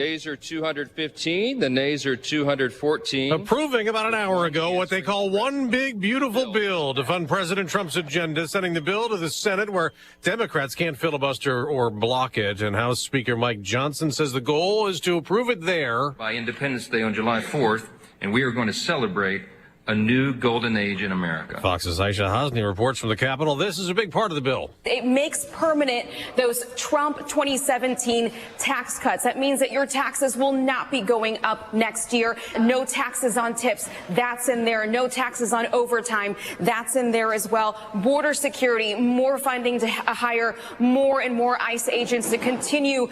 Yeas are 215, the nays are 214. Approving about an hour ago what they call one big, beautiful bill to fund President Trump's agenda, sending the bill to the Senate where Democrats can't filibuster or block it. And House Speaker Mike Johnson says the goal is to approve it there by Independence Day on July 4th, and we are going to celebrate a new golden age in America. Fox's Aisha Hasni reports from the Capitol. This is a big part of the bill. It makes permanent those Trump 2017 tax cuts. That means that your taxes will not be going up next year. No taxes on tips. That's in there. No taxes on overtime. That's in there as well. Border security, more funding to hire more and more ICE agents to continue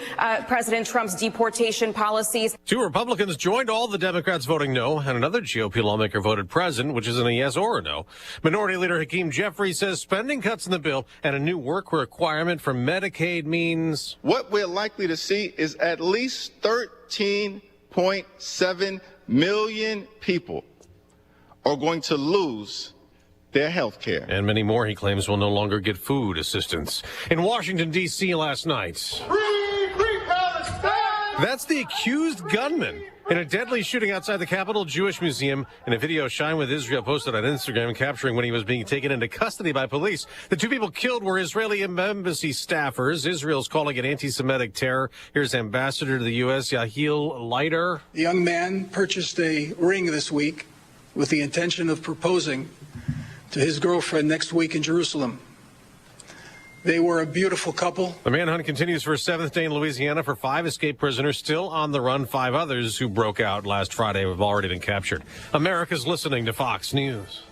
President Trump's deportation policies. 2 Republicans joined all the Democrats voting no, and another GOP lawmaker voted president, which isn't a yes or a no. Minority Leader Hakeem Jeffries says spending cuts in the bill and a new work requirement for Medicaid means what we're likely to see is at least 13.7 million people are going to lose their health care. And many more, he claims, will no longer get food assistance. In Washington, D.C. last night. Free Palestine! That's the accused gunman in a deadly shooting outside the Capitol Jewish Museum. In a video Shine with Israel posted on Instagram capturing when he was being taken into custody by police. The 2 people killed were Israeli embassy staffers. Israel's calling it anti-Semitic terror. Here's Ambassador to the U.S., Yahil Leiter. The young man purchased a ring this week with the intention of proposing to his girlfriend next week in Jerusalem. They were a beautiful couple. The manhunt continues for a 7th day in Louisiana for 5 escaped prisoners still on the run. 5 others who broke out last Friday have already been captured. America's listening to Fox News.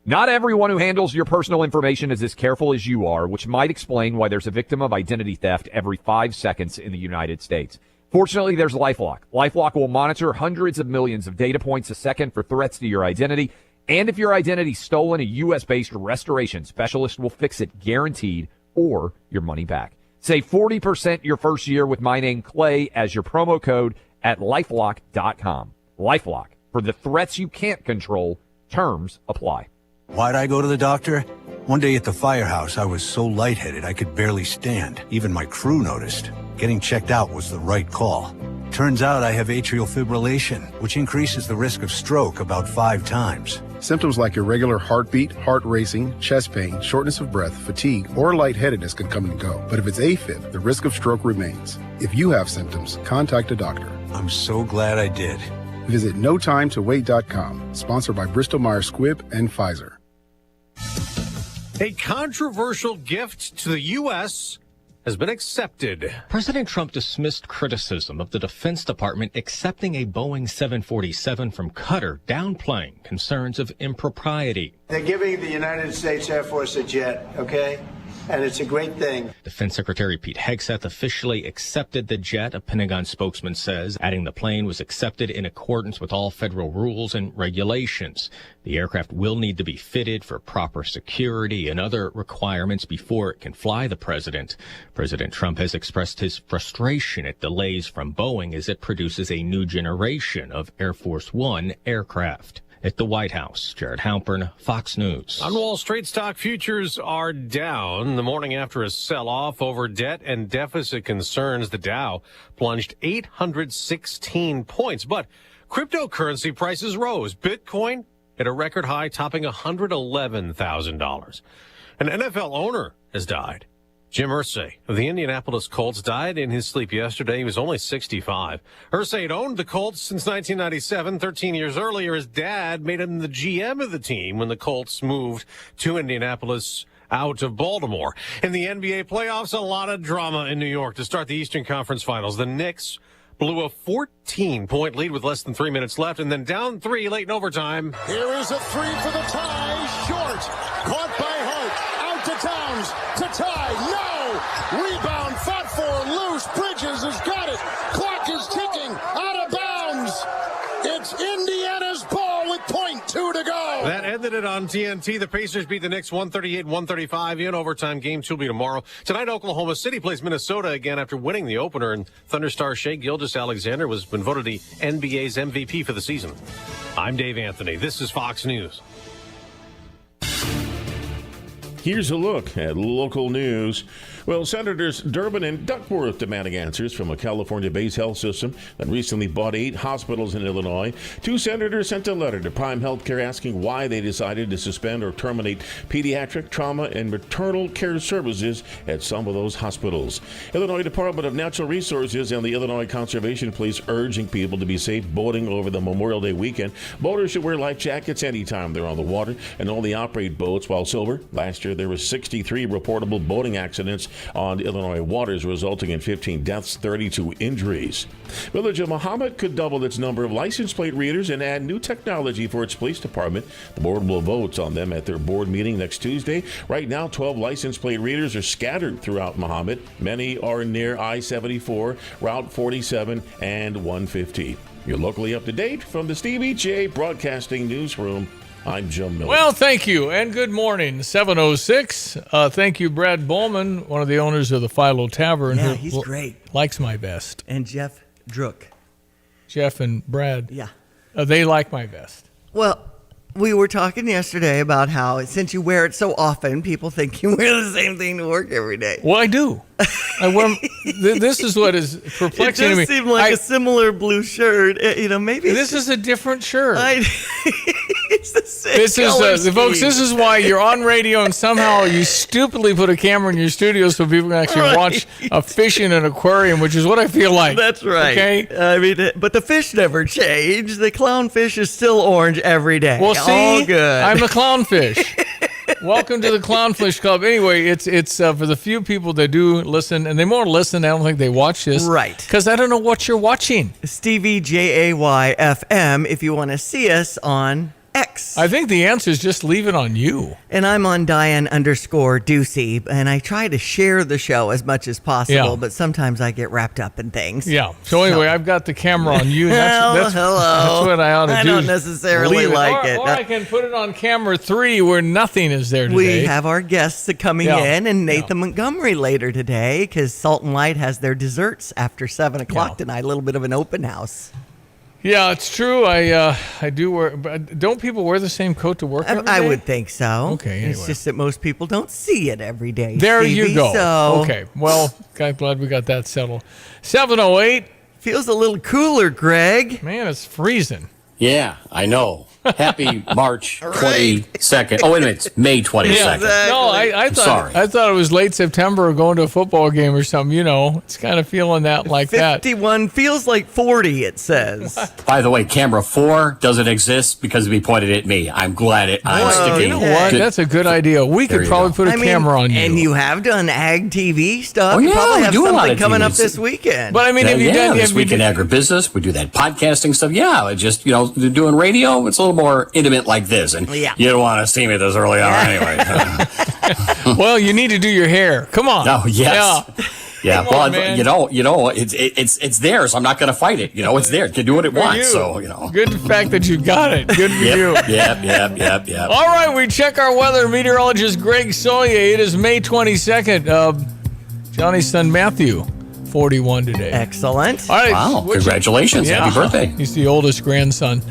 Not everyone who handles your personal information is as careful as you are, which might explain why there's a victim of identity theft every 5 seconds in the United States. Fortunately, there's LifeLock. LifeLock will monitor hundreds of millions of data points a second for threats to your identity. And if your identity's stolen, a U.S.-based restoration specialist will fix it guaranteed or your money back. Save 40% your first year with my name, Clay, as your promo code at LifeLock.com. LifeLock. For the threats you can't control, terms apply. Why'd I go to the doctor? One day at the firehouse, I was so lightheaded I could barely stand. Even my crew noticed. Getting checked out was the right call. Turns out I have atrial fibrillation, which increases the risk of stroke about 5 times. Symptoms like irregular heartbeat, heart racing, chest pain, shortness of breath, fatigue, or lightheadedness can come and go. But if it's AFib, the risk of stroke remains. If you have symptoms, contact a doctor. I'm so glad I did. Visit NoTimeToWait.com, sponsored by Bristol-Myers Squibb and Pfizer. A controversial gift to the U.S. has been accepted. President Trump dismissed criticism of the Defense Department accepting a Boeing 747 from Qatar, downplaying concerns of impropriety. They're giving the United States Air Force a jet, okay? And it's a great thing. Defense Secretary Pete Hegseth officially accepted the jet, a Pentagon spokesman says, adding the plane was accepted in accordance with all federal rules and regulations. The aircraft will need to be fitted for proper security and other requirements before it can fly the president. President Trump has expressed his frustration at delays from Boeing as it produces a new generation of Air Force One aircraft. At the White House, Jared Halpern, Fox News. On Wall Street, stock futures are down the morning after a sell-off over debt and deficit concerns. The Dow plunged 816 points, but cryptocurrency prices rose. Bitcoin at a record high, topping $111,000. An NFL owner has died. Jim Irsay of the Indianapolis Colts died in his sleep yesterday. He was only 65. Irsay had owned the Colts since 1997. 13 years earlier, his dad made him the GM of the team when the Colts moved to Indianapolis out of Baltimore. In the NBA playoffs, a lot of drama in New York to start the Eastern Conference Finals. The Knicks blew a 14-point lead with less than 3 minutes left, and then down 3 late in overtime. Here is a 3 for the tie. Short. Caught by Hart. Out to Towns. To tie. No! Rebound. Fought for. Loose. Bridges has got it. Clock is ticking. Out of bounds. It's Indiana's ball with .2 to go. That ended it on TNT. The Pacers beat the Knicks 138-135 in overtime. Game 2 will be tomorrow. Tonight, Oklahoma City plays Minnesota again after winning the opener. And Thunder star Shai Gilgeous-Alexander has been voted the NBA's MVP for the season. I'm Dave Anthony. This is Fox News. Here's a look at local news. Well, Senators Durbin and Duckworth demanding answers from a California-based health system that recently bought 8 hospitals in Illinois. 2 senators sent a letter to Prime Healthcare asking why they decided to suspend or terminate pediatric, trauma, and maternal care services at some of those hospitals. Illinois Department of Natural Resources and the Illinois Conservation Police urging people to be safe boating over the Memorial Day weekend. Boaters should wear life jackets anytime they're on the water and only operate boats while sober. Last year, there were 63 reportable boating accidents on Illinois waters, resulting in 15 deaths, 32 injuries. Village of Mahomet could double its number of license plate readers and add new technology for its police department. The board will vote on them at their board meeting next Tuesday. Right now, 12 license plate readers are scattered throughout Mahomet. Many are near I-74, Route 47, and 150. You're locally up to date from the Stevie J Broadcasting Newsroom. I'm Jim Miller. Well, thank you, and good morning. 7:06. Thank you, Brad Bowman, one of the owners of the Philo Tavern. Yeah, who he's great. Likes my vest. And Jeff Drook. Jeff and Brad. Yeah. They like my vest. Well, we were talking yesterday about how since you wear it so often, people think you wear the same thing to work every day. Well, I do. This is what is perplexing to me. It just seemed like a similar blue shirt. Maybe this is a different shirt. It's the same color scheme. Folks, this is why you're on radio and somehow you stupidly put a camera in your studio so people can actually watch a fish in an aquarium, which is what I feel like. That's right. Okay? But the fish never change. The clownfish is still orange every day. Well, see, all good. I'm the clownfish. Welcome to the Clownfish Club. Anyway, it's for the few people that do listen, and they more listen. I don't think they watch this, right? Because I don't know what you're watching. Stevie Jay FM. If you want to see us on X. I think the answer is just leave it on you. And I'm on Diane_Ducey, and I try to share the show as much as possible, but sometimes I get wrapped up in things. Yeah. So anyway, I've got the camera on you. Hello. That's what I ought to do. I don't necessarily like it. Or I can put it on camera 3 where nothing is there today. We have our guests coming in, and Nathan Montgomery later today, because Salt and Light has their desserts after 7 o'clock tonight. A little bit of an open house. Yeah, it's true. I do wear. But don't people wear the same coat to work every day? I would think so. Okay, anyway. It's just that most people don't see it every day. There Stevie, you go. So okay. Well, I'm glad we got that settled. 7:08. Feels a little cooler, Greg. Man, it's freezing. Yeah, I know. Happy March 22nd. Oh, wait a minute. It's May 22nd. Yeah, exactly. No, I thought it was late September or going to a football game or something. It's kind of feeling that like 51 feels like 40, it says. By the way, camera 4 doesn't exist because he pointed at me. I'm glad I'm sticking. You know what? That's a good idea. We could probably put a camera on you. And you have done ag TV stuff. Oh, you yeah, probably we have do a lot something of coming TV up this weekend. But I mean, this weekend agribusiness, we do that podcasting stuff. Yeah, just, doing radio, it's a little more intimate like this. And you don't want to see me this early on anyway. Well, you need to do your hair. Come on. Oh, yes. Yeah. Come on, man. It's there, so I'm not going to fight it. It's there. You can do what it wants. So, Good fact that you got it. Good for you. Yep. All right, we check our weather. Meteorologist Greg Soye. It is May 22nd. Johnny's son Matthew, 41 today. Excellent. All right. Wow. Congratulations. Happy birthday. He's the oldest grandson.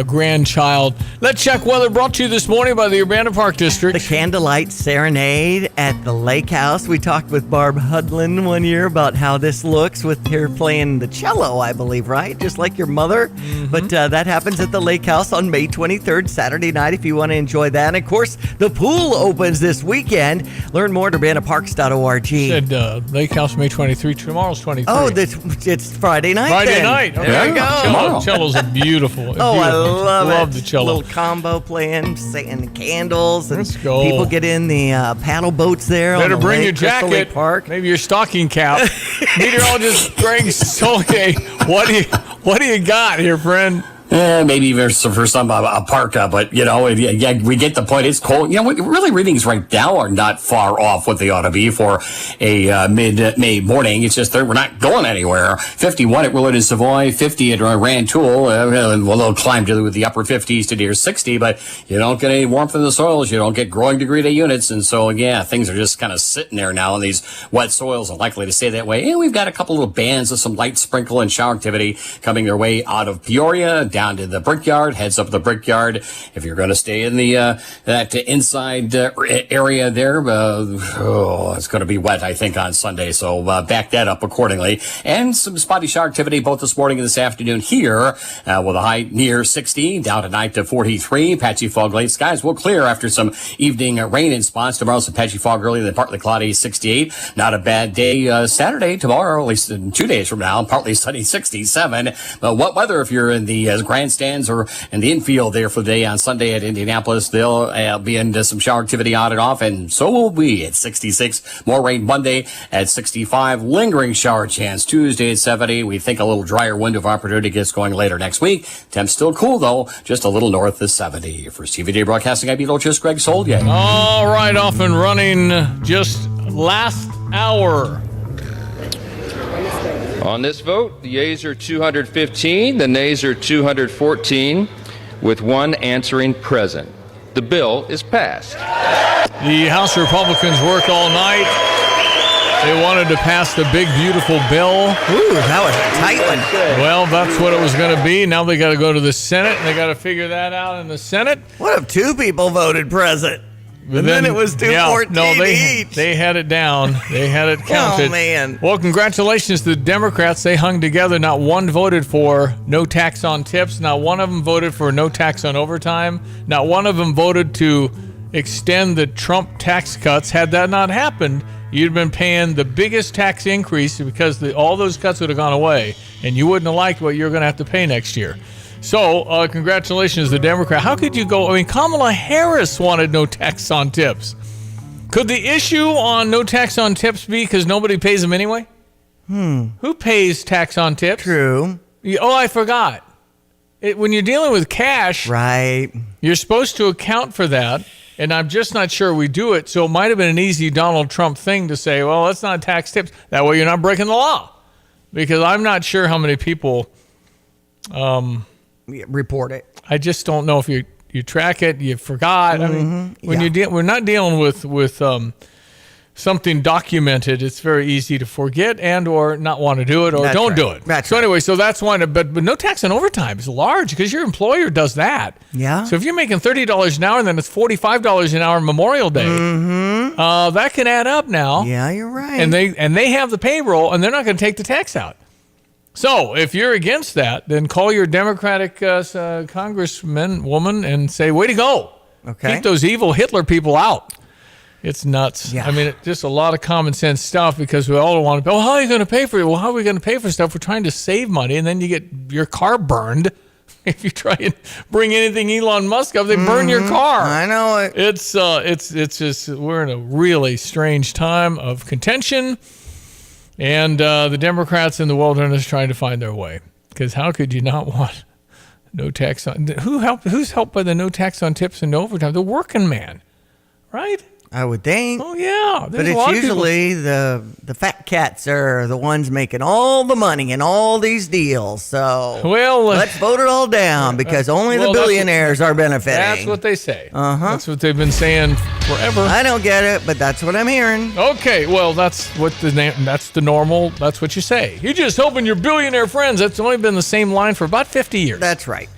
Grandchild. Let's check weather brought to you this morning by the Urbana Park District. The Candlelight Serenade at the Lake House. We talked with Barb Hudlin one year about how this looks with her playing the cello, I believe, right? Just like your mother. Mm-hmm. But that happens at the Lake House on May 23rd, Saturday night, if you want to enjoy that. And, of course, the pool opens this weekend. Learn more at urbanaparks.org. Said Lake House May 23. Tomorrow's 23. Oh, it's Friday night. Friday night. Okay. There you go. Cellos are beautiful. I love the cello. Little combo playing, and candles. And let's go. People get in the paddle boats there. Better on the bring lake, your jacket. Park. Maybe your stocking cap. Meteorologist Greg Soye, what do you got here, friend? Maybe for some a parka, but we get the point. It's cold. Really readings right now are not far off what they ought to be for a mid-May morning. It's just we're not going anywhere. 51 at Willard and Savoy, 50 at Rantoul. A little climb to the upper 50s to near 60, but you don't get any warmth in the soils. You don't get growing degree day units, and so things are just kind of sitting there now. And these wet soils are likely to stay that way. And we've got a couple little bands of some light sprinkle and shower activity coming their way out of Peoria. down to the Brickyard, heads up the Brickyard. If you're going to stay in the that inside area there, it's going to be wet, I think, on Sunday. So back that up accordingly. And some spotty shower activity both this morning and this afternoon here with a high near 60, down tonight to 43. Patchy fog late. Skies will clear after some evening rain in spots. Tomorrow, some patchy fog early, then partly cloudy, 68. Not a bad day Saturday, tomorrow, at least in 2 days from now, partly sunny, 67. What weather if you're in the grandstands or in the infield there for the day on Sunday at Indianapolis? They'll be into some shower activity on and off, and so will we at 66. More rain Monday at 65. Lingering shower chance Tuesday at 70. We think a little drier window of opportunity gets going later next week. Temps still cool, though, just a little north of 70. For CVD Broadcasting, I'm just Greg Soldier. All right, off and running just last hour. On this vote, the yeas are 215, the nays are 214, with one answering present. The bill is passed. The House Republicans worked all night. They wanted to pass the big, beautiful bill. Ooh, that was a tight one. Well, that's what it was going to be. Now they got to go to the Senate, and they got to figure that out in the Senate. What if two people voted present? And then it was 214 each. They had it down. They had it counted. Oh, man. Well, congratulations to the Democrats. They hung together. Not one voted for no tax on tips. Not one of them voted for no tax on overtime. Not one of them voted to extend the Trump tax cuts. Had that not happened, you'd been paying the biggest tax increase because all those cuts would have gone away, and you wouldn't have liked what you're going to have to pay next year. So, congratulations to the Democrat. How could you go? I mean, Kamala Harris wanted no tax on tips. Could the issue on no tax on tips be because nobody pays them anyway? Who pays tax on tips? True. Oh, I forgot. When you're dealing with cash, right, you're supposed to account for that, and I'm just not sure we do it. So it might have been an easy Donald Trump thing to say, well, let's not tax tips. That way you're not breaking the law. Because I'm not sure how many people... report it. I just don't know if you track it. You forgot. I mean, when we're not dealing with something documented, it's very easy to forget and or not want to do it or don't do it. Anyway, so that's one. But no tax on overtime is large because your employer does that. Yeah. So if you're making $30 an hour and then it's $45 an hour Memorial Day, that can add up now. Yeah, you're right. And they have the payroll and they're not going to take the tax out. So if you're against that, then call your Democratic congressman, woman, and say, way to go. Okay. Keep those evil Hitler people out. It's nuts. Yeah. I mean, it's just a lot of common sense stuff because we all want to, how are you going to pay for it? Well, how are we going to pay for stuff? We're trying to save money, and then you get your car burned. If you try and bring anything Elon Musk up, they burn your car. I know it. It's just, we're in a really strange time of contention. And the Democrats in the wilderness trying to find their way. Because how could you not want no tax on... Who's helped by the no tax on tips and no overtime? The working man, right? I would think. Oh, yeah. But it's usually the fat cats are the ones making all the money in all these deals. So let's vote it all down because only the billionaires are benefiting. That's what they say. That's what they've been saying forever. I don't get it, but that's what I'm hearing. Okay, well, that's the normal. That's what you say. You're just helping your billionaire friends. That's only been the same line for about 50 years. That's right.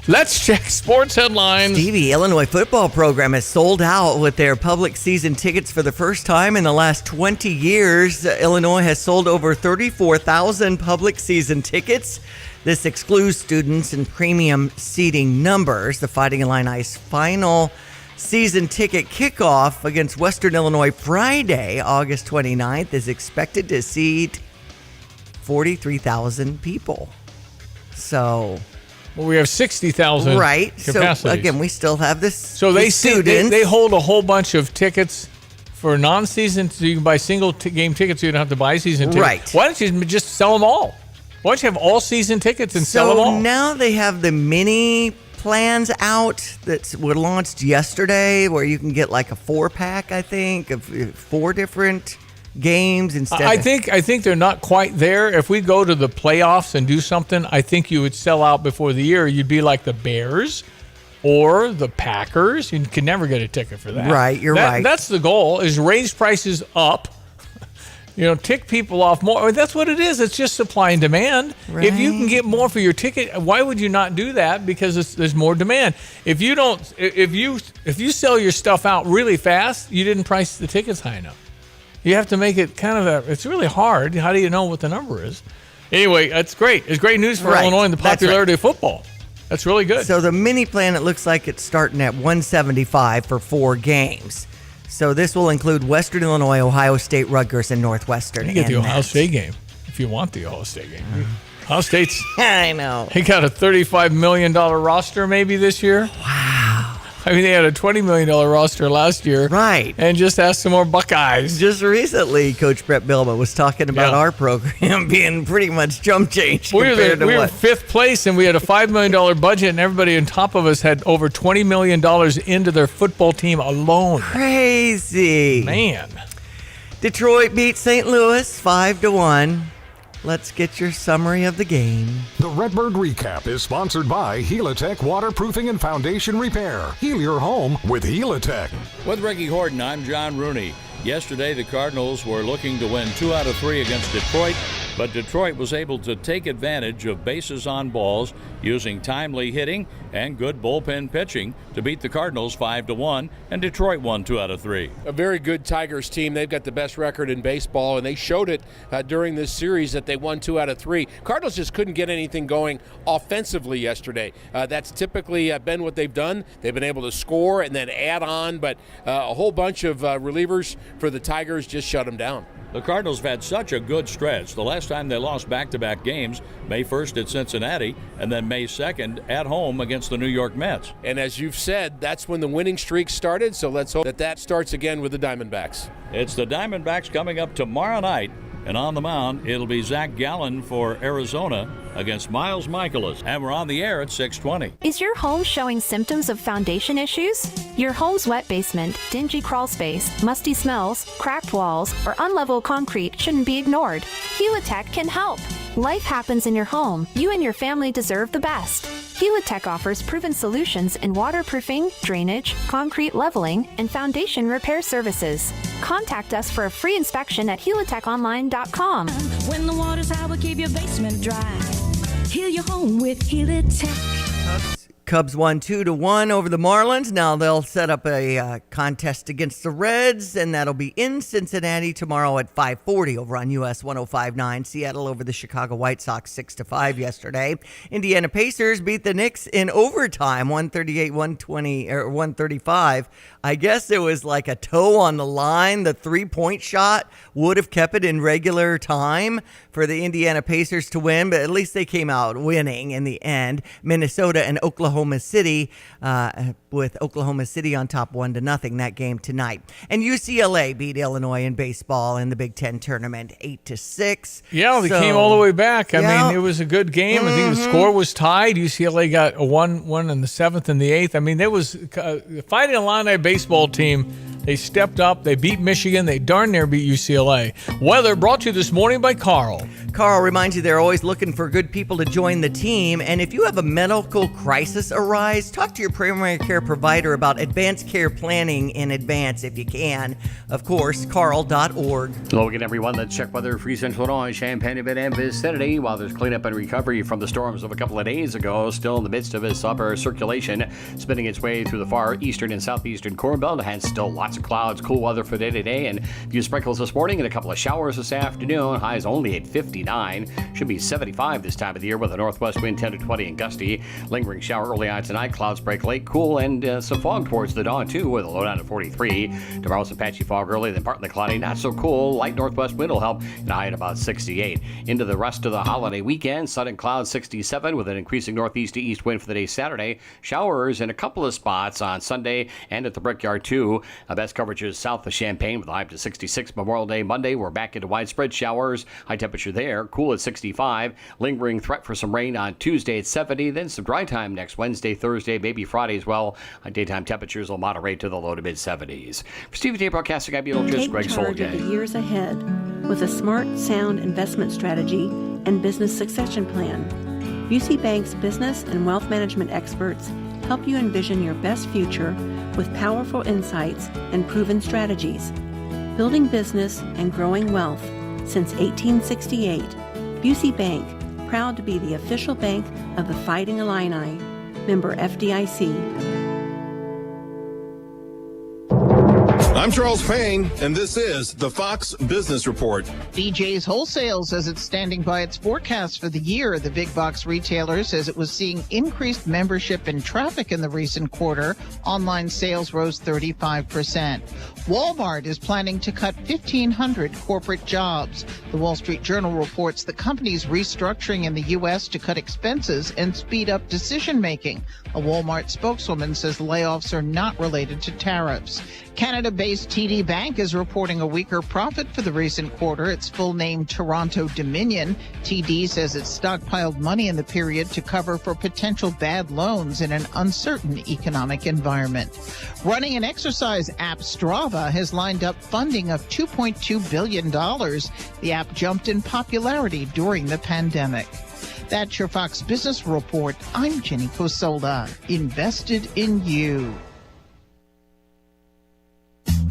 Let's check sports headlines. Stevie, Illinois football program has sold out with their public season tickets for the first time in the last 20 years. Illinois has sold over 34,000 public season tickets. This excludes students and premium seating numbers. The Fighting Illini's final season ticket kickoff against Western Illinois Friday, August 29th, is expected to seat 43,000 people. So... Well, we have 60,000 right. capacities. So, again, we still have this. So they hold a whole bunch of tickets for non-season, so you can buy single game tickets, so you don't have to buy season tickets. Right. Why don't you just sell them all? Why don't you have all season tickets and sell them all? So now they have the mini plans out that were launched yesterday where you can get like a 4-pack, I think, of 4 different games instead. I think they're not quite there. If we go to the playoffs and do something, I think you would sell out before the year. You'd be like the Bears or the Packers. You can never get a ticket for that. Right, you're right. That's the goal, is raise prices up tick people off more. I mean, that's what it is. It's just supply and demand. Right. If you can get more for your ticket, why would you not do that? Because there's more demand. If you sell your stuff out really fast, you didn't price the tickets high enough. You have to make it it's really hard. How do you know what the number is? Anyway, that's great. It's great news for Illinois and the popularity of football. That's really good. So the mini plan, it looks like it's starting at $175 for 4 games. So this will include Western Illinois, Ohio State, Rutgers, and Northwestern. You get the Ohio State game if you want the Ohio State game. Ohio State's. I know. They got a $35 million roster maybe this year. Wow. I mean, they had a $20 million roster last year. Right. And just asked some more Buckeyes. Just recently, Coach Brett Bielema was talking about our program being pretty much jump change We compared to were what? 5th place, and we had a $5 million budget, and everybody on top of us had over $20 million into their football team alone. Crazy. Man. Detroit beat St. Louis 5-1. Let's get your summary of the game. The Redbird Recap is sponsored by Helitech Waterproofing and Foundation Repair. Heal your home with Helitech. With Ricky Horton, I'm John Rooney. Yesterday, the Cardinals were looking to win 2 out of 3 against Detroit, but Detroit was able to take advantage of bases on balls using timely hitting and good bullpen pitching to beat the Cardinals 5-1, and Detroit won 2 out of 3. A very good Tigers team. They've got the best record in baseball, and they showed it during this series that they won 2 out of 3. Cardinals just couldn't get anything going offensively yesterday. That's typically been what they've done. They've been able to score and then add on, but a whole bunch of relievers for the Tigers just shut them down. The Cardinals have had such a good stretch. The last time they lost back-to-back games, May 1st at Cincinnati, and then May 2nd at home against the New York Mets. And as you've said, that's when the winning streak started, so let's hope that starts again with the Diamondbacks. It's the Diamondbacks coming up tomorrow night, and on the mound, it'll be Zach Gallen for Arizona against Miles Michaelis. And we're on the air at 6:20. Is your home showing symptoms of foundation issues? Your home's wet basement, dingy crawl space, musty smells, cracked walls, or unlevel concrete shouldn't be ignored. Helitech can help. Life happens in your home. You and your family deserve the best. Helitech offers proven solutions in waterproofing, drainage, concrete leveling, and foundation repair services. Contact us for a free inspection at helitechonline.com. When the water's high, we'll keep your basement dry. Heal your home with Helitech. Cubs won 2-1 over the Marlins. Now they'll set up a contest against the Reds, and that'll be in Cincinnati tomorrow at 5:40 over on US 105.9. Seattle over the Chicago White Sox 6-5 yesterday. Indiana Pacers beat the Knicks in overtime, 138-120 or 135. I guess it was like a toe on the line. The 3-point shot would have kept it in regular time for the Indiana Pacers to win, but at least they came out winning in the end. Minnesota and Oklahoma City, with Oklahoma City on top 1-0 that game tonight. And UCLA beat Illinois in baseball in the Big Ten tournament 8-6. Yeah, they came all the way back. I mean, it was a good game. I think the score was tied. UCLA got a 1 in the 7th and the 8th. I mean, there was the Fighting Illini baseball team. They stepped up. They beat Michigan. They darn near beat UCLA. Weather brought to you this morning by Carl. Carl reminds you they're always looking for good people to join the team. And if you have a medical crisis arise, talk to your primary care provider about advanced care planning in advance if you can. Of course, carl.org. Hello again, everyone. Let's check weather for Central Illinois, Champaign, and vicinity. While there's cleanup and recovery from the storms of a couple of days ago, still in the midst of its upper circulation, spinning its way through the far eastern and southeastern Corn Belt, and still lots of clouds, cool weather for day to day, and a few sprinkles this morning and a couple of showers this afternoon. Highs only at 59. Should be 75 this time of the year with a northwest wind 10 to 20 and gusty. Lingering shower early on tonight. Clouds break late, cool, and some fog towards the dawn too, with a low down to 43. Tomorrow some patchy fog early, then partly cloudy, not so cool. Light northwest wind will help, and high at about 68. Into the rest of the holiday weekend, sun and clouds 67 with an increasing northeast to east wind for the day Saturday. Showers in a couple of spots on Sunday and at the Brickyard too. Best coverage is south of Champaign with a high up to 66. Memorial Day Monday, we're back into widespread showers. High temperature there, cool at 65. Lingering threat for some rain on Tuesday at 70. Then some dry time next Wednesday, Thursday, maybe Friday as well. Daytime temperatures will moderate to the low to mid 70s. For Stevie Day Broadcasting, I'm meteorologist Greg Take charge of the years ahead with a smart, sound investment strategy and business succession plan. UC Bank's business and wealth management experts help you envision your best future with powerful insights and proven strategies. Building business and growing wealth since 1868. Busey Bank, proud to be the official bank of the Fighting Illini. Member FDIC. I'm Charles Payne, and this is the Fox Business Report. BJ's Wholesale says it's standing by its forecast for the year. The big box retailer says it was seeing increased membership and traffic in the recent quarter. Online sales rose 35%. Walmart is planning to cut 1,500 corporate jobs. The Wall Street Journal reports the company's restructuring in the U.S. to cut expenses and speed up decision-making. A Walmart spokeswoman says layoffs are not related to tariffs. Canada-based TD Bank is reporting a weaker profit for the recent quarter. Its full name, Toronto Dominion. TD says it stockpiled money in the period to cover for potential bad loans in an uncertain economic environment. Running an exercise app, Strava, has lined up funding of $2.2 billion. The app jumped in popularity during the pandemic. That's your Fox Business Report. I'm Jenny Cosola. Invested in you.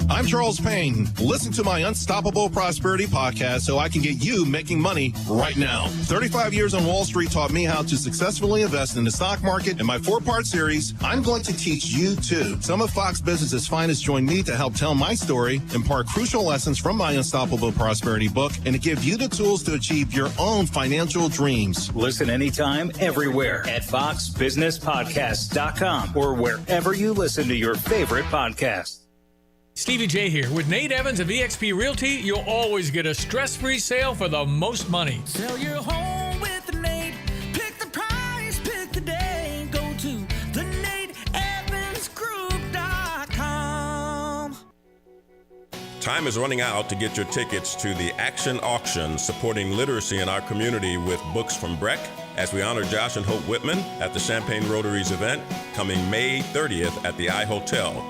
I'm Charles Payne. Listen to my Unstoppable Prosperity podcast so I can get you making money right now. 35 years on Wall Street taught me how to successfully invest in the stock market. In my 4-part series, I'm going to teach you too. Some of Fox Business's finest join me to help tell my story, impart crucial lessons from my Unstoppable Prosperity book, and to give you the tools to achieve your own financial dreams. Listen anytime, everywhere at foxbusinesspodcast.com or wherever you listen to your favorite podcasts. Stevie J here. With Nate Evans of eXp Realty, you'll always get a stress-free sale for the most money. Sell your home with Nate. Pick the price, pick the day. Go to theNateEvansGroup.com. Time is running out to get your tickets to the Action Auction, supporting literacy in our community with books from Breck, as we honor Josh and Hope Whitman at the Champaign Rotaries event coming May 30th at the iHotel.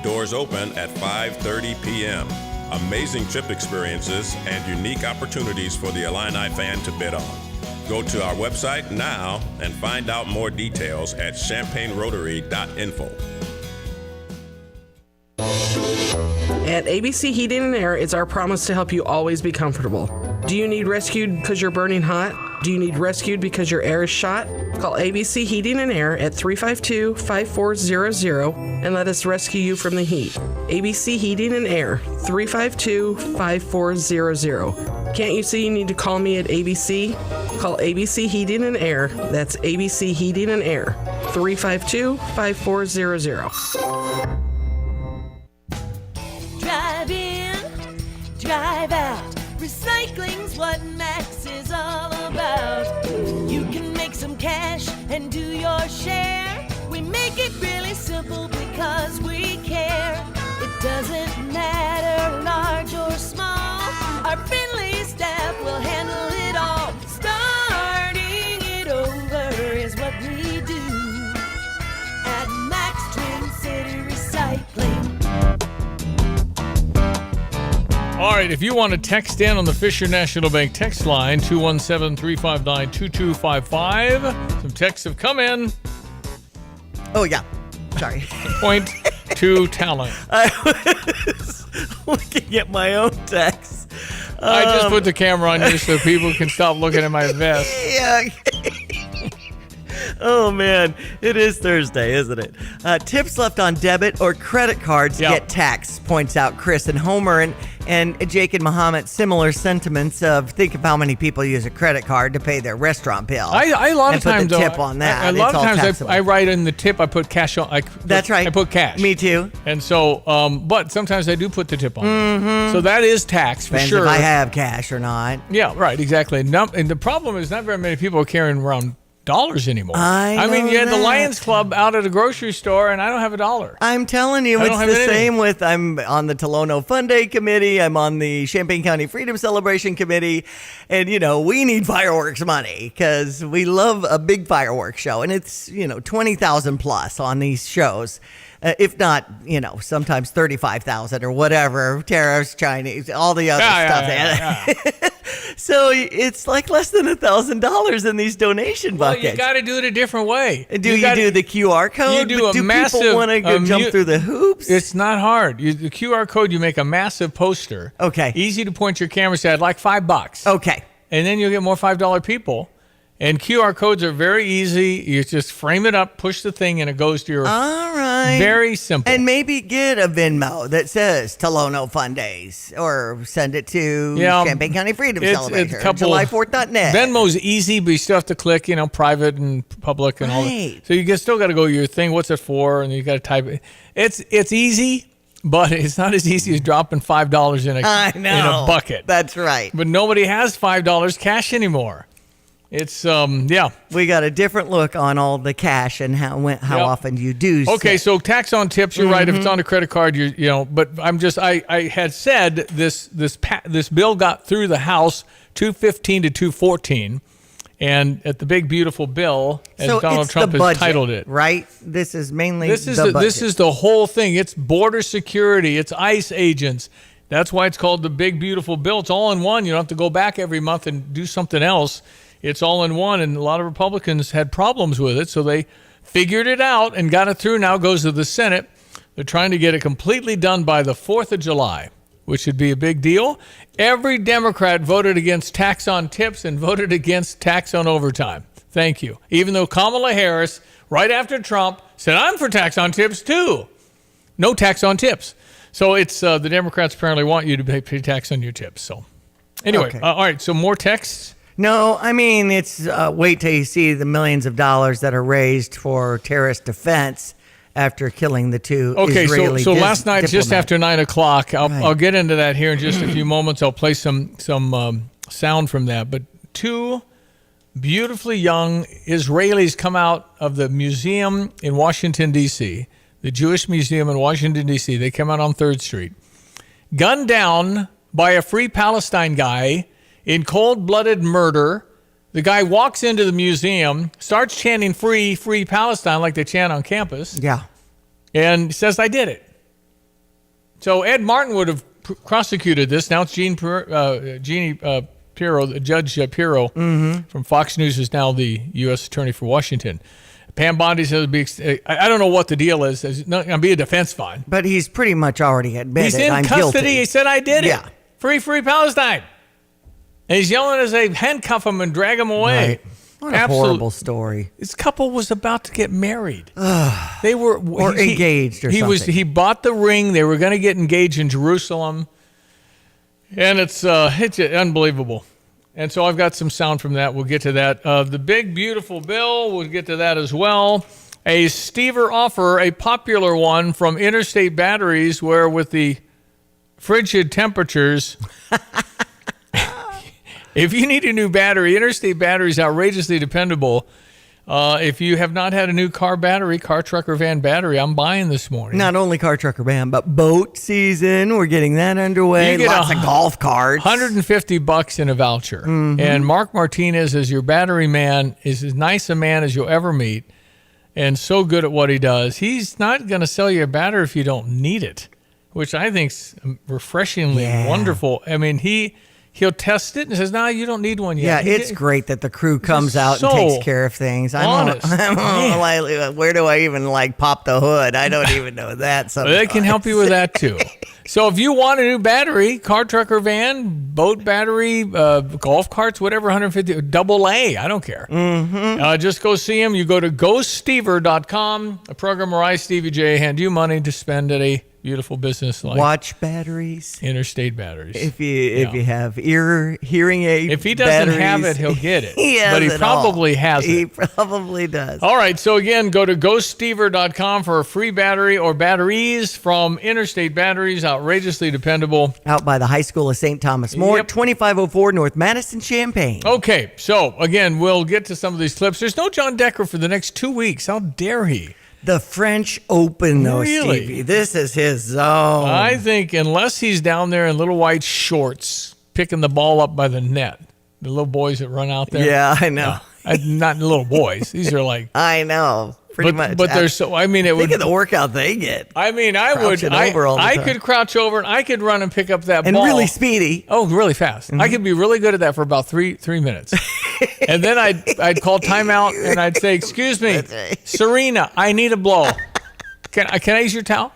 Doors open at 5:30 p.m. Amazing trip experiences and unique opportunities for the Illini fan to bid on. Go to our website now and find out more details at champaignrotary.info. At ABC Heating and Air, it's our promise to help you always be comfortable. Do you need rescued because you're burning hot? Do you need rescued because your air is shot? Call ABC Heating and Air at 352-5400 and let us rescue you from the heat. ABC Heating and Air, 352-5400. Can't you see you need to call me at ABC? Call ABC Heating and Air. That's ABC Heating and Air, 352-5400. Drive in, drive out. Recycling's what Max is all about. You can make some cash and do your share. We make it really simple because we care. It doesn't matter large or small. Our friendly staff will handle it all. Starting it over is what we do at Max Twin City Recycling. All right, if you want to text in on the Fisher National Bank text line, 217-359-2255. Some texts have come in. Oh, yeah. Sorry. Point to talent. I was looking at my own text. I just put the camera on you so people can stop looking at my vest. Yeah. Oh, man. It is Thursday, isn't it? Tips left on debit or credit cards get taxed, points out Chris and Homer. And Jake and Muhammad, similar sentiments of think of how many people use a credit card to pay their restaurant bill. I a lot of times put the tip on that. A lot of times I write in the tip, I put cash on. That's right. I put cash. Me too. And so, but sometimes I do put the tip on. Mm-hmm. So that is tax for Depends sure. if I have cash or not. Yeah, right, exactly. And the problem is not very many people are carrying around dollars anymore. I mean, you had the that. Lions Club out at a grocery store, and I don't have $1. I'm telling you, it's the same with, I'm on the Tolono Fun Day Committee, I'm on the Champaign County Freedom Celebration Committee, and, we need fireworks money because we love a big fireworks show, and it's, 20,000 plus on these shows. if not, sometimes 35,000 or whatever, tariffs, Chinese, all the other stuff. So it's like less than $1,000 in these donation buckets. Well, you got to do it a different way. Do you do the QR code? You do massive. People want to go jump through the hoops? It's not hard. The QR code, you make a massive poster. Okay. Easy to point your camera. Say, I'd like $5. Okay. And then you'll get more $5 people. And QR codes are very easy. You just frame it up, push the thing, and it goes to your. All right. Very simple. And maybe get a Venmo that says Tolono Fun Days, or send it to Champaign County Freedom Celebration, or July4th.net. Venmo's easy, but you still have to click, private and public and all that. So you still got to go your thing. What's it for? And you got to type it. It's easy. But it's not as easy as dropping $5 in a bucket. That's right. But nobody has $5 cash anymore. It's we got a different look on all the cash and how often you do. Okay, so tax on tips. You're right. If it's on a credit card, But I had said this bill got through the House 215 to 214, and at the big beautiful bill, as Donald Trump has titled it, right? This is mainly this is the whole thing. It's border security. It's ICE agents. That's why it's called the big beautiful bill. It's all in one. You don't have to go back every month and do something else. It's all in one, and a lot of Republicans had problems with it, so they figured it out and got it through. Now it goes to the Senate. They're trying to get it completely done by the 4th of July, which would be a big deal. Every Democrat voted against tax on tips and voted against tax on overtime. Thank you. Even though Kamala Harris, right after Trump, said, I'm for tax on tips too. No tax on tips. So it's the Democrats apparently want you to pay tax on your tips. So anyway, all right, so more texts. No, I mean, it's wait till you see the millions of dollars that are raised for terrorist defense after killing the two Israeli so last night, just after 9 o'clock, I'll get into that here in just a few moments. I'll play some sound from that. But two beautifully young Israelis come out of the museum in Washington, D.C., the Jewish Museum in Washington, D.C. They come out on 3rd Street, gunned down by a Free Palestine guy in cold-blooded murder. The guy walks into the museum, starts chanting free, free Palestine like they chant on campus. Yeah. And says, I did it. So Ed Martin would have prosecuted this. Now it's Jeannie Pirro, Judge Pirro from Fox News is now the U.S. Attorney for Washington. Pam Bondi says, I don't know what the deal is. It's not going to be a defense fine. But he's pretty much already admitted, he's in I'm custody. guilty. He said, I did it. Yeah. Free, free Palestine. And he's yelling as they handcuff him and drag him away. Right. What a horrible story. This couple was about to get married. They were engaged or something. He bought the ring. They were going to get engaged in Jerusalem. And it's unbelievable. And so I've got some sound from that. We'll get to that. The big, beautiful bill, we'll get to that as well. A Stever offer, a popular one from Interstate Batteries, where with the frigid temperatures... If you need a new battery, Interstate Batteries, outrageously dependable. If you have not had a new car battery, car, truck, or van battery, I'm buying this morning. Not only car, truck, or van, but boat season. We're getting that underway. You get lots of golf carts. $150 in a voucher. And Mark Martinez, as your battery man, is as nice a man as you'll ever meet and so good at what he does. He's not going to sell you a battery if you don't need it, which I think's refreshingly wonderful. I mean, He'll test it and says, no, you don't need one yet. Yeah, it's great that the crew comes out and takes care of things. Honest. Where do I even pop the hood? I don't even know that. Well, they can help you with that too. So if you want a new battery, car, truck, or van, boat battery, golf carts, whatever, 150, AA, I don't care. Just go see him. You go to GoStever.com, a program where I, Stevie J, hand you money to spend at a beautiful business like watch batteries, Interstate Batteries. If you have hearing aid, if he doesn't have it, he'll get it. But he probably has it. He probably does. All right. So again, go to GoStever.com for a free battery or batteries from Interstate Batteries. Outrageously dependable. Out by the High School of St. Thomas More, 2504 North Madison, Champaign. Okay. So again, we'll get to some of these clips. There's no John Decker for the next 2 weeks. How dare he? The French Open, though, really? Stevie. This is his zone. I think unless he's down there in little white shorts picking the ball up by the net, the little boys that run out there. Yeah, I know. Not little boys. These are like... I know. Pretty much. But there's so, I mean, it would. Think of the workout they get. I mean, I could crouch over and I could run and pick up that and ball. really speedy. Oh, really fast. Mm-hmm. I could be really good at that for about three minutes. And then I'd call timeout and I'd say, "Excuse me, right. Serena, I need a blow. Can I use your towel?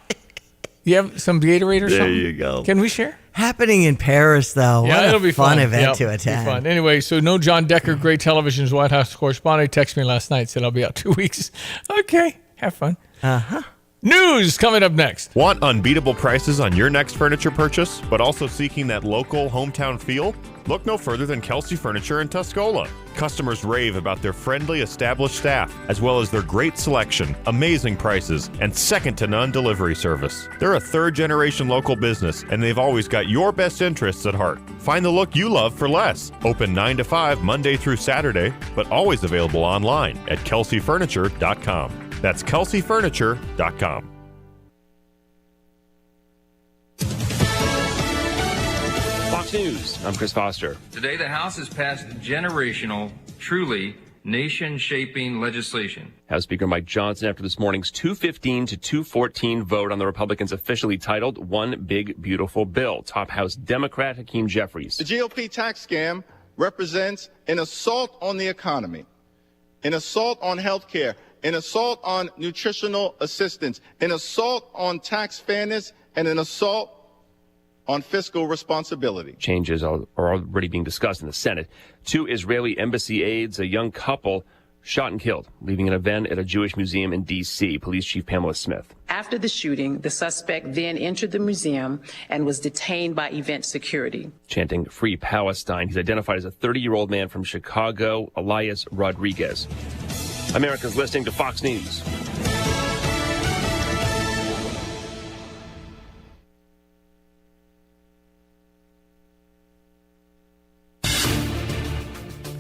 You have some Gatorade or something? There you go. Can we share?" Happening in Paris, though. Yeah, what it'll a be fun fun. event to It'll attend. be fun. Anyway, so no John Decker, Great Television's White House correspondent, texted me last night, said I'll be out 2 weeks. Okay, have fun. Uh-huh. News coming up next. Want unbeatable prices on your next furniture purchase, but also seeking that local hometown feel? Look no further than Kelsey Furniture in Tuscola. Customers rave about their friendly, established staff, as well as their great selection, amazing prices, and second-to-none delivery service. They're a third-generation local business, and they've always got your best interests at heart. Find the look you love for less. Open 9 to 5 Monday through Saturday, but always available online at kelseyfurniture.com. That's kelseyfurniture.com. Fox News, I'm Chris Foster. Today, the House has passed generational, truly nation-shaping legislation. House Speaker Mike Johnson after this morning's 215 to 214 vote on the Republicans' officially titled One Big Beautiful Bill. Top House Democrat Hakeem Jeffries. The GOP tax scam represents an assault on the economy, an assault on health care, an assault on nutritional assistance, an assault on tax fairness, and an assault on fiscal responsibility. Changes are already being discussed in the Senate. 2 Israeli embassy aides, a young couple, shot and killed, leaving an event at a Jewish museum in D.C. Police Chief Pamela Smith. After the shooting, the suspect then entered the museum and was detained by event security. Chanting Free Palestine, he's identified as a 30-year-old man from Chicago, Elias Rodriguez. America's listening to Fox News.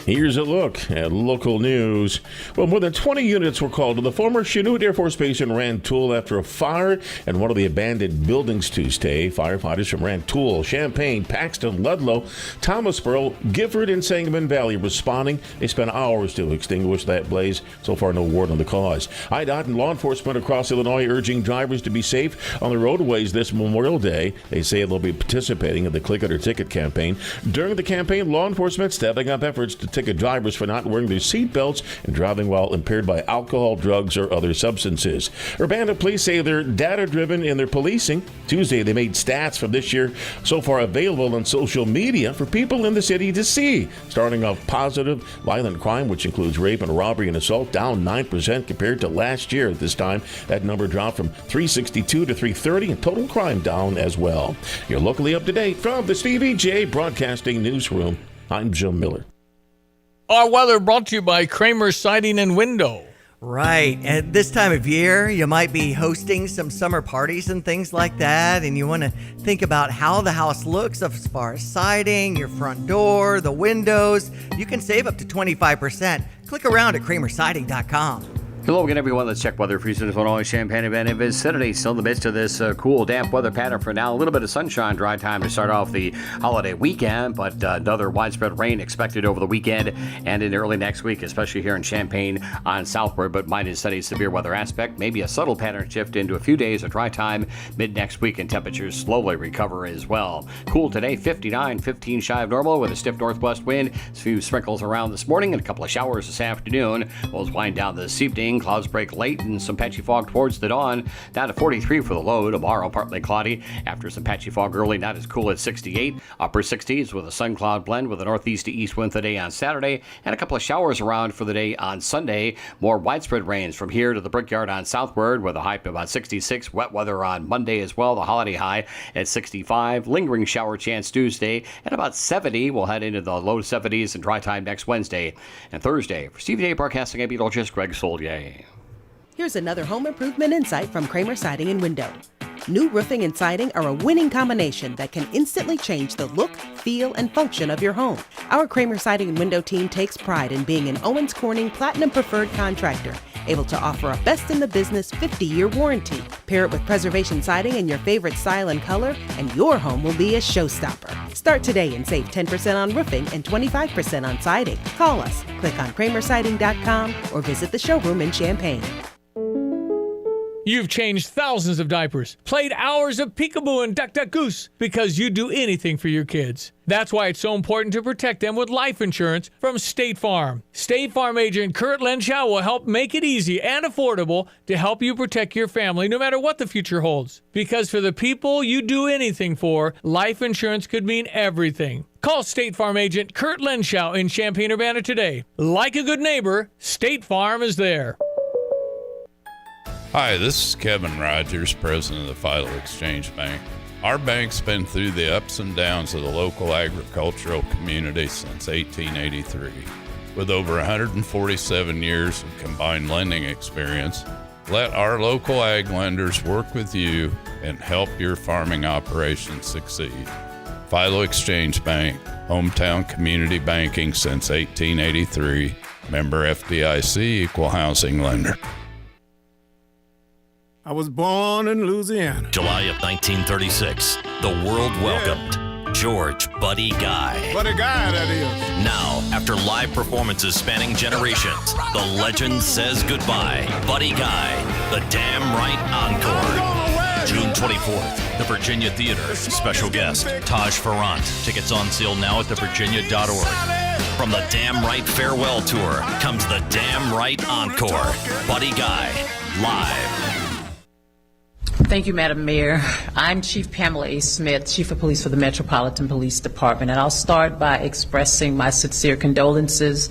Here's a look at local news. Well, more than 20 units were called to the former Chinook Air Force Base in Rantoul after a fire in one of the abandoned buildings Tuesday. Firefighters from Rantoul, Champaign, Paxton, Ludlow, Thomasboro, Gifford, and Sangamon Valley responding. They spent hours to extinguish that blaze. So far, no word on the cause. IDOT and law enforcement across Illinois urging drivers to be safe on the roadways this Memorial Day. They say they'll be participating in the Click It or Ticket campaign. During the campaign, law enforcement stepping up efforts to ticket drivers for not wearing their seatbelts and driving while impaired by alcohol, drugs, or other substances. Urbana police say they're data-driven in their policing. Tuesday, they made stats from this year so far available on social media for people in the city to see. Starting off positive, violent crime, which includes rape and robbery and assault, down 9% compared to last year at this time. That number dropped from 362 to 330, and total crime down as well. You're locally up to date from the Stevie J Broadcasting Newsroom. I'm Jim Miller. Our weather brought to you by Kramer Siding and Window. Right. At this time of year, you might be hosting some summer parties and things like that, and you want to think about how the house looks as far as siding, your front door, the windows. You can save up to 25%. Click around at kramersiding.com. Hello again, everyone. Let's check weather for Eastern Illinois, Champaign, and vicinity. Still in the midst of this cool, damp weather pattern for now. A little bit of sunshine, dry time to start off the holiday weekend, but another widespread rain expected over the weekend and in early next week, especially here in Champaign on southward, but might in steady severe weather aspect. Maybe a subtle pattern shift into a few days of dry time mid next week, and temperatures slowly recover as well. Cool today, 59, 15 shy of normal with a stiff northwest wind. A few sprinkles around this morning and a couple of showers this afternoon. We'll wind down this evening. Clouds break late and some patchy fog towards the dawn. Down to 43 for the low. Tomorrow, partly cloudy. After some patchy fog early, not as cool at 68. Upper 60s with a sun cloud blend with a northeast to east wind today on Saturday. And a couple of showers around for the day on Sunday. More widespread rains from here to the Brickyard on southward with a high to about 66. Wet weather on Monday as well. The holiday high at 65. Lingering shower chance Tuesday at about 70. We'll head into the low 70s and dry time next Wednesday and Thursday. For Stevie J Broadcasting, I'm meteorologist Greg Solier. Here's another home improvement insight from Kramer Siding and Window. New roofing and siding are a winning combination that can instantly change the look, feel, and function of your home. Our Kramer Siding and Window team takes pride in being an Owens Corning Platinum Preferred contractor, able to offer a best-in-the-business 50-year warranty. Pair it with preservation siding in your favorite style and color, and your home will be a showstopper. Start today and save 10% on roofing and 25% on siding. Call us, click on kramersiding.com, or visit the showroom in Champaign. You've changed thousands of diapers, played hours of peekaboo and duck duck goose because you do anything for your kids. That's why it's so important to protect them with life insurance from State Farm. State Farm agent Kurt Lenschow will help make it easy and affordable to help you protect your family no matter what the future holds. Because for the people you do anything for, life insurance could mean everything. Call State Farm agent Kurt Lenschow in Champaign-Urbana today. Like a good neighbor, State Farm is there. Hi, this is Kevin Rogers, president of the Philo Exchange Bank. Our bank's been through the ups and downs of the local agricultural community since 1883. With over 147 years of combined lending experience, let our local ag lenders work with you and help your farming operations succeed. Philo Exchange Bank, hometown community banking since 1883, member FDIC, equal housing lender. I was born in Louisiana. July of 1936, the world welcomed George Buddy Guy. Buddy Guy, that is. Now, after live performances spanning generations, the legend says goodbye. Buddy Guy, the Damn Right Encore. June 24th, the Virginia Theater. Special guest, Taj Farrant. Tickets on sale now at thevirginia.org. From the Damn Right Farewell Tour comes the Damn Right Encore. Buddy Guy, live. Thank you, Madam Mayor. I'm Chief Pamela A. Smith, Chief of Police for the Metropolitan Police Department, and I'll start by expressing my sincere condolences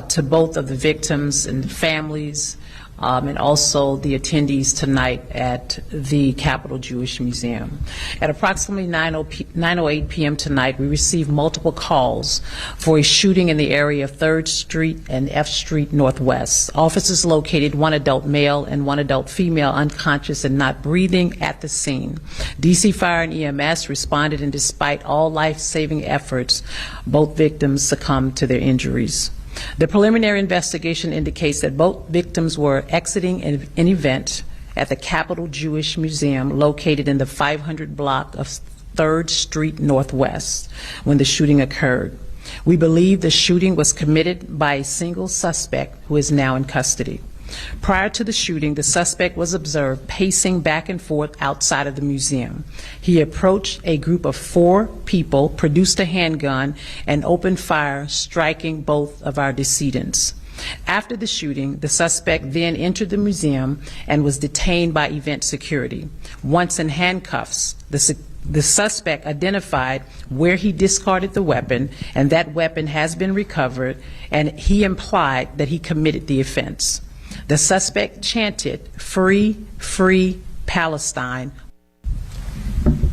to both of the victims and families, and also the attendees tonight at the Capitol Jewish Museum. At approximately 9:08 p.m. tonight, we received multiple calls for a shooting in the area of 3rd Street and F Street Northwest. Officers located one adult male and one adult female unconscious and not breathing at the scene. DC Fire and EMS responded, and despite all life-saving efforts, both victims succumbed to their injuries. The preliminary investigation indicates that both victims were exiting an event at the Capitol Jewish Museum located in the 500 block of 3rd Street Northwest when the shooting occurred. We believe the shooting was committed by a single suspect who is now in custody. Prior to the shooting, the suspect was observed pacing back and forth outside of the museum. He approached a group of 4 people, produced a handgun, and opened fire, striking both of our decedents. After the shooting, the suspect then entered the museum and was detained by event security. Once in handcuffs, the suspect identified where he discarded the weapon, and that weapon has been recovered, and he implied that he committed the offense. The suspect chanted, "Free, free Palestine."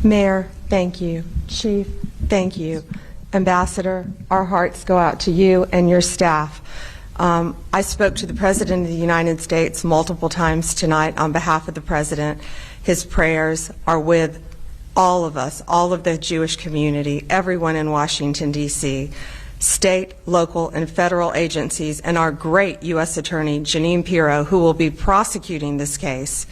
Mayor, thank you. Chief, thank you. Ambassador, our hearts go out to you and your staff. I spoke to the President of the United States multiple times tonight on behalf of the President. His prayers are with all of us, all of the Jewish community, everyone in Washington, D.C., state, local, and federal agencies, and our great U.S. Attorney, Jeanine Pirro, who will be prosecuting this case,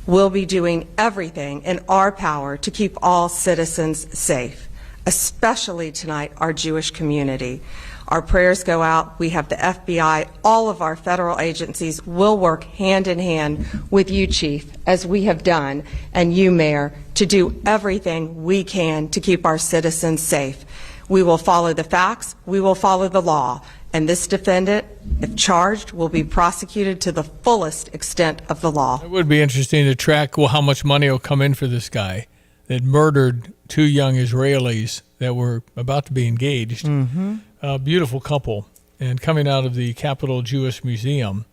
will be doing everything in our power to keep all citizens safe, especially tonight our Jewish community. Our prayers go out. We have the FBI. All of our federal agencies will work hand in hand with you, Chief, as we have done, and you, Mayor, to do everything we can to keep our citizens safe. We will follow the facts. We will follow the law. And this defendant, if charged, will be prosecuted to the fullest extent of the law. It would be interesting to track how much money will come in for this guy that murdered 2 young Israelis that were about to be engaged. Mm-hmm. A beautiful couple. And coming out of the Capitol Jewish Museum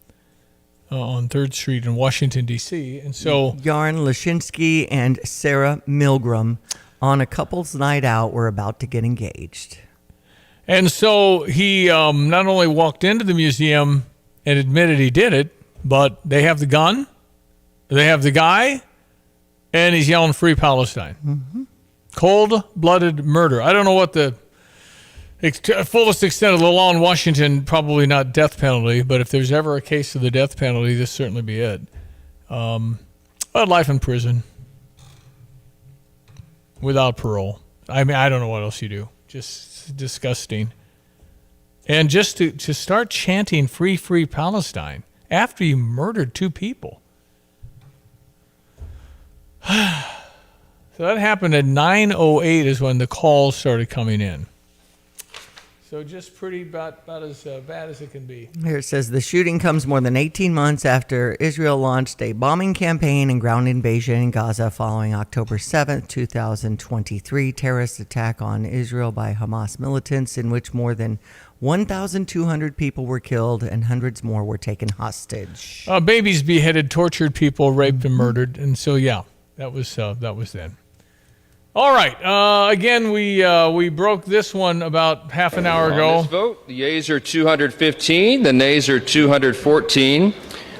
on 3rd Street in Washington, D.C. And so Yarn Lashinsky and Sarah Milgram, on a couple's night out, were about to get engaged. And so he not only walked into the museum and admitted he did it, but they have the gun, they have the guy, and he's yelling "Free Palestine." Mm-hmm. Cold-blooded murder. I don't know what the fullest extent of the law in Washington, probably not death penalty, but if there's ever a case of the death penalty, this certainly be it. But life in prison without parole. I mean, I don't know what else you do. Just disgusting. And just to start chanting "Free, free Palestine" after you murdered 2 people. So that happened at 9:08 is when the calls started coming in. So just pretty about as bad as it can be. Here it says the shooting comes more than 18 months after Israel launched a bombing campaign and ground invasion in Gaza following October 7th, 2023 terrorist attack on Israel by Hamas militants in which more than 1,200 people were killed and hundreds more were taken hostage. Babies beheaded, tortured people, raped and murdered. And so, yeah, that was then. All right. Again, we broke this one about half an hour ago. On this vote, the yeas are 215, the nays are 214,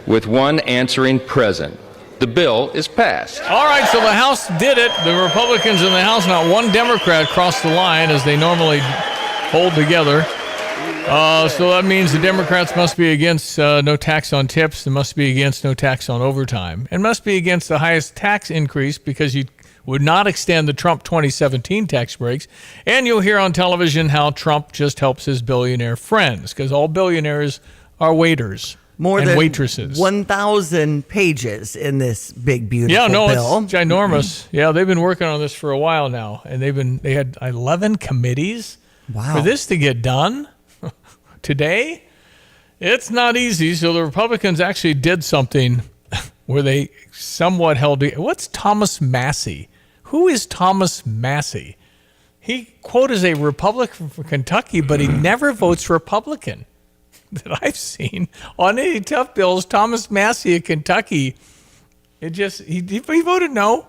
with one answering present. The bill is passed. All right, so the House did it. The Republicans in the House, not one Democrat crossed the line as they normally hold together. So that means the Democrats must be against no tax on tips, they must be against no tax on overtime, and must be against the highest tax increase because you would not extend the Trump 2017 tax breaks. And you'll hear on television how Trump just helps his billionaire friends because all billionaires are waiters and waitresses. 1,000 pages in this big, beautiful bill. It's ginormous. Yeah, they've been working on this for a while now, and they had 11 committees for this to get done today. It's not easy. So the Republicans actually did something where they somewhat held. What's Thomas Massey? Who is Thomas Massey? He, quote, is a Republican from Kentucky, but he never votes Republican that I've seen on any tough bills. Thomas Massey of Kentucky, he voted no.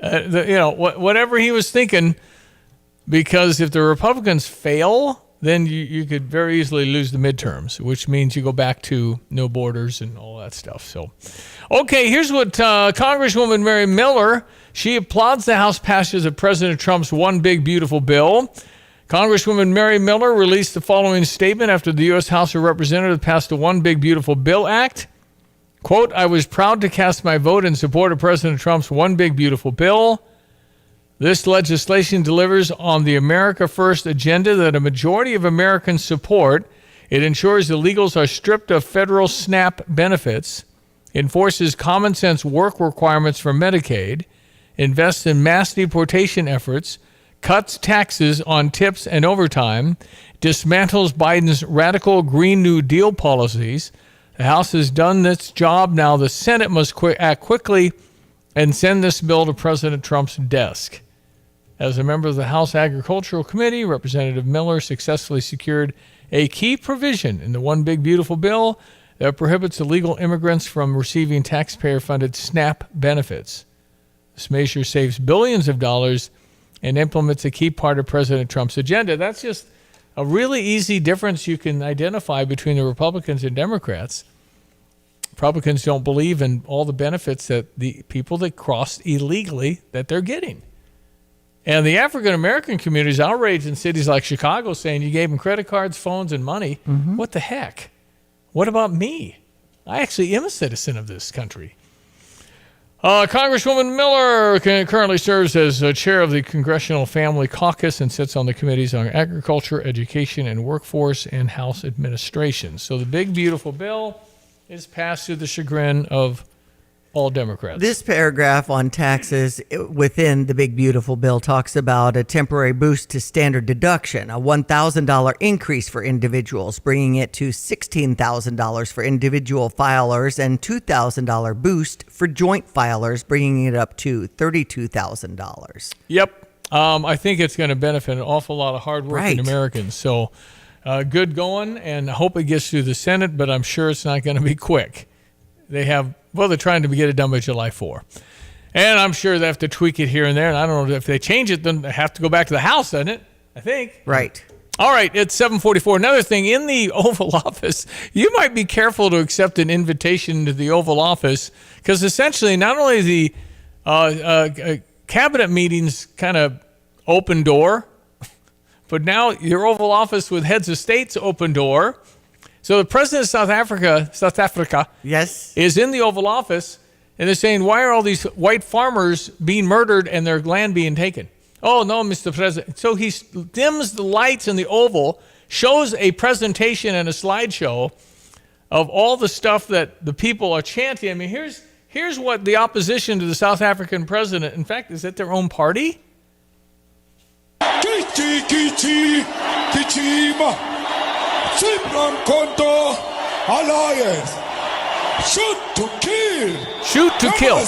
Whatever he was thinking, because if the Republicans fail, then you could very easily lose the midterms, which means you go back to no borders and all that stuff. So, okay, here's what Congresswoman Mary Miller, she applauds the House passage of President Trump's One Big Beautiful Bill. Congresswoman Mary Miller released the following statement after the U.S. House of Representatives passed the One Big Beautiful Bill Act. Quote, I was proud to cast my vote in support of President Trump's One Big Beautiful Bill. This legislation delivers on the America First agenda that a majority of Americans support. It ensures illegals are stripped of federal SNAP benefits, enforces common sense work requirements for Medicaid, invests in mass deportation efforts, cuts taxes on tips and overtime, dismantles Biden's radical Green New Deal policies. The House has done its job. Now the Senate must act quickly and send this bill to President Trump's desk. As a member of the House Agricultural Committee, Representative Miller successfully secured a key provision in the One Big Beautiful Bill that prohibits illegal immigrants from receiving taxpayer-funded SNAP benefits. This measure saves billions of dollars and implements a key part of President Trump's agenda. That's just a really easy difference you can identify between the Republicans and Democrats. Republicans don't believe in all the benefits that the people that crossed illegally that they're getting. And the African-American community is outraged in cities like Chicago saying you gave them credit cards, phones, and money. Mm-hmm. What the heck? What about me? I actually am a citizen of this country. Congresswoman Miller currently serves as chair of the Congressional Family Caucus and sits on the committees on agriculture, education, and workforce, and House administration. So the big, beautiful bill is passed to the chagrin of all Democrats. This paragraph on taxes within the big, beautiful bill talks about a temporary boost to standard deduction, a $1,000 increase for individuals, bringing it to $16,000 for individual filers, and $2,000 boost for joint filers, bringing it up to $32,000. Yep. I think it's going to benefit an awful lot of hardworking Americans. So good going, and I hope it gets through the Senate, but I'm sure it's not going to be quick. They're trying to get it done by July 4. And I'm sure they have to tweak it here and there. And I don't know if they change it, then they have to go back to the House, doesn't it? I think. Right. All right. It's 7:44. Another thing, in the Oval Office, you might be careful to accept an invitation to the Oval Office because essentially not only the cabinet meetings kind of open door, but now your Oval Office with heads of states open door. So the president of South Africa, yes, is in the Oval Office, and they're saying, why are all these white farmers being murdered and their land being taken? Oh, no, Mr. President. So he dims the lights in the Oval, shows a presentation and a slideshow of all the stuff that the people are chanting. I mean, here's Here's what the opposition to the South African president, in fact, is it their own party? Alliance. Shoot to kill. Shoot to kill.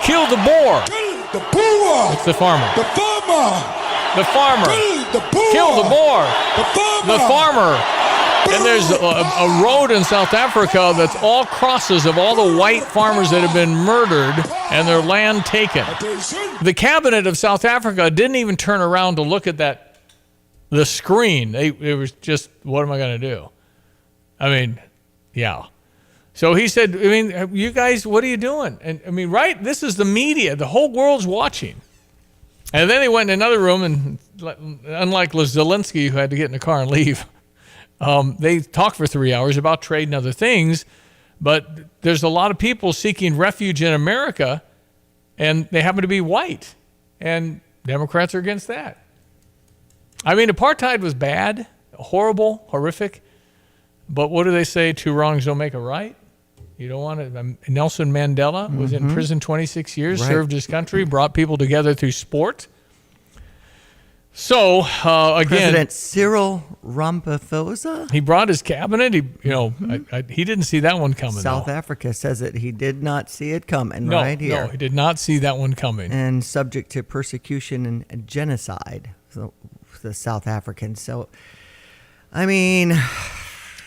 Kill the boar. Kill the boar. It's the farmer. The farmer. The farmer. Kill the boar. Kill the boar. The farmer. The farmer. And there's a road in South Africa that's all crosses of all the white farmers that have been murdered and their land taken. The cabinet of South Africa didn't even turn around to look at the screen. It was just, what am I going to do? I mean, yeah. So he said, I mean, you guys, what are you doing? And I mean, right? This is the media. The whole world's watching. And then he went in another room, and unlike Zelensky, who had to get in the car and leave, they talked for 3 hours about trade and other things. But there's a lot of people seeking refuge in America, and they happen to be white. And Democrats are against that. I mean, apartheid was bad, horrible, horrific. But what do they say? 2 wrongs don't make a right. You don't want to. Nelson Mandela was in prison 26 years, served his country, brought people together through sport. So again, President Cyril Ramaphosa. He brought his cabinet. He didn't see that one coming. South Africa says that he did not see it coming. No, right here. No, he did not see that one coming. And subject to persecution and genocide, so the South Africans. So, I mean.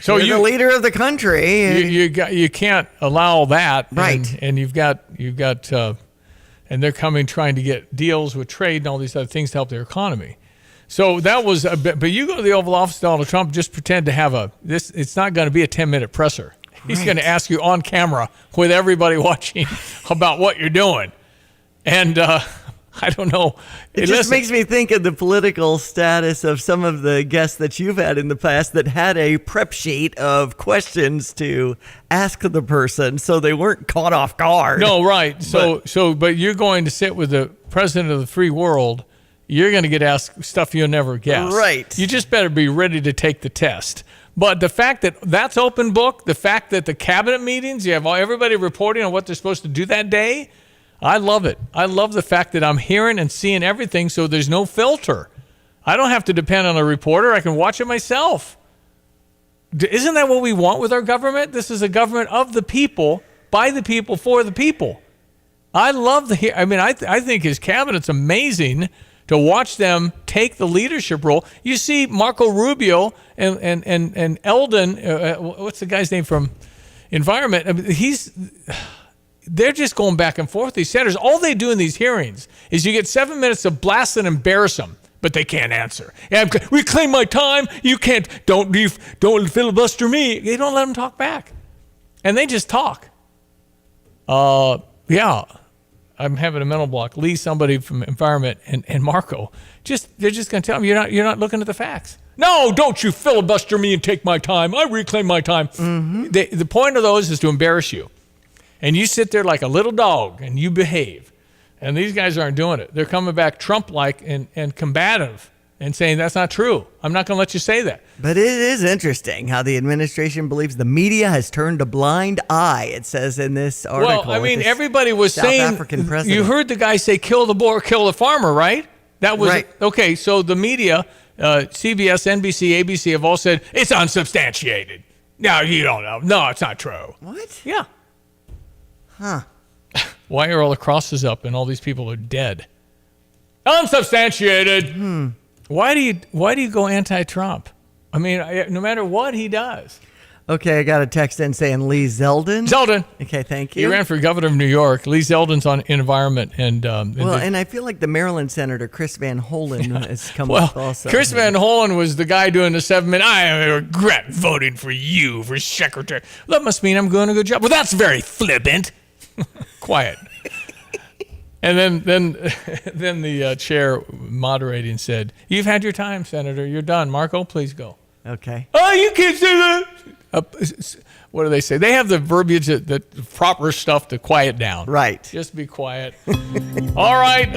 So you're the leader of the country. You can't allow that, right? And you've got, and they're trying to get deals with trade and all these other things to help their economy. So that was a bit. But you go to the Oval Office, Donald Trump, just pretend to have this. It's not going to be a 10-minute presser. He's going to ask you on camera with everybody watching about what you're doing, and. I don't know. It just makes me think of the political status of some of the guests that you've had in the past that had a prep sheet of questions to ask the person so they weren't caught off guard. No, right. But you're going to sit with the president of the free world. You're going to get asked stuff you'll never guess. Right. You just better be ready to take the test. But the fact that that's open book, the fact that the cabinet meetings, you have everybody reporting on what they're supposed to do that day, I love it. I love the fact that I'm hearing and seeing everything, so there's no filter. I don't have to depend on a reporter. I can watch it myself. Isn't that what we want with our government? This is a government of the people, by the people, for the people. I love I think his cabinet's amazing to watch them take the leadership role. You see Marco Rubio and Eldon, what's the guy's name from Environment? I mean, they're just going back and forth, these senators. All they do in these hearings is you get 7 minutes to blast and embarrass them, but they can't answer. Reclaim my time. You can't. Don't filibuster me. They don't let them talk back. And they just talk. Yeah. I'm having a mental block. Lee, somebody from Environment, and Marco, they're just going to tell them, you're not looking at the facts. No, don't you filibuster me and take my time. I reclaim my time. The point of those is to embarrass you. And you sit there like a little dog and you behave. And these guys aren't doing it. They're coming back Trump-like and combative and saying that's not true. I'm not going to let you say that. But it is interesting how the administration believes the media has turned a blind eye, it says in this article. Well, I mean, everybody was South saying, African president. You heard the guy say, kill the boar, kill the farmer, right? That was right. Okay, so the media, CBS, NBC, ABC have all said, it's unsubstantiated. No, you don't know. No, it's not true. What? Yeah. Huh. Why are all the crosses up and all these people are dead? Unsubstantiated. Why do you go anti-Trump? I mean, no matter what he does. Okay, I got a text in saying Lee Zeldin. Zeldin. Okay, thank you. He ran for governor of New York. Lee Zeldin's on Environment. And I feel like the Maryland Senator, Chris Van Hollen, has come up also. Chris Van Hollen was the guy doing the 7 minute, I regret voting for you for secretary. That must mean I'm doing a good job. Well, that's very flippant. Quiet. And then the chair moderating said, "You've had your time, Senator. You're done. Marco, please go." Okay. Oh, you can't say that. What do they say? They have the verbiage, the proper stuff to quiet down. Right. Just be quiet. All right.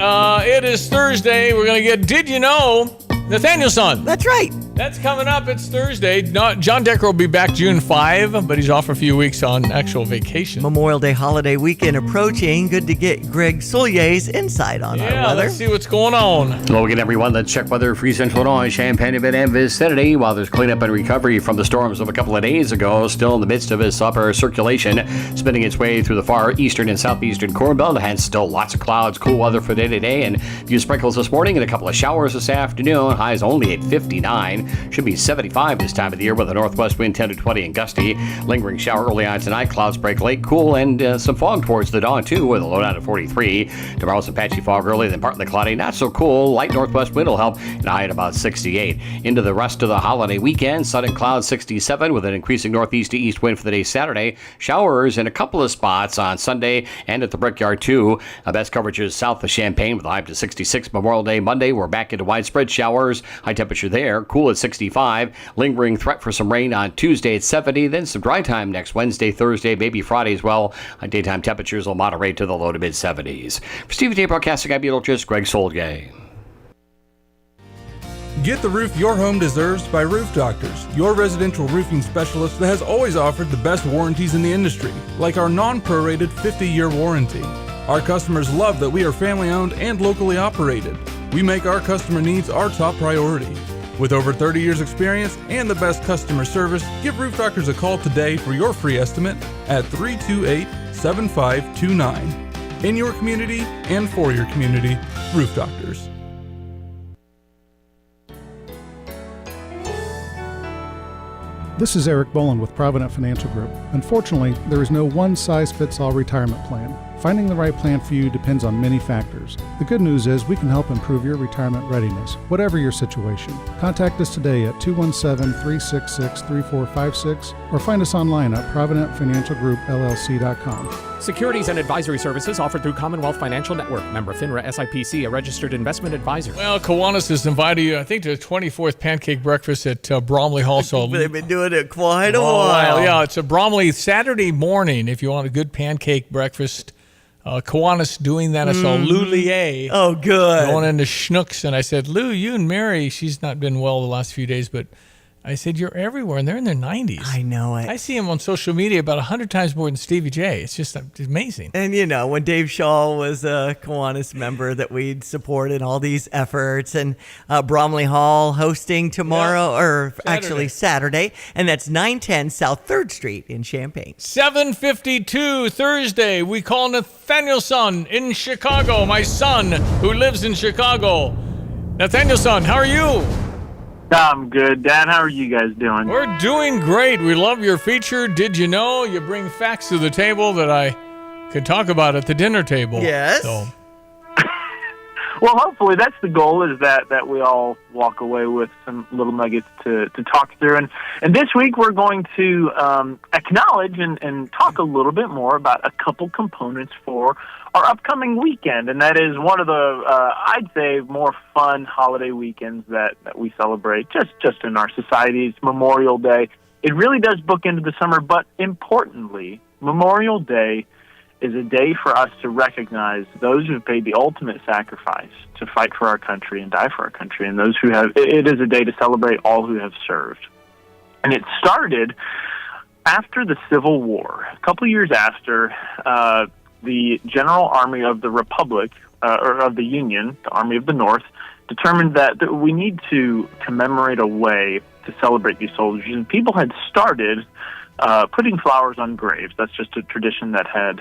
It is Thursday. We're going to get Did You Know? Nathaniel's son. That's right. That's coming up. It's Thursday. John Decker will be back June 5, but he's off for a few weeks on actual vacation. Memorial Day holiday weekend approaching. Good to get Greg Soulier's insight on our weather. Let's see what's going on. Hello again, everyone. Let's check weather for Central Illinois, Champaign, and vicinity. While there's cleanup and recovery from the storms of a couple of days ago, still in the midst of its upper circulation, spinning its way through the far eastern and southeastern Corn Belt, hence still lots of clouds, cool weather for day to day, and a few sprinkles this morning and a couple of showers this afternoon. Highs only at 59. Should be 75 this time of the year with a northwest wind 10 to 20 and gusty. Lingering shower early on tonight. Clouds break late, cool, and some fog towards the dawn, too, with a low down to 43. Tomorrow, some patchy fog early, then partly cloudy. Not so cool. Light northwest wind will help, and a high at about 68. Into the rest of the holiday weekend, sun and clouds 67 with an increasing northeast to east wind for the day Saturday. Showers in a couple of spots on Sunday and at the Brickyard, too. Best coverage is south of Champaign with a high up to 66. Memorial Day Monday, we're back into widespread showers. High temperature there, cool at 65. Lingering threat for some rain on Tuesday at 70. Then some dry time next Wednesday, Thursday, maybe Friday as well. Daytime temperatures will moderate to the low to mid 70s. For Stevie J Broadcasting, I'm meteorologist Greg Solgay. Get the roof your home deserves by Roof Doctors, your residential roofing specialist that has always offered the best warranties in the industry, like our non-prorated 50-year warranty. Our customers love that we are family-owned and locally operated. We make our customer needs our top priority. With over 30 years experience and the best customer service, give Roof Doctors a call today for your free estimate at 328-7529. In your community and for your community, Roof Doctors. This is Eric Boland with Provident Financial Group. Unfortunately, there is no one-size-fits-all retirement plan. Finding the right plan for you depends on many factors. The good news is we can help improve your retirement readiness, whatever your situation. Contact us today at 217-366-3456 or find us online at providentfinancialgroupllc.com. Securities and advisory services offered through Commonwealth Financial Network. Member FINRA SIPC, a registered investment advisor. Well, Kiwanis has invited you, I think, to the 24th pancake breakfast at Bromley Hall. So they've been doing it quite a while. Yeah, it's a Bromley Saturday morning if you want a good pancake breakfast. Kiwanis doing that. I saw Lou Lier. Oh, good. Going into Schnucks, and I said, Lou, you and Mary, she's not been well the last few days, but I said, you're everywhere, and they're in their 90s. I know it. I see him on social media about 100 times more than Stevie J. It's just amazing. And, you know, when Dave Shaw was a Kiwanis member that we'd support in all these efforts, and Bromley Hall hosting tomorrow, or actually Saturday, and that's 910 South 3rd Street in Champaign. 7:52 Thursday, we call Nathanielson in Chicago, my son who lives in Chicago. Nathanielson, how are you? I'm good. Dad, how are you guys doing? We're doing great. We love your feature. Did you know you bring facts to the table that I could talk about at the dinner table? Yes. So. Well, hopefully that's the goal, is that we all walk away with some little nuggets to talk through. And this week we're going to acknowledge and talk a little bit more about a couple components for our upcoming weekend. And that is one of the, I'd say, more fun holiday weekends that we celebrate just in our society. It's Memorial Day. It really does book into the summer, but importantly, Memorial Day is a day for us to recognize those who have paid the ultimate sacrifice to fight for our country and die for our country, and those who have. It is a day to celebrate all who have served. And it started after the Civil War, a couple years after the General Army of the Republic, or of the Union, the Army of the North, determined that we need to commemorate a way to celebrate these soldiers. And people had started putting flowers on graves. That's just a tradition that has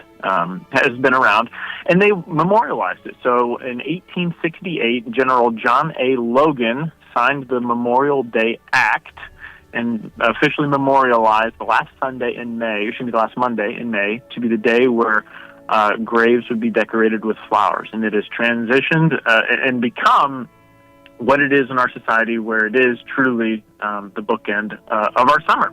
been around, and they memorialized it. So in 1868, General John A. Logan signed the Memorial Day Act and officially memorialized the last Monday in May, to be the day where graves would be decorated with flowers. And it has transitioned and become what it is in our society, where it is truly the bookend of our summer.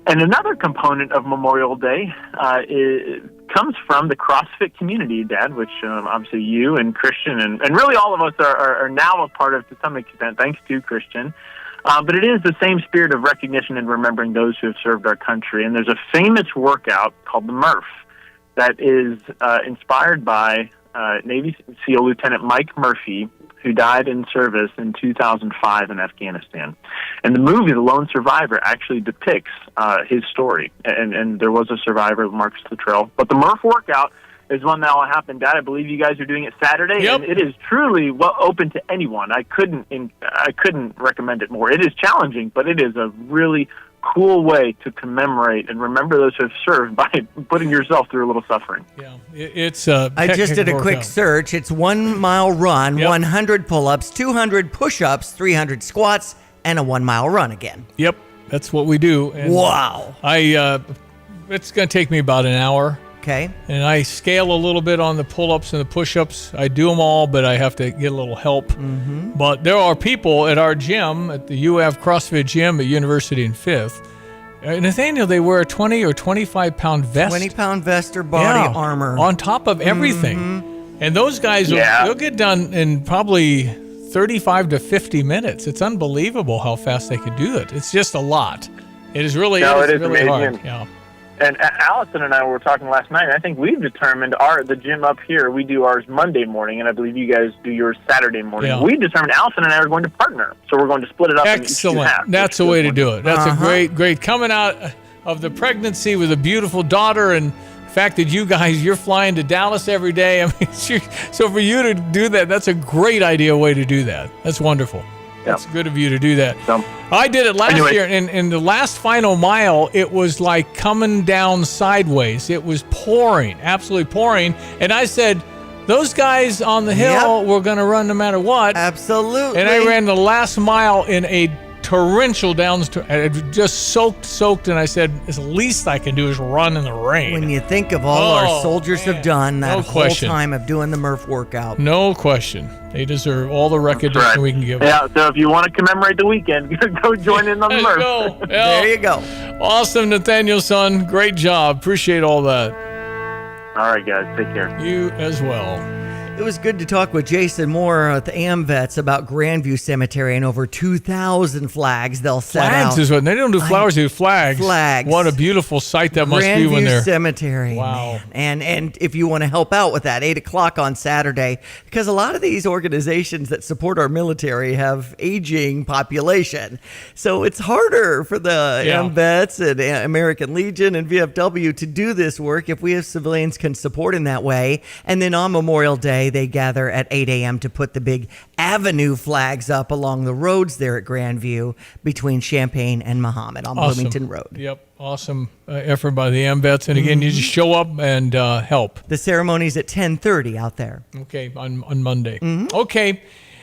And another component of Memorial Day comes from the CrossFit community, Dad, which obviously you and Christian and really all of us are now a part of to some extent, thanks to Christian. But it is the same spirit of recognition and remembering those who have served our country. And there's a famous workout called the Murph that is inspired by Navy SEAL Lieutenant Mike Murphy, who died in service in 2005 in Afghanistan. And the movie, The Lone Survivor, actually depicts his story. And there was a survivor, Marcus Luttrell. But the Murph workout is one that will happen, Dad. I believe you guys are doing it Saturday, and it is truly open to anyone. I couldn't recommend it more. It is challenging, but it is a really cool way to commemorate and remember those who have served by putting yourself through a little suffering. Yeah, it's. I just did a quick search. It's 1 mile run, 100 pull-ups, 200 push-ups, 300 squats, and a 1 mile run again. Yep, that's what we do. And wow! It's going to take me about an hour. Okay. And I scale a little bit on the pull-ups and the push-ups. I do them all, but I have to get a little help. Mm-hmm. But there are people at our gym, at the UF CrossFit gym at University and Fifth. Nathaniel, they wear a 20 or 25-pound vest. 20-pound vest or body armor. On top of everything. Mm-hmm. And those guys, they'll get done in probably 35 to 50 minutes. It's unbelievable how fast they can do it. It's just a lot. It is really, it is really amazing. hard. Yeah. And Allison and I were talking last night, and I think we've determined the gym up here, we do ours Monday morning, and I believe you guys do yours Saturday morning. Yeah. We determined Allison and I are going to partner, so we're going to split it up in each two halves. That's the way to do it. That's a great coming out of the pregnancy with a beautiful daughter, and the fact that you're flying to Dallas every day. I mean, so for you to do that, that's a great way to do that. That's wonderful. That's good of you to do that. I did it last year, and in the last final mile, it was like coming down sideways. It was pouring, absolutely pouring. And I said, those guys on the hill were going to run no matter what. Absolutely. And I ran the last mile in a torrential just soaked, and I said, the least I can do is run in the rain. When you think of all our soldiers have done that whole question. time of doing the Murph workout. No question. They deserve all the recognition we can give them. Yeah, so if you want to commemorate the weekend, go join in on the Murph. There you go. Awesome, Nathaniel, son. Great job. Appreciate all that. All right, guys. Take care. You as well. It was good to talk with Jason Moore at the AMVETS about Grandview Cemetery and over 2,000 flags they'll set out. Flags is what they don't do flowers, they do flags. Flags. What a beautiful sight that must be when Grandview they're Cemetery. Wow. Man. And if you want to help out with that, 8 o'clock on Saturday, because a lot of these organizations that support our military have aging population. So it's harder for the AMVETS and American Legion and VFW to do this work if we as civilians can support in that way. And then on Memorial Day, they gather at 8 a.m. to put the big avenue flags up along the roads there at Grandview between Champaign and Muhammad on Bloomington Road. Yep. Awesome effort by the AMVETS. And again, you just show up and help. The ceremony's at 10:30 out there. Okay, on Monday. Okay.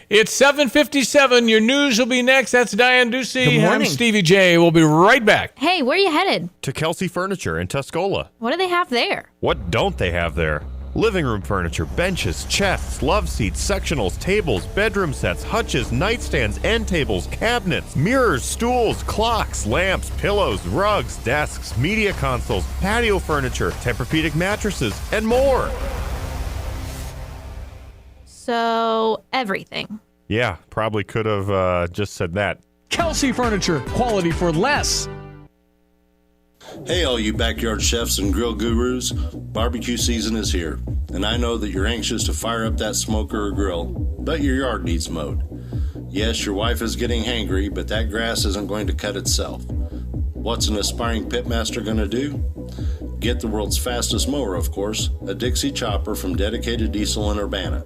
It's 7:57. Your news will be next. That's Diane Ducey. Good morning. I'm Stevie J. We'll be right back. Hey, where are you headed? To Kelsey Furniture in Tuscola. What do they have there? What don't they have there? Living room furniture, benches, chests, love seats, sectionals, tables, bedroom sets, hutches, nightstands, end tables, cabinets, mirrors, stools, clocks, lamps, pillows, rugs, desks, media consoles, patio furniture, Tempur-Pedic mattresses, and more. So, everything. Yeah, probably could have just said that. Kelsey Furniture, quality for less. Hey, all you backyard chefs and grill gurus, barbecue season is here, and I know that you're anxious to fire up that smoker or grill, but your yard needs mowed. Yes, your wife is getting hangry, but that grass isn't going to cut itself. What's an aspiring pitmaster going to do? Get the world's fastest mower, of course, a Dixie chopper from Dedicated Diesel in Urbana.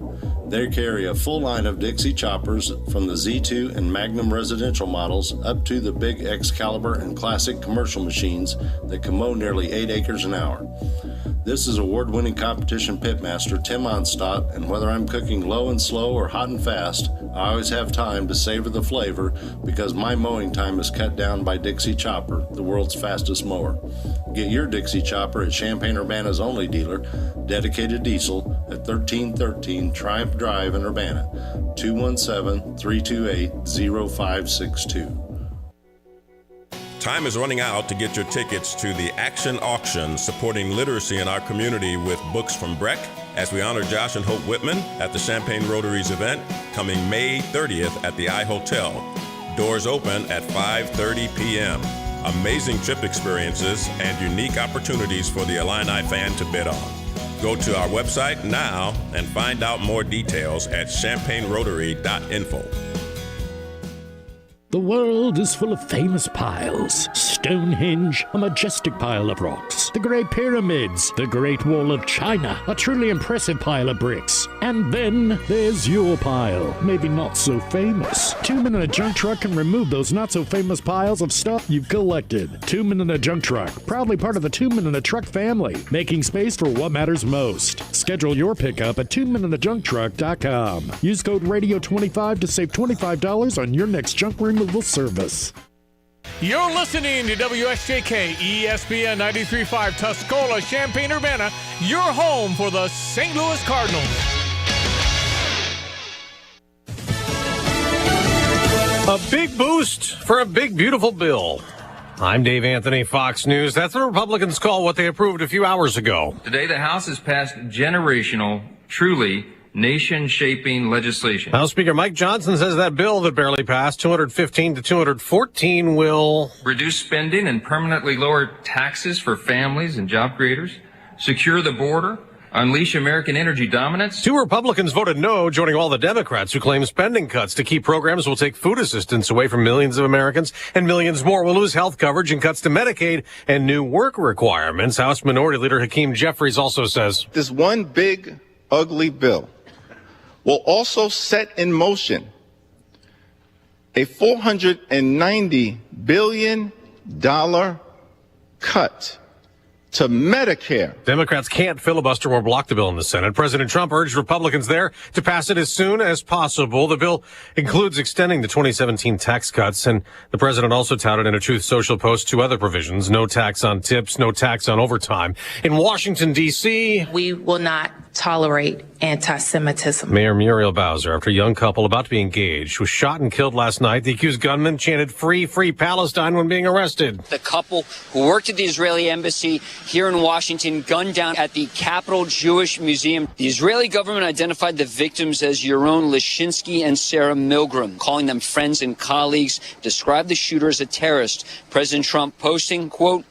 They carry a full line of Dixie choppers from the Z2 and Magnum residential models up to the big Excalibur and classic commercial machines that can mow nearly 8 acres an hour. This is award-winning competition pitmaster Tim Onstott, and whether I'm cooking low and slow or hot and fast, I always have time to savor the flavor because my mowing time is cut down by Dixie Chopper, the world's fastest mower. Get your Dixie Chopper at Champaign-Urbana's only dealer, Dedicated Diesel, at 1313 Triumph Drive in Urbana, 217-328-0562. Time is running out to get your tickets to the Action Auction supporting literacy in our community with books from Breck as we honor Josh and Hope Whitman at the Champaign Rotaries event coming May 30th at the iHotel. Doors open at 5:30 p.m. Amazing trip experiences and unique opportunities for the Illini fan to bid on. Go to our website now and find out more details at champagnerotary.info. The world is full of famous piles. Stonehenge, a majestic pile of rocks. The Great Pyramids, the Great Wall of China, a truly impressive pile of bricks. And then there's your pile, maybe not so famous. 2 Men in a Junk Truck can remove those not so famous piles of stuff you've collected. 2 Men in a Junk Truck, proudly part of the 2 Men in a Truck family, making space for what matters most. Schedule your pickup at 2meninajuncktruck.com. Use code RADIO25 to save $25 on your next junk removal service. You're listening to WSJK ESPN 93.5 Tuscola, Champaign-Urbana, your home for the St. Louis Cardinals. A big boost for a big, beautiful bill. I'm Dave Anthony, Fox News. That's what Republicans call what they approved a few hours ago. Today, the House has passed generational, truly nation-shaping legislation. House Speaker Mike Johnson says that bill that barely passed, 215 to 214, will reduce spending and permanently lower taxes for families and job creators, secure the border, unleash American energy dominance. 2 Republicans voted no, joining all the Democrats who claim spending cuts to key programs will take food assistance away from millions of Americans, and millions more will lose health coverage, and cuts to Medicaid and new work requirements. House Minority Leader Hakeem Jeffries also says this one big, ugly bill will also set in motion a $490 billion cut to Medicare. Democrats can't filibuster or block the bill in the Senate. President Trump urged Republicans there to pass it as soon as possible. The bill includes extending the 2017 tax cuts, and the president also touted in a Truth Social post 2 other provisions: no tax on tips, no tax on overtime. In Washington, D.C., we will not tolerate anti-Semitism. Mayor Muriel Bowser, after a young couple about to be engaged, was shot and killed last night. The accused gunman chanted "Free, Free Palestine" when being arrested. The couple who worked at the Israeli embassy here in Washington gunned down at the Capitol Jewish Museum. The Israeli government identified the victims as Yaron Lishinsky and Sarah Milgram, calling them friends and colleagues, described the shooter as a terrorist. President Trump posting, quote,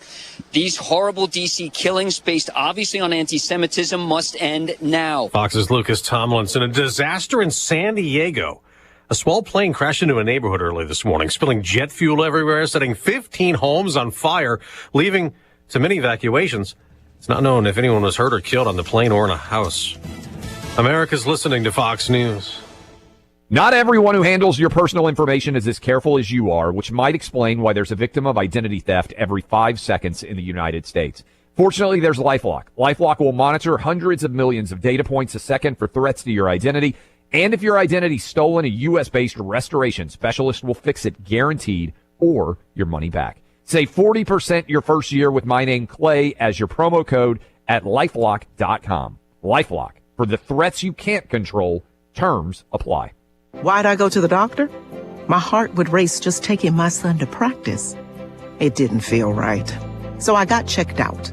"These horrible D.C. killings based obviously on anti-Semitism must end now." Fox's Lucas Tomlinson. A disaster in San Diego. A small plane crashed into a neighborhood early this morning, spilling jet fuel everywhere, setting 15 homes on fire, leaving to many evacuations. It's not known if anyone was hurt or killed on the plane or in a house. America's listening to Fox News. Not everyone who handles your personal information is as careful as you are, which might explain why there's a victim of identity theft every 5 seconds in the United States. Fortunately, there's LifeLock. LifeLock will monitor hundreds of millions of data points a second for threats to your identity. And if your identity's stolen, a U.S.-based restoration specialist will fix it guaranteed, or your money back. Save 40% your first year with my name, Clay, as your promo code at LifeLock.com. LifeLock. For the threats you can't control, terms apply. Why'd I go to the doctor? My heart would race just taking my son to practice. It didn't feel right. So I got checked out.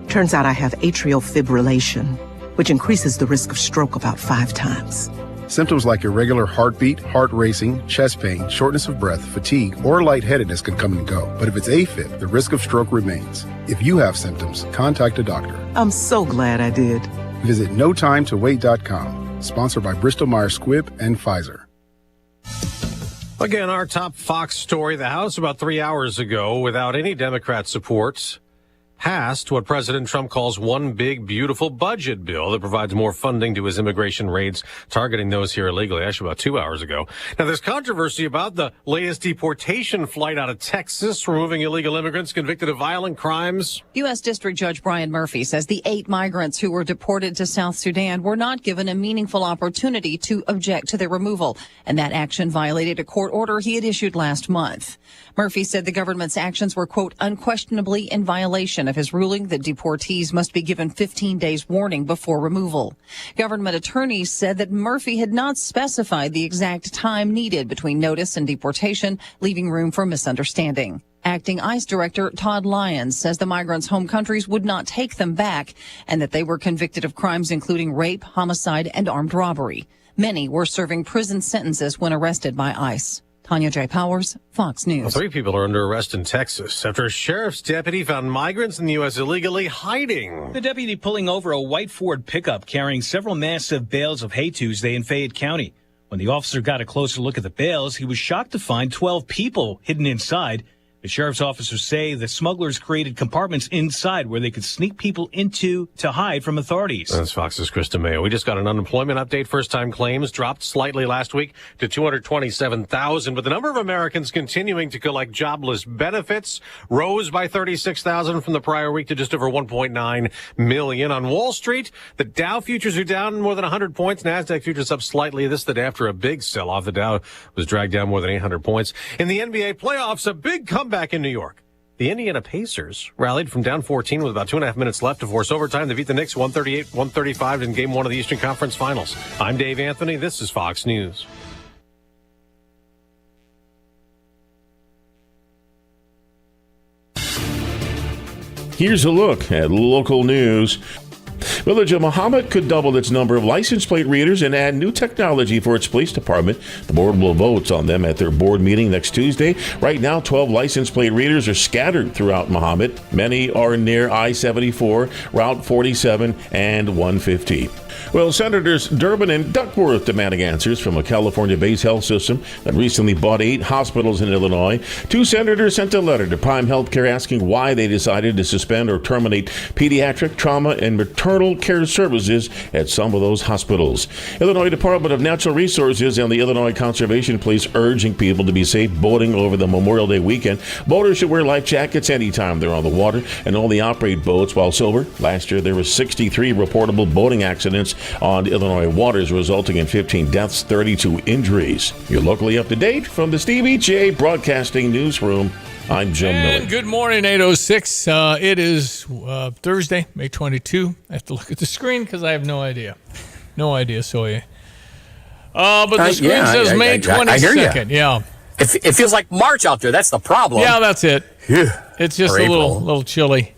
Turns out I have atrial fibrillation, which increases the risk of stroke about 5 times. Symptoms like irregular heartbeat, heart racing, chest pain, shortness of breath, fatigue, or lightheadedness can come and go. But if it's AFib, the risk of stroke remains. If you have symptoms, contact a doctor. I'm so glad I did. Visit NoTimeToWait.com. Sponsored by Bristol-Myers Squibb and Pfizer. Again, our top Fox story. The House about 3 hours ago, without any Democrat support, passed what President Trump calls one big, beautiful budget bill that provides more funding to his immigration raids, targeting those here illegally, actually about 2 hours ago. Now, there's controversy about the latest deportation flight out of Texas, removing illegal immigrants convicted of violent crimes. U.S. District Judge Brian Murphy says the 8 migrants who were deported to South Sudan were not given a meaningful opportunity to object to their removal, and that action violated a court order he had issued last month. Murphy said the government's actions were, quote, unquestionably in violation of his ruling that deportees must be given 15 days warning before removal. Government attorneys said that Murphy had not specified the exact time needed between notice and deportation, leaving room for misunderstanding. Acting ICE Director Todd Lyons says the migrants' home countries would not take them back and that they were convicted of crimes including rape, homicide, and armed robbery. Many were serving prison sentences when arrested by ICE. Tanya J. Powers, Fox News. 3 people are under arrest in Texas after a sheriff's deputy found migrants in the U.S. illegally hiding. The deputy pulling over a white Ford pickup carrying several massive bales of hay Tuesday in Fayette County. When the officer got a closer look at the bales, he was shocked to find 12 people hidden inside. The sheriff's officers say the smugglers created compartments inside where they could sneak people into to hide from authorities. That's Fox's Krista Mayo. We just got an unemployment update. First-time claims dropped slightly last week to 227,000, but the number of Americans continuing to collect jobless benefits rose by 36,000 from the prior week to just over 1.9 million. On Wall Street, the Dow futures are down more than 100 points. NASDAQ futures up slightly. This the day after a big sell-off. The Dow was dragged down more than 800 points. In the NBA playoffs, a big comeback in New York. The Indiana Pacers rallied from down 14 with about 2.5 minutes left to force overtime. They beat the Knicks 138-135 in Game 1 of the Eastern Conference Finals. I'm Dave Anthony. This is Fox News. Here's a look at local news. Village of Mahomet could double its number of license plate readers and add new technology for its police department. The board will vote on them at their board meeting next Tuesday. Right now, 12 license plate readers are scattered throughout Mahomet. Many are near I-74, Route 47, and 150. Well, Senators Durbin and Duckworth demanding answers from a California-based health system that recently bought 8 hospitals in Illinois. 2 senators sent a letter to Prime Healthcare asking why they decided to suspend or terminate pediatric, trauma, and maternal care services at some of those hospitals. Illinois Department of Natural Resources and the Illinois Conservation Police urging people to be safe boating over the Memorial Day weekend. Boaters should wear life jackets anytime they're on the water and only operate boats while sober. Last year, there were 63 reportable boating accidents on Illinois waters, resulting in 15 deaths, 32 injuries. You're locally up to date from the Stevie J Broadcasting Newsroom. I'm Jim Miller. And good morning, 806. It is Thursday, May 22. I have to look at the screen because I have no idea. No idea, so but the screen says May 22nd. I hear you. Yeah. It feels like March out there. That's the problem. Yeah, that's it. It's just Or a April. little chilly.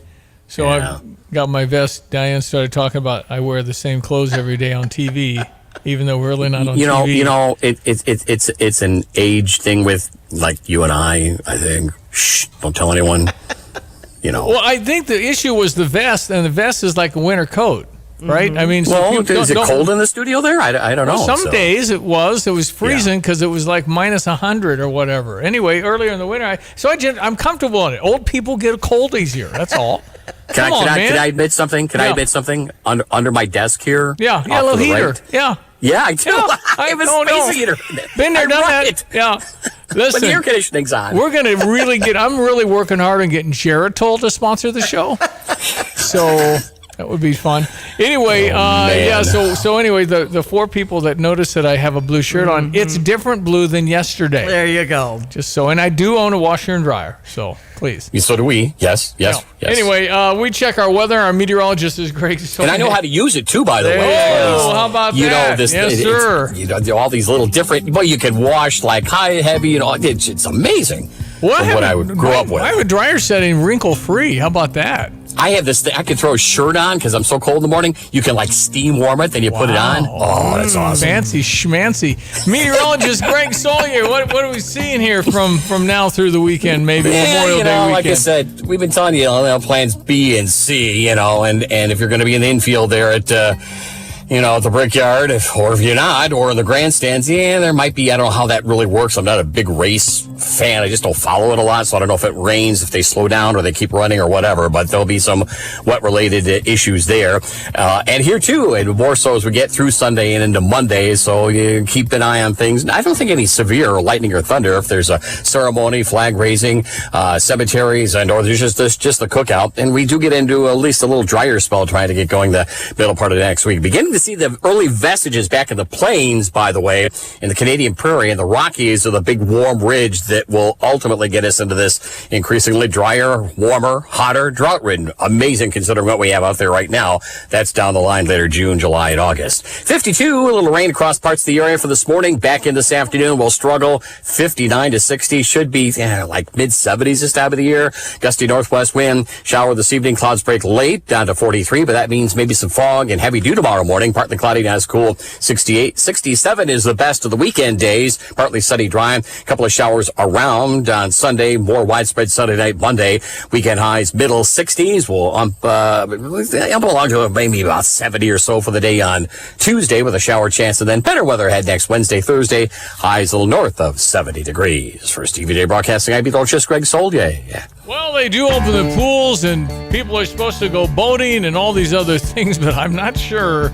So I've got my vest. Diane started talking about I wear the same clothes every day on TV, even though we're really not on TV. It's an age thing with like you and I think. Shh, don't tell anyone. Well, I think the issue was the vest, and the vest is like a winter coat, right? I mean, is it cold in the studio there? I don't know. Some days it was freezing because it was like minus 100 or whatever. Anyway, earlier in the winter, I'm comfortable in it. Old people get a cold easier. That's all. Can I admit something? I admit something under my desk here? Yeah, a little heater. Yeah, I do. Yeah, I have a space heater. Been there, done that. Yeah. Listen, when the air conditioning's on. We're going to really I'm really working hard on getting Geritol to sponsor the show. So that would be fun. Anyway, so anyway, the 4 people that notice that I have a blue shirt on, it's different blue than yesterday. There you go. Just so, and I do own a washer and dryer, so please. So do we. Yes. Anyway, we check our weather. Our meteorologist is Greg. And I know how to use it too, by the way. Oh, how about that? Yes, sir. All these little different, but you can wash like high, heavy, it's amazing. What I grew up with. I have a dryer setting wrinkle free. How about that? I have this thing. I can throw a shirt on because I'm so cold in the morning. You can like steam warm it, then you put it on. Oh, that's awesome. Fancy schmancy. Meteorologist Greg Sawyer, what are we seeing here from now through the weekend, maybe Memorial Day weekend? Like I said, we've been telling you, plans B and C, and if you're going to be in the infield there at the Brickyard, or if you're not, or in the grandstands, there might be, I don't know how that really works. I'm not a big race fan. I just don't follow it a lot, so I don't know if it rains, if they slow down or they keep running or whatever, but there'll be some wet-related issues there. And here, too, and more so as we get through Sunday and into Monday, so you keep an eye on things. I don't think any severe lightning or thunder. If there's a ceremony, flag raising, cemeteries, or there's just the cookout, and we do get into at least a little drier spell trying to get going the middle part of next week. Beginning to see the early vestiges back in the plains, by the way, in the Canadian Prairie and the Rockies of the big warm ridge that will ultimately get us into this increasingly drier, warmer, hotter, drought-ridden. Amazing considering what we have out there right now. That's down the line later June, July, and August. 52, a little rain across parts of the area for this morning. Back in this afternoon, we'll struggle. 59 to 60 should be like mid-70s this time of the year. Gusty northwest wind. Shower this evening. Clouds break late down to 43, but that means maybe some fog and heavy dew tomorrow morning. Partly cloudy, not as cool. 68. 67 is the best of the weekend days. Partly sunny, dry. A couple of showers around on Sunday. More widespread Sunday night, Monday. Weekend highs, middle 60s. We'll ump along to maybe about 70 or so for the day on Tuesday with a shower chance, and then better weather ahead next Wednesday, Thursday. Highs a little north of 70 degrees. For Stevie J Broadcasting, I'm just Greg Soldier. Yeah. Well, they do open the pools, and people are supposed to go boating and all these other things, but I'm not sure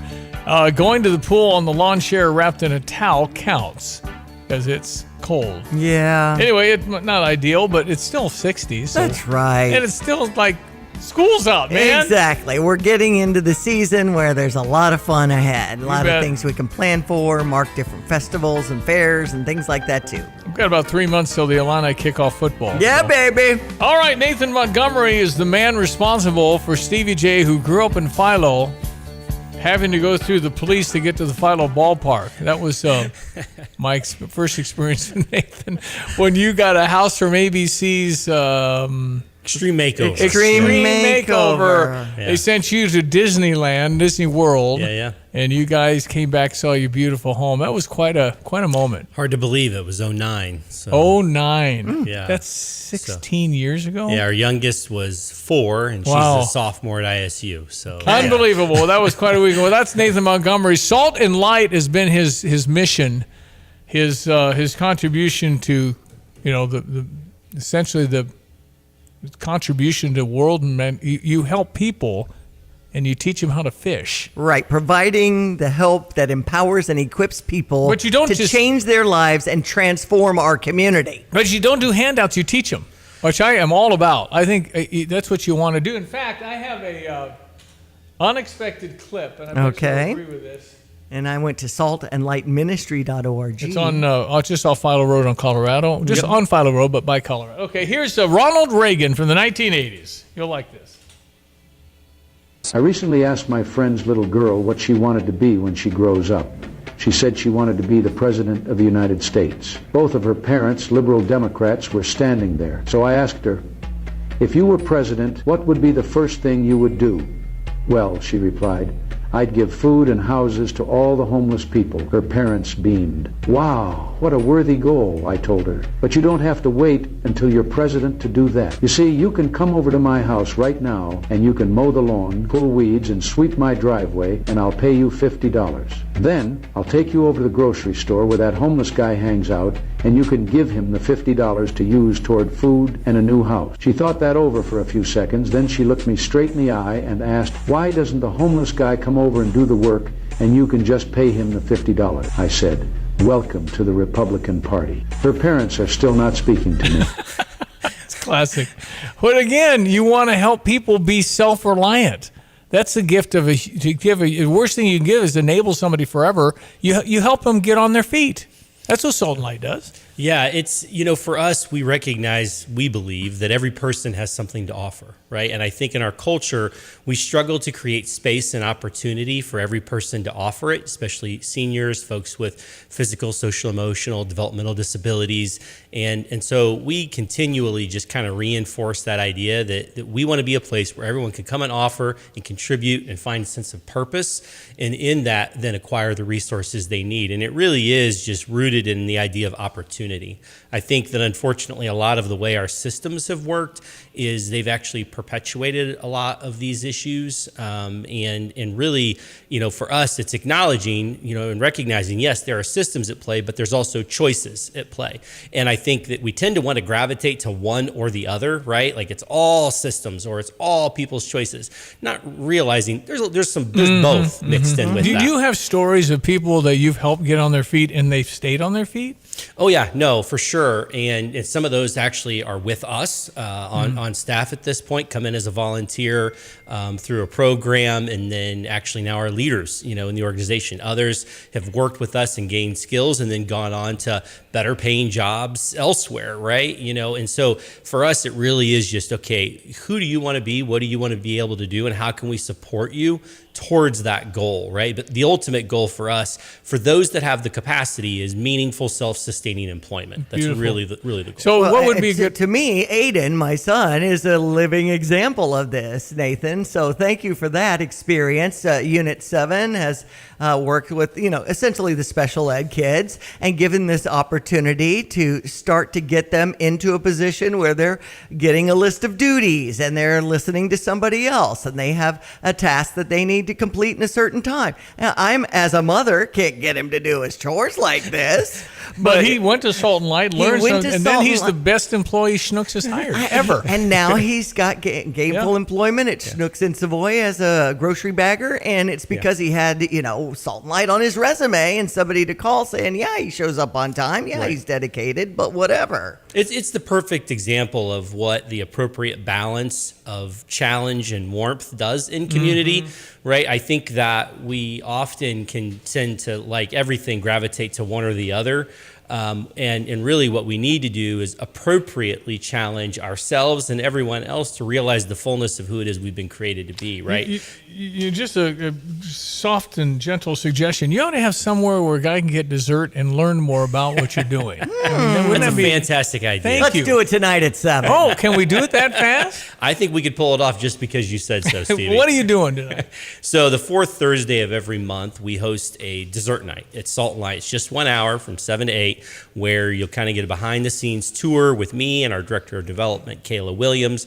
going to the pool on the lawn chair wrapped in a towel counts because it's cold. Yeah. Anyway, it's not ideal, but it's still 60s. So. That's right. And it's still like school's out, man. Exactly. We're getting into the season where there's a lot of fun ahead. A lot of things we can plan for, mark different festivals and fairs and things like that, too. We've got about 3 months till the Illini kick off football. Yeah, baby. All right, Nathan Montgomery is the man responsible for Stevie J, who grew up in Philo, having to go through the police to get to the Philo ballpark. That was my first experience with Nathan. When you got a house from ABC's... Extreme Makeover. Extreme Makeover. Yeah. They sent you to Disneyland, Disney World. Yeah. And you guys came back, saw your beautiful home. That was quite a moment. Hard to believe it was 09. So. 09. Yeah. That's 16 years ago? Yeah, our youngest was 4, and she's a sophomore at ISU. So Unbelievable. That was quite a week. Well, that's Nathan Montgomery. Salt and Light has been his mission, his contribution to, the essentially the contribution to world, and you help people and you teach them how to fish. Right, providing the help that empowers and equips people but you don't to change their lives and transform our community. But you don't do handouts, you teach them, which I am all about. I think that's what you want to do. In fact, I have a unexpected clip, and I bet you'll agree with this. And I went to saltandlightministry.org. It's on just off Philo Road on Colorado. Just on Philo Road, but by Colorado. Okay, here's Ronald Reagan from the 1980s. You'll like this. I recently asked my friend's little girl what she wanted to be when she grows up. She said she wanted to be the President of the United States. Both of her parents, liberal Democrats, were standing there. So I asked her, if you were president, what would be the first thing you would do? Well, she replied, I'd give food and houses to all the homeless people. Her parents beamed. Wow, what a worthy goal, I told her. But you don't have to wait until you're president to do that. You see, you can come over to my house right now and you can mow the lawn, pull weeds, and sweep my driveway, and I'll pay you $50. Then I'll take you over to the grocery store where that homeless guy hangs out, and you can give him the $50 to use toward food and a new house. She thought that over for a few seconds, then she looked me straight in the eye and asked, why doesn't the homeless guy come over and do the work and you can just pay him the $50? I said, welcome to the Republican Party. Her parents are still not speaking to me. It's classic. But again, you want to help people be self-reliant. That's the gift of the worst thing you can give is enable somebody forever. You help them get on their feet. That's what Salt and Light does. Yeah, it's, for us, we believe that every person has something to offer, right? And I think in our culture, we struggle to create space and opportunity for every person to offer it, especially seniors, folks with physical, social, emotional, developmental disabilities. And so we continually just kind of reinforce that idea that we want to be a place where everyone can come and offer and contribute and find a sense of purpose, and in that then acquire the resources they need. And it really is just rooted in the idea of opportunity. I think that unfortunately a lot of the way our systems have worked is they've actually perpetuated a lot of these issues, and really, for us, it's acknowledging, and recognizing, yes, there are systems at play, but there's also choices at play. And I think that we tend to want to gravitate to one or the other, right? Like it's all systems or it's all people's choices, not realizing there's both mixed in with that. Do you have stories of people that you've helped get on their feet and they've stayed on their feet? Oh yeah, no, for sure. And some of those actually are with us on staff at this point, come in as a volunteer through a program, and then actually now are leaders, in the organization. Others have worked with us and gained skills and then gone on to better paying jobs elsewhere, right? And so for us, it really is just, okay, who do you want to be? What do you want to be able to do? And how can we support you towards that goal, right? But the ultimate goal for us, for those that have the capacity, is meaningful, self-sustaining employment. That's really the goal. So what would be good? To me, Aiden, my son, is a living example of this, Nathan. So thank you for that experience. Unit 7 has worked with, essentially the special ed kids and given this opportunity to start to get them into a position where they're getting a list of duties and they're listening to somebody else and they have a task that they need to complete in a certain time. Now, as a mother, can't get him to do his chores like this. But he went to Salt and Light, learned something, and then he's the best employee Schnucks has hired ever. And now he's got gainful employment at Schnucks and Savoy as a grocery bagger, and it's because he had, Salt and Light on his resume and somebody to call saying, yeah, he shows up on time, he's dedicated, but whatever. It's the perfect example of what the appropriate balance of challenge and warmth does in community, right? I think that we often can tend to, like everything, gravitate to one or the other. And really what we need to do is appropriately challenge ourselves and everyone else to realize the fullness of who it is we've been created to be, right? You just a soft and gentle suggestion. You ought to have somewhere where a guy can get dessert and learn more about what you're doing. That's a fantastic idea. Let's do it tonight at 7. Oh, can we do it that fast? I think we could pull it off just because you said so, Stevie. What are you doing tonight? So the fourth Thursday of every month, we host a dessert night at Salt and Light. It's just 1 hour from 7 to 8, where you'll kind of get a behind-the-scenes tour with me and our Director of Development, Kayla Williams.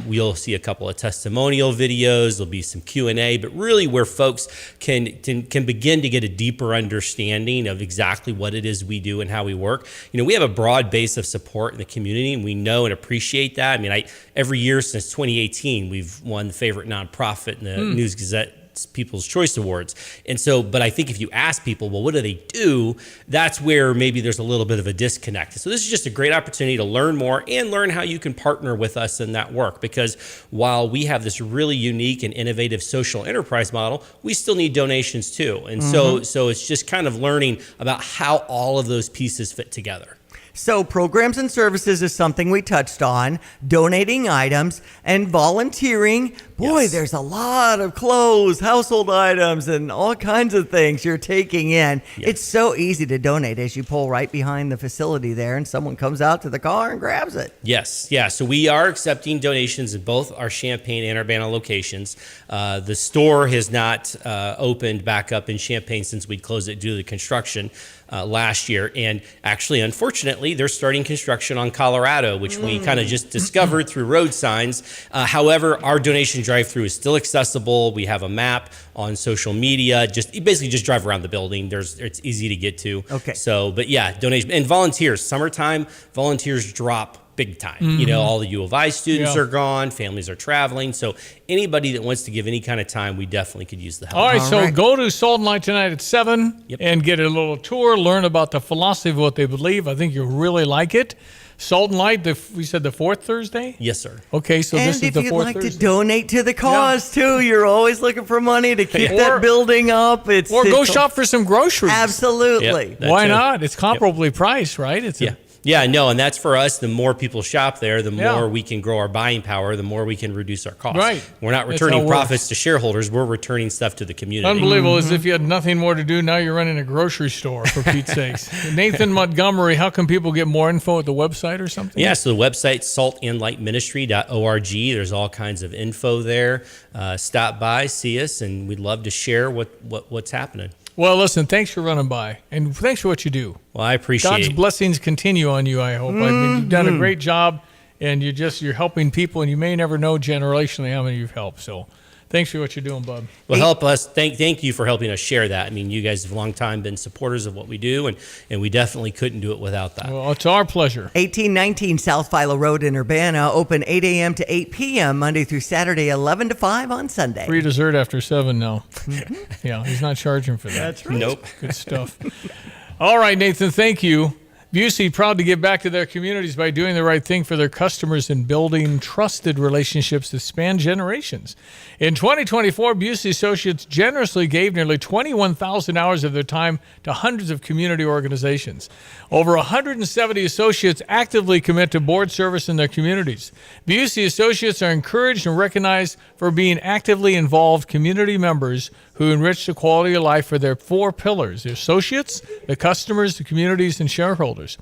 We'll see a couple of testimonial videos. There'll be some Q&A, but really where folks can begin to get a deeper understanding of exactly what it is we do and how we work. We have a broad base of support in the community, and we know and appreciate that. I mean, every year since 2018, we've won the favorite nonprofit in the News Gazette People's Choice Awards. And so, but I think if you ask people, well, what do they do? That's where maybe there's a little bit of a disconnect. So this is just a great opportunity to learn more and learn how you can partner with us in that work. Because while we have this really unique and innovative social enterprise model, we still need donations too. And so it's just kind of learning about how all of those pieces fit together. So programs and services is something we touched on, donating items and volunteering. Boy, there's a lot of clothes, household items, and all kinds of things you're taking in. Yes. It's so easy to donate as you pull right behind the facility there and someone comes out to the car and grabs it. Yes. Yeah. So we are accepting donations in both our Champaign and Urbana locations. The store has not opened back up in Champaign since we closed it due to the construction last year. And actually, unfortunately, they're starting construction on Colorado, which we kind of just discovered through road signs. However, our donation drive-through is still accessible. We have a map on social media. You basically just drive around the building. It's easy to get to. Okay. So, but yeah, donation and volunteers. Summertime, volunteers drop big time. All the U of I students are gone. Families are traveling. So anybody that wants to give any kind of time, we definitely could use the help. All right. Go to Salt and Light tonight at 7 and get a little tour, learn about the philosophy of what they believe. I think you'll really like it. Salt and Light, we said the fourth Thursday? Yes, sir. Okay, so this is the fourth Thursday. And if you'd like to donate to the cause, too, you're always looking for money to keep that building up. Go shop for some groceries. Absolutely. Why not? It's comparably priced, right? And that's for us. The more people shop there, the more we can grow our buying power, the more we can reduce our costs. Right. We're not returning profits to shareholders. We're returning stuff to the community. Unbelievable. As if you had nothing more to do. Now you're running a grocery store, for Pete's sakes. Nathan Montgomery, how can people get more info at the website or something? Yeah, so the website, saltandlightministry.org. There's all kinds of info there. Stop by, see us, and we'd love to share what's happening. Well, listen, thanks for running by, and thanks for what you do. Well, I appreciate God's blessings continue on you, I hope. I mean, you've done a great job, and you're helping people, and you may never know generationally how many you've helped. So thanks for what you're doing, bub. Well, help us. Thank you for helping us share that. I mean, you guys have a long time been supporters of what we do, and we definitely couldn't do it without that. Well, it's our pleasure. 1819 South Philo Road in Urbana, open 8 a.m. to 8 p.m. Monday through Saturday, 11 to 5 on Sunday. Free dessert after 7 now. Yeah, he's not charging for that. That's right. Nope. Good stuff. All right, Nathan, thank you. Busey proud to give back to their communities by doing the right thing for their customers and building trusted relationships that span generations. In 2024, Busey Associates generously gave nearly 21,000 hours of their time to hundreds of community organizations. Over 170 associates actively commit to board service in their communities. Busey Associates are encouraged and recognized for being actively involved community members who enrich the quality of life for their 4 pillars: the associates, the customers, the communities, and shareholders.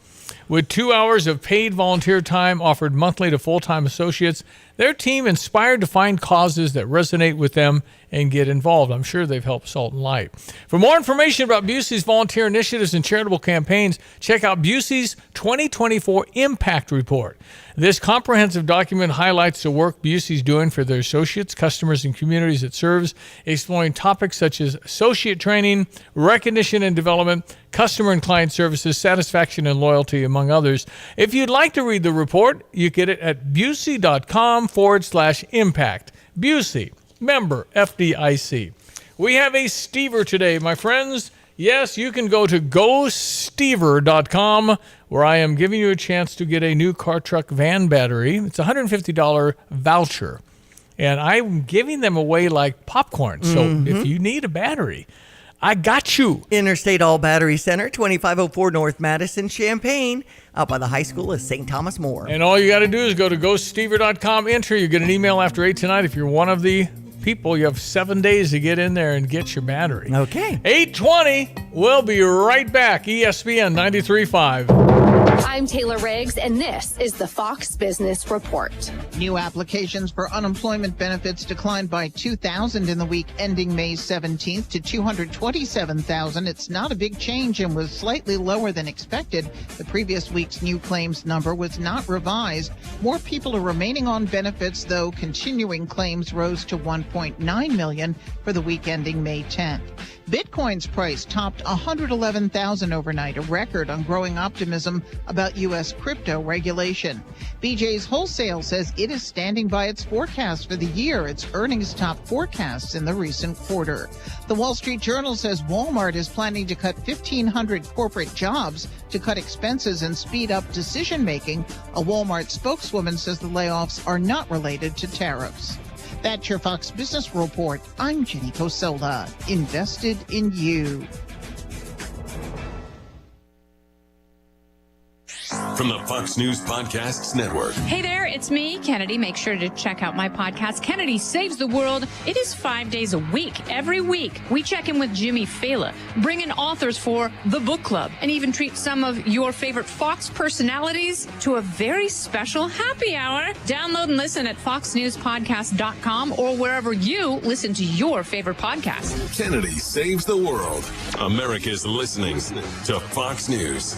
With 2 hours of paid volunteer time offered monthly to full-time associates, their team inspired to find causes that resonate with them and get involved. I'm sure they've helped Salt and Light. For more information about Busey's volunteer initiatives and charitable campaigns, check out Busey's 2024 Impact Report. This comprehensive document highlights the work Busey's doing for their associates, customers, and communities it serves, exploring topics such as associate training, recognition and development, customer and client services, satisfaction and loyalty, among others. If you'd like to read the report, you get it at busey.com/impact. Busey, member FDIC. We have a Stever today, my friends. Yes, you can go to gostever.com, where I am giving you a chance to get a new car, truck, van battery. It's a $150 voucher, and I'm giving them away like popcorn. So if you need a battery, I got you. Interstate All Battery Center, 2504 North Madison, Champaign, out by the high school of St. Thomas More. And all you got to do is go to gostever.com, enter. You get an email after 8 tonight. If you're one of the people, you have 7 days to get in there and get your battery. Okay. 8:20. We'll be right back. ESPN 93.5. I'm Taylor Riggs, and this is the Fox Business Report. New applications for unemployment benefits declined by 2,000 in the week ending May 17th to 227,000. It's not a big change and was slightly lower than expected. The previous week's new claims number was not revised. More people are remaining on benefits, though continuing claims rose to 1.9 million for the week ending May 10th. Bitcoin's price topped 111,000 overnight, a record on growing optimism about U.S. crypto regulation. BJ's Wholesale says it is standing by its forecast for the year. Its earnings topped forecasts in the recent quarter. The Wall Street Journal says Walmart is planning to cut 1,500 corporate jobs to cut expenses and speed up decision-making. A Walmart spokeswoman says the layoffs are not related to tariffs. That's your Fox Business Report. I'm Jenny Cosola, invested in you. From the Fox News Podcasts Network. Hey there, it's me, Kennedy. Make sure to check out my podcast, Kennedy Saves the World. It is 5 days a week. Every week, we check in with Jimmy Fallon, bring in authors for the book club, and even treat some of your favorite Fox personalities to a very special happy hour. Download and listen at foxnewspodcast.com or wherever you listen to your favorite podcast. Kennedy Saves the World. America's listening to Fox News.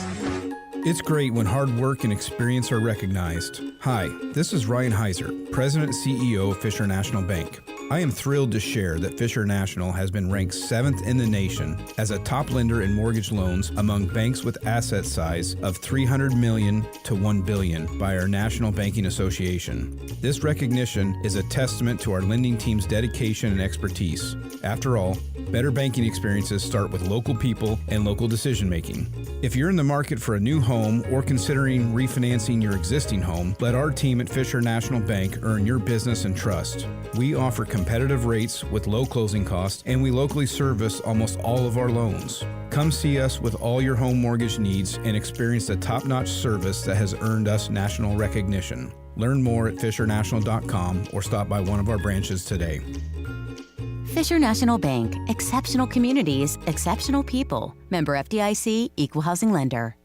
It's great when hard work and experience are recognized. Hi, this is Ryan Heiser, President and CEO of Fisher National Bank. I am thrilled to share that Fisher National has been ranked 7th in the nation as a top lender in mortgage loans among banks with asset size of $300 million to $1 billion by our National Banking Association. This recognition is a testament to our lending team's dedication and expertise. After all, better banking experiences start with local people and local decision making. If you're in the market for a new home or considering refinancing your existing home, let our team at Fisher National Bank earn your business and trust. We offer competitive rates with low closing costs, and we locally service almost all of our loans. Come see us with all your home mortgage needs and experience the top-notch service that has earned us national recognition. Learn more at fishernational.com or stop by one of our branches today. Fisher National Bank, exceptional communities, exceptional people. Member FDIC, Equal Housing Lender.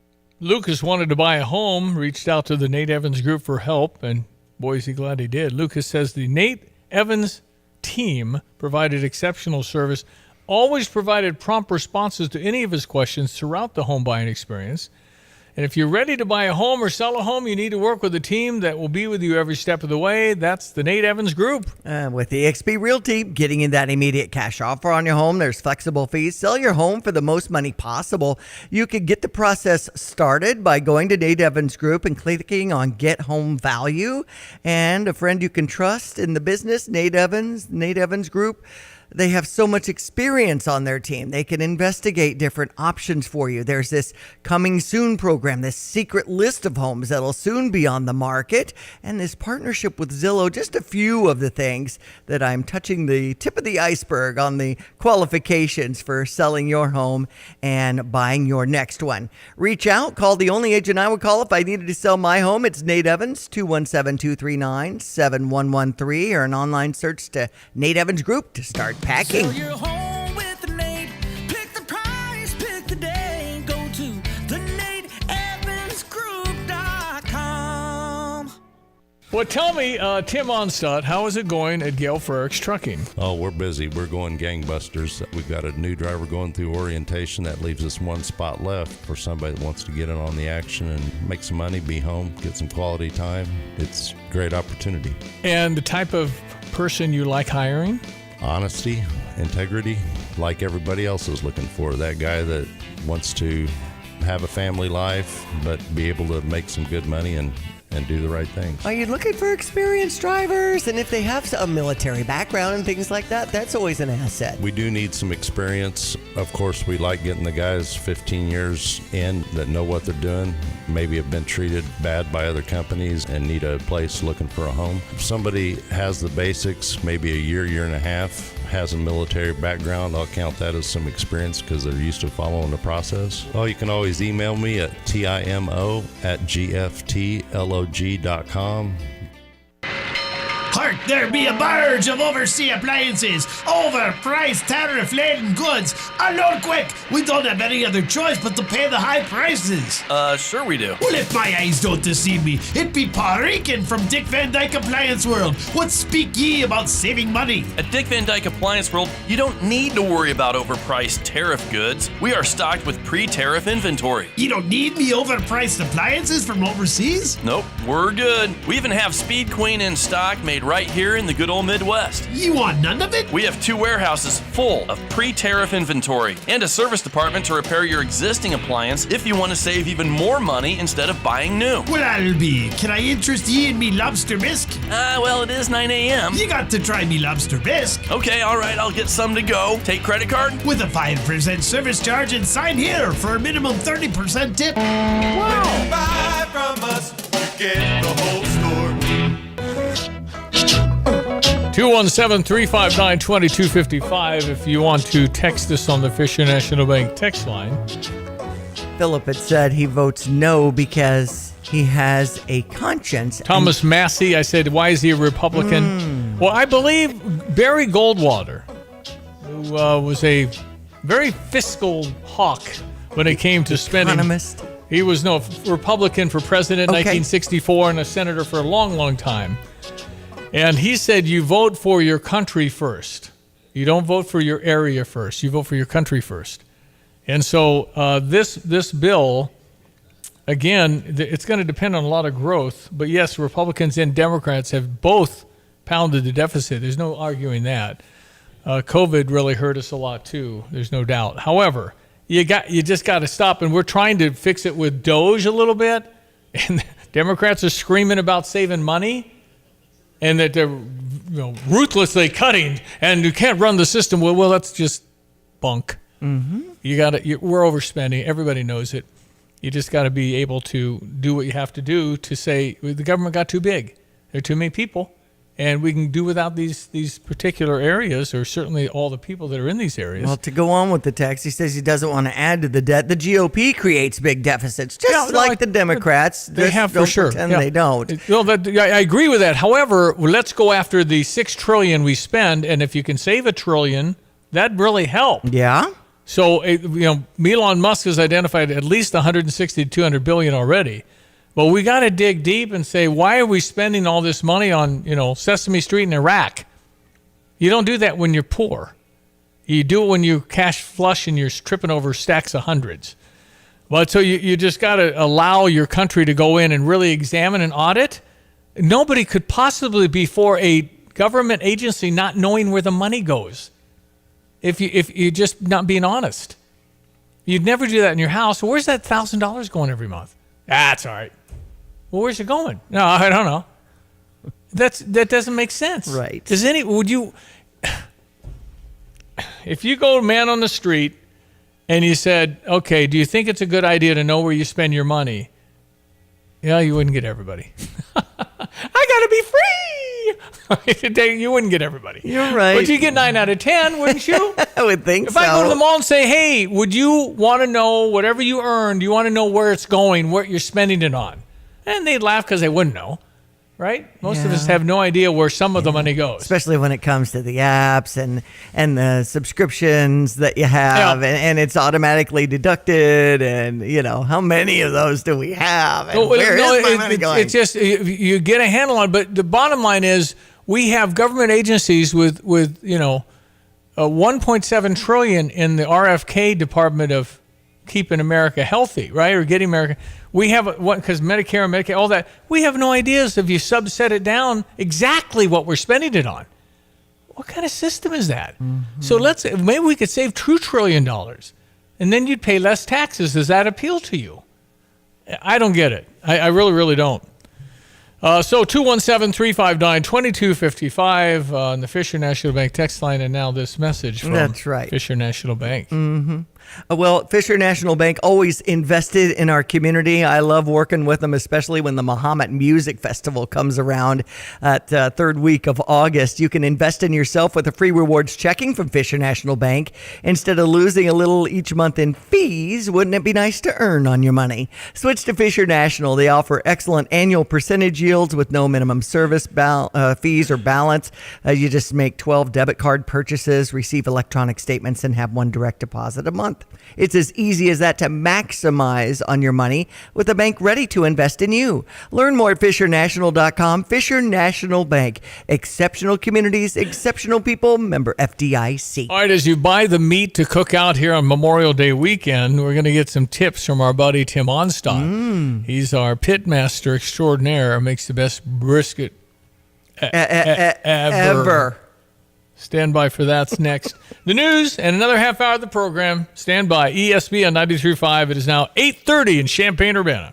Lucas wanted to buy a home, reached out to the Nate Evans Group for help, and boy, is he glad he did. Lucas says the Nate Evans team provided exceptional service, always provided prompt responses to any of his questions throughout the home buying experience. And if you're ready to buy a home or sell a home, you need to work with a team that will be with you every step of the way. That's the Nate Evans Group. With the eXp Realty, getting in that immediate cash offer on your home, there's flexible fees. Sell your home for the most money possible. You can get the process started by going to Nate Evans Group and clicking on Get Home Value. And a friend you can trust in the business, Nate Evans Group. They have so much experience on their team. They can investigate different options for you. There's this coming soon program, this secret list of homes that'll soon be on the market, and this partnership with Zillow. Just a few of the things that I'm touching the tip of the iceberg on the qualifications for selling your home and buying your next one. Reach out. Call the only agent I would call if I needed to sell my home. It's Nate Evans, 217-239-7113, or an online search to Nate Evans Group to start packing. Sell your home with Nate. Pick the price, pick the day. Go to theNateEvansGroup.com. Well, tell me, Tim Onstadt, how is it going at Gale Frericks Trucking? Oh, we're busy. We're going gangbusters. We've got a new driver going through orientation. That leaves us one spot left for somebody that wants to get in on the action and make some money, be home, get some quality time. It's a great opportunity. And the type of person you like hiring? Honesty, integrity, like everybody else is looking for. That guy that wants to have a family life, but be able to make some good money and do the right things. Are you looking for experienced drivers? And if they have a military background and things like that, that's always an asset. We do need some experience. Of course, we like getting the guys 15 years in that know what they're doing, maybe have been treated bad by other companies and need a place looking for a home. If somebody has the basics, maybe a year and a half, has a military background, I'll count that as some experience because they're used to following the process. Oh, you can always email me at timo@gftlog.com. Hark, there be a barge of overseas appliances, overpriced, tariff-laden goods. Unload quick! We don't have any other choice but to pay the high prices. Sure we do. Well, if my eyes don't deceive me, it be Paul Rican from Dick Van Dyke Appliance World. What speak ye about saving money? At Dick Van Dyke Appliance World, you don't need to worry about overpriced tariff goods. We are stocked with pre-tariff inventory. You don't need me overpriced appliances from overseas? Nope, we're good. We even have Speed Queen in stock made right here in the good old Midwest. You want none of it? We have 2 warehouses full of pre-tariff inventory and a service department to repair your existing appliance if you want to save even more money instead of buying new. Well, I'll be. Can I interest ye in me lobster bisque? Well, it is 9 a.m. You got to try me lobster bisque. Okay, all right, I'll get some to go. Take credit card? With a 5% service charge and sign here for a minimum 30% tip. Wow. When you buy from us, you get the whole store. 217-359-2255 if you want to text us on the Fisher National Bank text line. Philip had said he votes no because he has a conscience. Thomas Massey, I said, why is he a Republican? Well, I believe Barry Goldwater, who was a very fiscal hawk when it came to spending. Economist. He was Republican for president in 1964 and a senator for a long, long time. And he said you vote for your country first. You don't vote for your area first. You vote for your country first. And so this bill, again, it's going to depend on a lot of growth. But yes, Republicans and Democrats have both pounded the deficit. There's no arguing that. COVID really hurt us a lot too. There's no doubt. However, you just got to stop. And we're trying to fix it with Doge a little bit. And Democrats are screaming about saving money. And that they're ruthlessly cutting, and you can't run the system. Well, that's just bunk. Mm-hmm. We're overspending. Everybody knows it. You just got to be able to do what you have to do to say the government got too big. There are too many people, and we can do without these particular areas, or certainly all the people that are in these areas. Well, to go on with the text, he says he doesn't want to add to the debt. The GOP creates big deficits, just like the Democrats. They have for sure. Pretend they don't. Well, I agree with that. However, let's go after the $6 trillion we spend, and if you can save $1 trillion, that'd really help. Yeah. So, Elon Musk has identified at least 160 to 200 billion already. But we got to dig deep and say, why are we spending all this money on, Sesame Street in Iraq? You don't do that when you're poor. You do it when you cash flush and you're tripping over stacks of hundreds. But so you just got to allow your country to go in and really examine and audit. Nobody could possibly be for a government agency not knowing where the money goes. If you're just not being honest. You'd never do that in your house. Where's that $1,000 going every month? That's all right. Well, where's it going? No, I don't know. That doesn't make sense. Right. if you go man on the street and you said, okay, do you think it's a good idea to know where you spend your money? Yeah, you wouldn't get everybody. I got to be free. You wouldn't get everybody. You're right. But you get 9 out of 10, wouldn't you? I would think if so. I go to the mall and say, hey, would you want to know whatever you earned, you want to know where it's going, what you're spending it on? And they'd laugh because they wouldn't know. Right? Most of us have no idea where some of the money goes. Especially when it comes to the apps and the subscriptions that you have, and it's automatically deducted. And, how many of those do we have? And where is my money going? It's just, you get a handle on it. But the bottom line is we have government agencies with $1.7 trillion in the RFK Department of keeping America healthy, right? Or getting America. We have because Medicare and Medicaid, all that. We have no ideas if you subset it down exactly what we're spending it on. What kind of system is that? Mm-hmm. So maybe we could save $2 trillion, and then you'd pay less taxes. Does that appeal to you? I don't get it. I really, really don't. So 217-359-2255 on the Fisher National Bank text line, and now this message from That's right. Fisher National Bank. Mm-hmm. Well, Fisher National Bank always invested in our community. I love working with them, especially when the Muhammad Music Festival comes around at third week of August. You can invest in yourself with a free rewards checking from Fisher National Bank. Instead of losing a little each month in fees, wouldn't it be nice to earn on your money? Switch to Fisher National. They offer excellent annual percentage yields with no minimum service fees or balance. You just make 12 debit card purchases, receive electronic statements, and have one direct deposit a month. It's as easy as that to maximize on your money with a bank ready to invest in you. Learn more at FisherNational.com. Fisher National Bank. Exceptional communities, exceptional people. Member FDIC. All right, as you buy the meat to cook out here on Memorial Day weekend, we're going to get some tips from our buddy Tim Onstad. He's our pit master extraordinaire. Makes the best brisket ever. Stand by for that's next. The news and another half hour of the program. Stand by. ESP on 93.5. It is now 8:30 in Champaign-Urbana.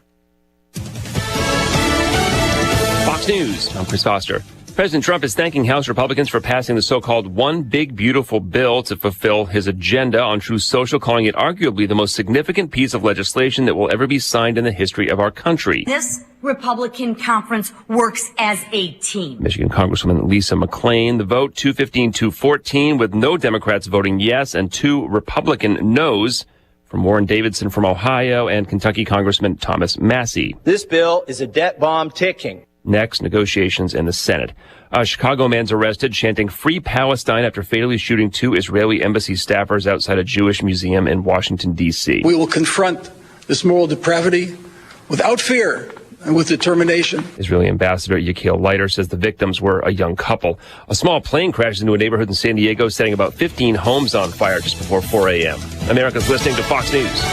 Fox News. I'm Chris Foster. President Trump is thanking House Republicans for passing the so-called One Big Beautiful Bill to fulfill his agenda on Truth Social, calling it arguably the most significant piece of legislation that will ever be signed in the history of our country. This Republican conference works as a team. Michigan Congresswoman Lisa McClain, the vote 215-214, with no Democrats voting yes and 2 Republican noes. From Warren Davidson from Ohio and Kentucky Congressman Thomas Massey. This bill is a debt bomb ticking. Next, negotiations in the Senate. A Chicago man's arrested chanting Free Palestine after fatally shooting 2 Israeli embassy staffers outside a Jewish museum in Washington, D.C. We will confront this moral depravity without fear and with determination. Israeli Ambassador Yechiel Leiter says the victims were a young couple. A small plane crashed into a neighborhood in San Diego, setting about 15 homes on fire just before 4 a.m. America's listening to Fox News.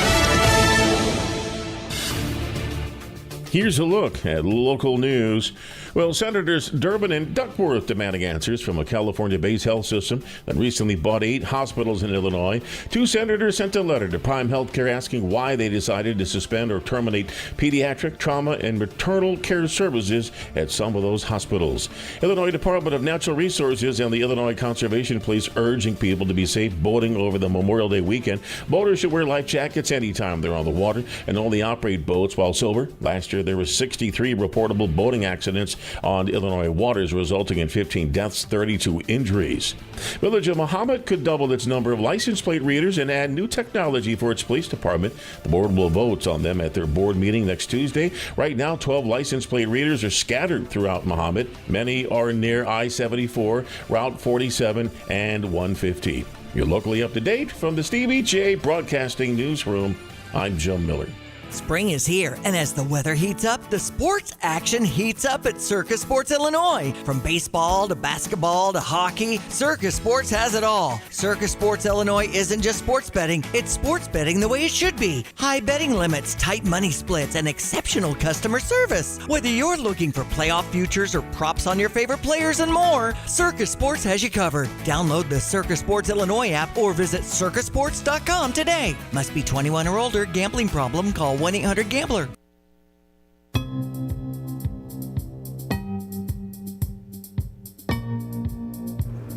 Here's a look at local news. Well, Senators Durbin and Duckworth demanding answers from a California-based health system that recently bought 8 hospitals in Illinois. 2 senators sent a letter to Prime Healthcare asking why they decided to suspend or terminate pediatric, trauma, and maternal care services at some of those hospitals. Illinois Department of Natural Resources and the Illinois Conservation Police urging people to be safe boating over the Memorial Day weekend. Boaters should wear life jackets anytime they're on the water and only operate boats while sober. Last year, there were 63 reportable boating accidents on Illinois waters, resulting in 15 deaths, 32 injuries. Village of Muhammad could double its number of license plate readers and add new technology for its police department. The board will vote on them at their board meeting next Tuesday. Right now, 12 license plate readers are scattered throughout Muhammad. Many are near I-74, Route 47, and 150. You're locally up to date from the Steve J. Broadcasting Newsroom. I'm Joe Miller. Spring is here, and as the weather heats up, the sports action heats up at Circus Sports Illinois. From baseball to basketball to hockey, Circus Sports has it all. Circus Sports Illinois isn't just sports betting, it's sports betting the way it should be. High betting limits, tight money splits, and exceptional customer service. Whether you're looking for playoff futures or props on your favorite players and more, Circus Sports has you covered. Download the Circus Sports Illinois app or visit circusports.com today. Must be 21 or older. Gambling problem? Call 1-800-GAMBLER.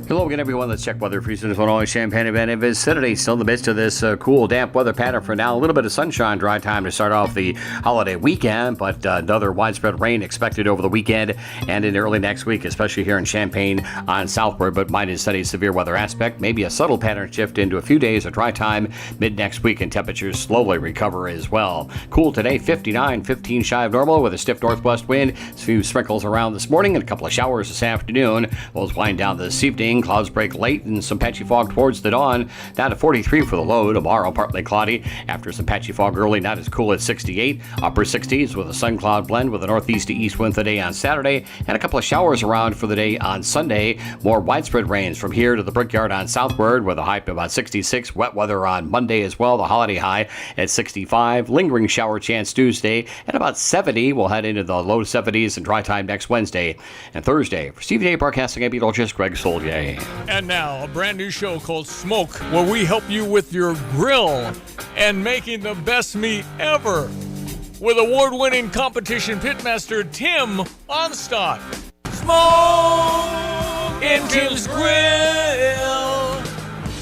Hello again, everyone. Let's check weather for Houston. Illinois, Champaign, and vicinity. Still in the midst of this cool, damp weather pattern for now. A little bit of sunshine, dry time to start off the holiday weekend, but another widespread rain expected over the weekend and in early next week, especially here in Champaign on southward, but might instead a severe weather aspect. Maybe a subtle pattern shift into a few days of dry time mid next week, and temperatures slowly recover as well. Cool today, 59, 15 shy of normal with a stiff northwest wind. A few sprinkles around this morning and a couple of showers this afternoon. Those wind down this evening. Clouds break late and some patchy fog towards the dawn. Down to 43 for the low. Tomorrow, partly cloudy. After some patchy fog early, not as cool at 68. Upper 60s with a sun cloud blend with a northeast to east wind today on Saturday. And a couple of showers around for the day on Sunday. More widespread rains from here to the Brickyard on southward with a high to about 66. Wet weather on Monday as well. The holiday high at 65. Lingering shower chance Tuesday. At about 70. We'll head into the low 70s and dry time next Wednesday and Thursday. For Steve Day broadcasting, I'm meteorologist Greg Solier. And now, a brand new show called Smoke, where we help you with your grill and making the best meat ever. With award-winning competition pitmaster Tim Onstadt. Smoke in Tim's Grill.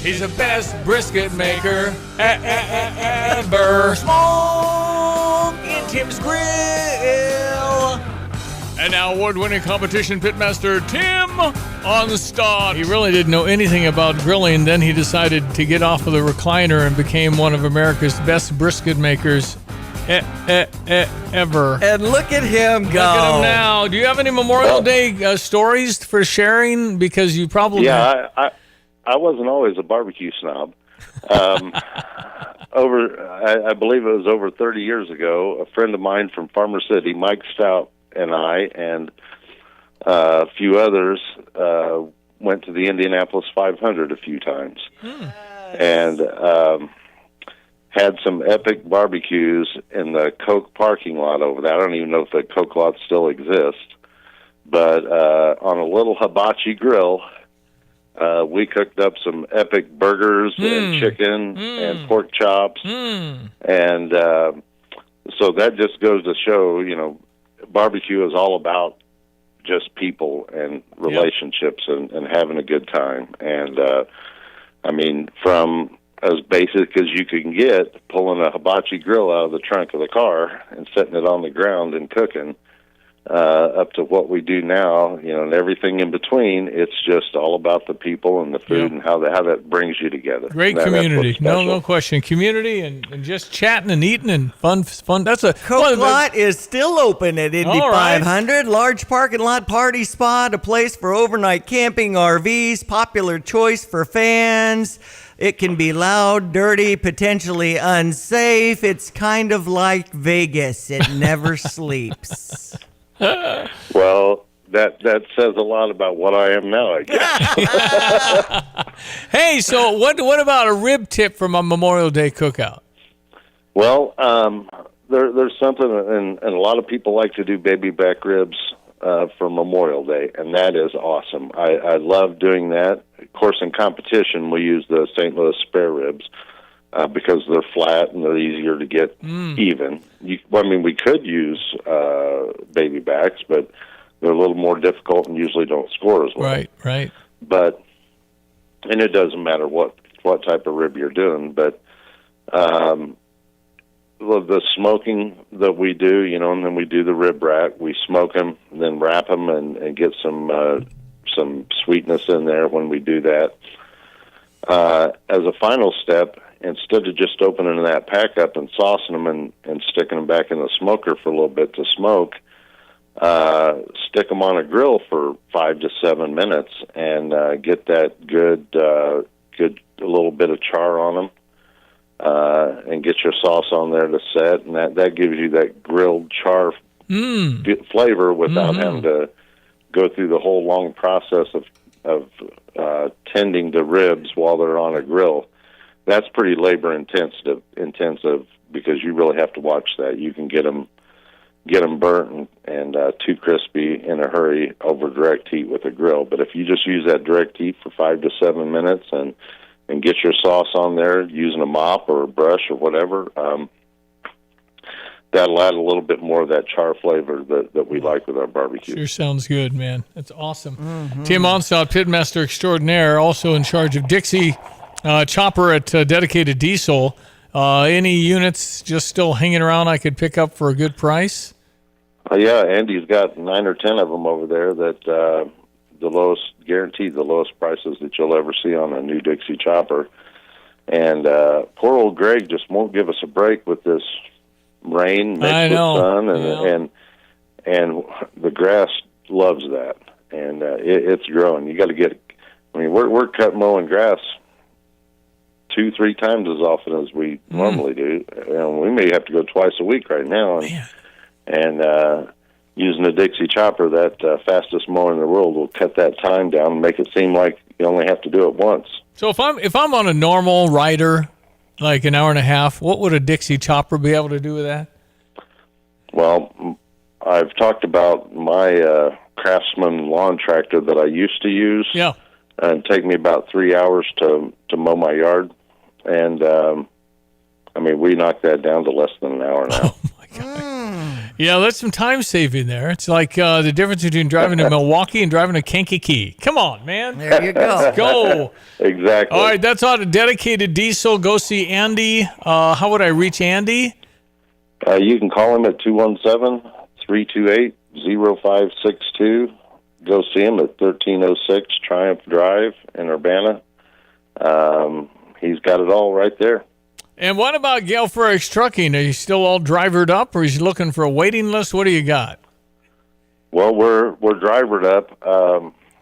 He's the best brisket maker ever. Smoke in Tim's Grill. And now award-winning competition pitmaster Tim Onstadt. He really didn't know anything about grilling. Then he decided to get off of the recliner and became one of America's best brisket makers ever. And look at him go. Look at him now. Do you have any Memorial Day stories for sharing? Because you probably... Yeah, I wasn't always a barbecue snob. I believe it was over 30 years ago, a friend of mine from Farmer City, Mike Stout, and I and a few others went to the Indianapolis 500 a few times and had some epic barbecues in the Coke parking lot over there. I don't even know if the Coke lot still exists, but on a little hibachi grill, we cooked up some epic burgers and chicken and pork chops. And so that just goes to show, you know, barbecue is all about just people and relationships and having a good time. And, I mean, from as basic as you can get, pulling a hibachi grill out of the trunk of the car and setting it on the ground and cooking, up to what we do now, you know, and everything in between. It's just all about the people and the food and how that brings you together. Great community. No question. Community and just chatting and eating and fun. That's a Coke lot is still open at Indy 500. Large parking lot party spot, a place for overnight camping, RVs, popular choice for fans. It can be loud, dirty, potentially unsafe. It's kind of like Vegas. It never sleeps. Well, that says a lot about what I am now, I guess. Hey, so what about a rib tip from a Memorial Day cookout? Well, there's something, and a lot of people like to do baby back ribs for Memorial Day, and that is awesome. I love doing that. Of course, in competition, we use the St. Louis spare ribs because they're flat and they're easier to get even. We could use baby backs, but they're a little more difficult and usually don't score as well. Right. But, and it doesn't matter what type of rib you're doing, but the smoking that we do, you know, and then we do the rib rack. We smoke them, and then wrap them, and get some sweetness in there when we do that. As a final step, instead of just opening that pack up and saucing them and sticking them back in the smoker for a little bit to smoke, stick them on a grill for 5 to 7 minutes and get that good a little bit of char on them. And get your sauce on there to set, and that gives you that grilled char flavor without having to go through the whole long process of tending the ribs while they're on a grill. That's pretty labor intensive because you really have to watch that. You can get them burnt and too crispy in a hurry over direct heat with a grill. But if you just use that direct heat for 5 to 7 minutes and get your sauce on there using a mop or a brush or whatever, that'll add a little bit more of that char flavor that we like with our barbecue. Sure sounds good, man. That's awesome. Tim Onstott, pitmaster extraordinaire, also in charge of Dixie Chopper at Dedicated Diesel. Any units just still hanging around I could pick up for a good price? Yeah, Andy's got 9 or 10 of them over there that guaranteed the lowest prices that you'll ever see on a new Dixie Chopper. And poor old Greg just won't give us a break with this rain mixed with sun, and the grass loves that, and it's growing. You got to get. I mean, we're cut mowing grass 2-3 times as often as we normally do. And we may have to go twice a week right now, and using a Dixie Chopper, that fastest mower in the world, will cut that time down and make it seem like you only have to do it once. So if I'm on a normal rider, like an hour and a half, what would a Dixie Chopper be able to do with that? Well, I've talked about my Craftsman lawn tractor that I used to use. Yeah. And take me about 3 hours to mow my yard. And, I mean, we knocked that down to less than an hour now. Oh, my God. Yeah, that's some time saving there. It's like the difference between driving to Milwaukee and driving to Kankakee. Come on, man. There you go. Let's go. Exactly. All right, that's on a Dedicated Diesel. Go see Andy. How would I reach Andy? You can call him at 217-328-0562. Go see him at 1306 Triumph Drive in Urbana. He's got it all right there. And what about Gale Frericks Trucking? Are you still all drivered up, or is you looking for a waiting list? What do you got? Well, we're drivered up.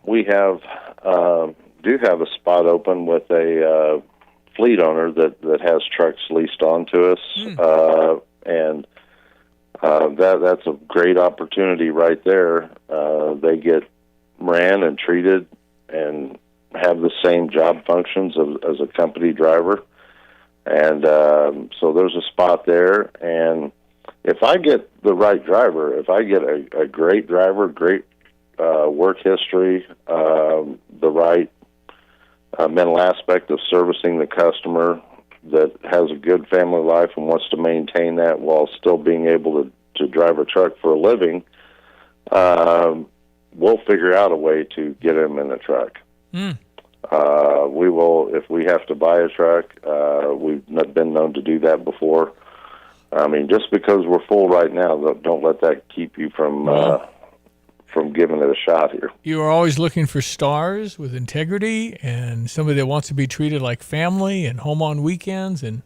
We do have a spot open with a fleet owner that has trucks leased onto us, and that's a great opportunity right there. They get ran and treated and have the same job functions as a company driver. And so there's a spot there. And if I get the right driver, if I get a great driver, great work history, the right mental aspect of servicing the customer, that has a good family life and wants to maintain that while still being able to drive a truck for a living, we'll figure out a way to get him in a truck. We will, if we have to buy a truck. We've not been known to do that before. I mean, just because we're full right now, don't let that keep you from giving it a shot here. You are always looking for stars with integrity and somebody that wants to be treated like family and home on weekends. And,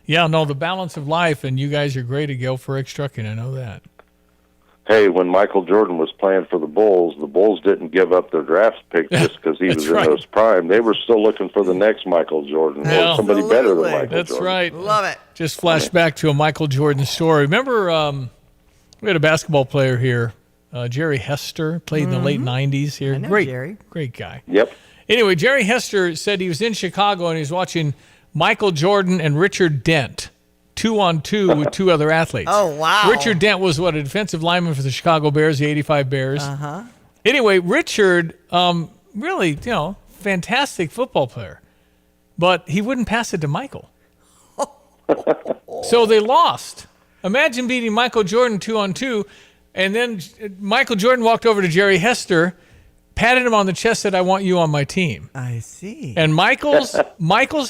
the balance of life, and you guys are great at Gale Frericks Trucking. I know that. Hey, when Michael Jordan was playing for the Bulls didn't give up their draft pick just because he was in his prime. They were still looking for the next Michael Jordan or somebody better than Michael Jordan. That's right. Love it. Just flashed back to a Michael Jordan story. Remember, we had a basketball player here, Jerry Hester, played in the late 90s here. I know Jerry. Great guy. Yep. Anyway, Jerry Hester said he was in Chicago and he was watching Michael Jordan and Richard Dent 2-on-2 with two other athletes. Oh, wow. Richard Dent was a defensive lineman for the Chicago Bears, the 85 Bears. Uh-huh. Anyway, Richard, really, fantastic football player. But he wouldn't pass it to Michael. So they lost. Imagine beating Michael Jordan 2-on-2, and then Michael Jordan walked over to Jerry Hester, patted him on the chest, said, "I want you on my team." I see. And Michael's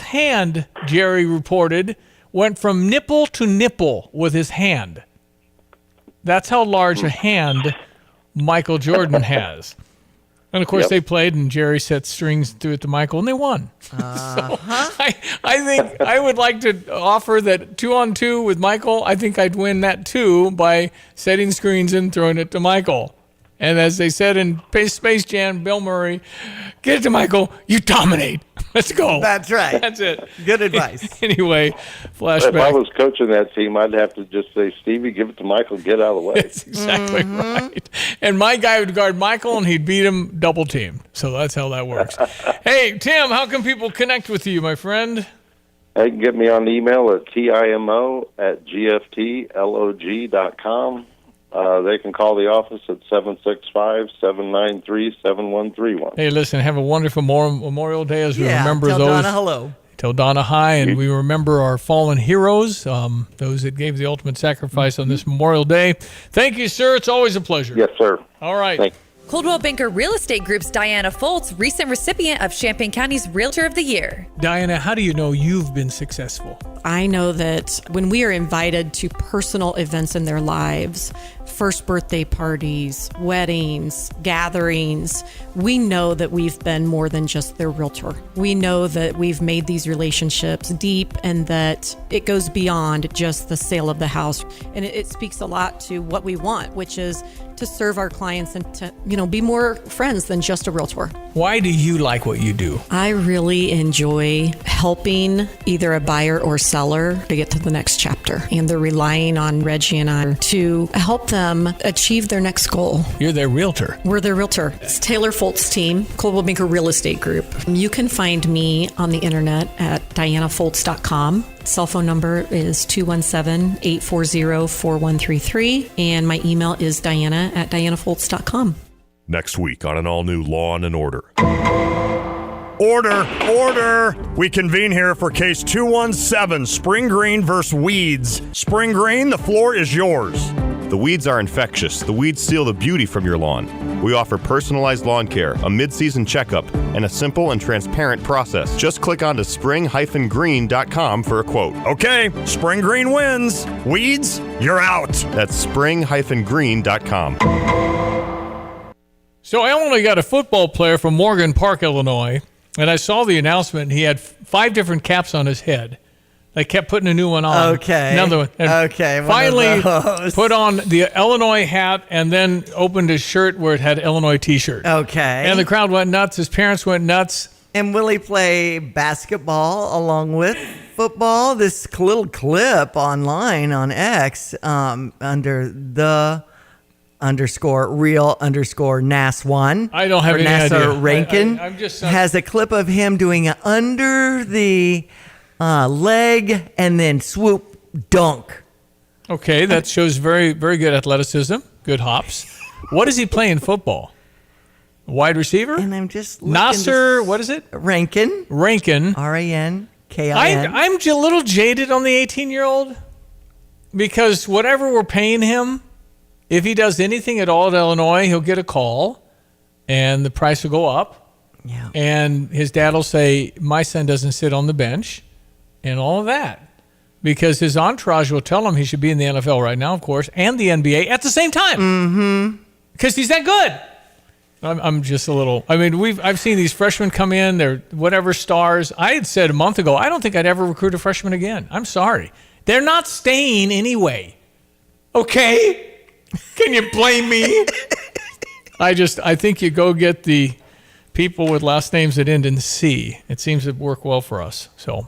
hand, Jerry reported, went from nipple to nipple with his hand. That's how large a hand Michael Jordan has. And, of course, they played, and Jerry set strings through it to Michael, and they won. So I think I would like to offer that 2-on-2 with Michael. I think I'd win that, too, by setting screens and throwing it to Michael. And as they said in Space Jam, Bill Murray, get it to Michael, you dominate. Let's go. That's right. That's it. Good advice. Anyway, flashback. If I was coaching that team, I'd have to just say, Stevie, give it to Michael, get out of the way. That's exactly right. And my guy would guard Michael, and he'd beat him double team. So that's how that works. Hey, Tim, how can people connect with you, my friend? They can get me on email at timo@gftlog.com. They can call the office at 765-793-7131. Hey, listen, have a wonderful Memorial Day as we remember tell those. Donna hello. till Donna High, and we remember our fallen heroes, those that gave the ultimate sacrifice on this Memorial Day. Thank you, sir. It's always a pleasure. Yes, sir. All right. Thanks. Coldwell Banker Real Estate Group's Diana Foltz, recent recipient of Champaign County's Realtor of the Year. Diana, how do you know you've been successful? I know that when we are invited to personal events in their lives, first birthday parties, weddings, gatherings, we know that we've been more than just their realtor. We know that we've made these relationships deep and that it goes beyond just the sale of the house. And it speaks a lot to what we want, which is to serve our clients and to, be more friends than just a realtor. Why do you like what you do? I really enjoy helping either a buyer or seller to get to the next chapter. And they're relying on Reggie and I to help them achieve their next goal. You're their realtor. We're their realtor. It's Taylor Foltz team, Coldwell Banker Real Estate Group. You can find me on the internet at dianafoltz.com. Cell phone number is 217-840-4133. And my email is diana@dianafoltz.com. Next week on an all-new Law and Order. Order! We convene here for case 217, Spring Green versus Weeds. Spring Green, the floor is yours. The weeds are infectious. The weeds steal the beauty from your lawn. We offer personalized lawn care, a mid-season checkup, and a simple and transparent process. Just click on to spring-green.com for a quote. Okay, Spring Green wins. Weeds, you're out. That's spring-green.com. So I only got a football player from Morgan Park, Illinois, and I saw the announcement, and he had 5 different caps on his head. They kept putting a new one on. Okay. Another one. And finally put on the Illinois hat and then opened his shirt where it had Illinois t-shirt. Okay. And the crowd went nuts. His parents went nuts. And will he play basketball along with football? This little clip online on X under the _real_ NAS1. I don't have any NASA idea. Rankin I'm just has a clip of him doing an under the leg and then swoop dunk. Okay, that shows very, very good athleticism, good hops. What is he playing football? Wide receiver? And I'm just Nasser, what is it? Rankin. Rankin. R-A-N-K-I-N. I'm a little jaded on the 18-year-old because whatever we're paying him, if he does anything at all at Illinois, he'll get a call and the price will go up. Yeah. And his dad will say, my son doesn't sit on the bench and all of that. Because his entourage will tell him he should be in the NFL right now, of course, and the NBA at the same time. Mm-hmm. Because he's that good. I'm just a little. I mean, I've seen these freshmen come in. They're whatever stars. I had said a month ago, I don't think I'd ever recruit a freshman again. I'm sorry. They're not staying anyway. Okay? Can you blame me? I think you go get the people with last names that end in C. It seems to work well for us. So,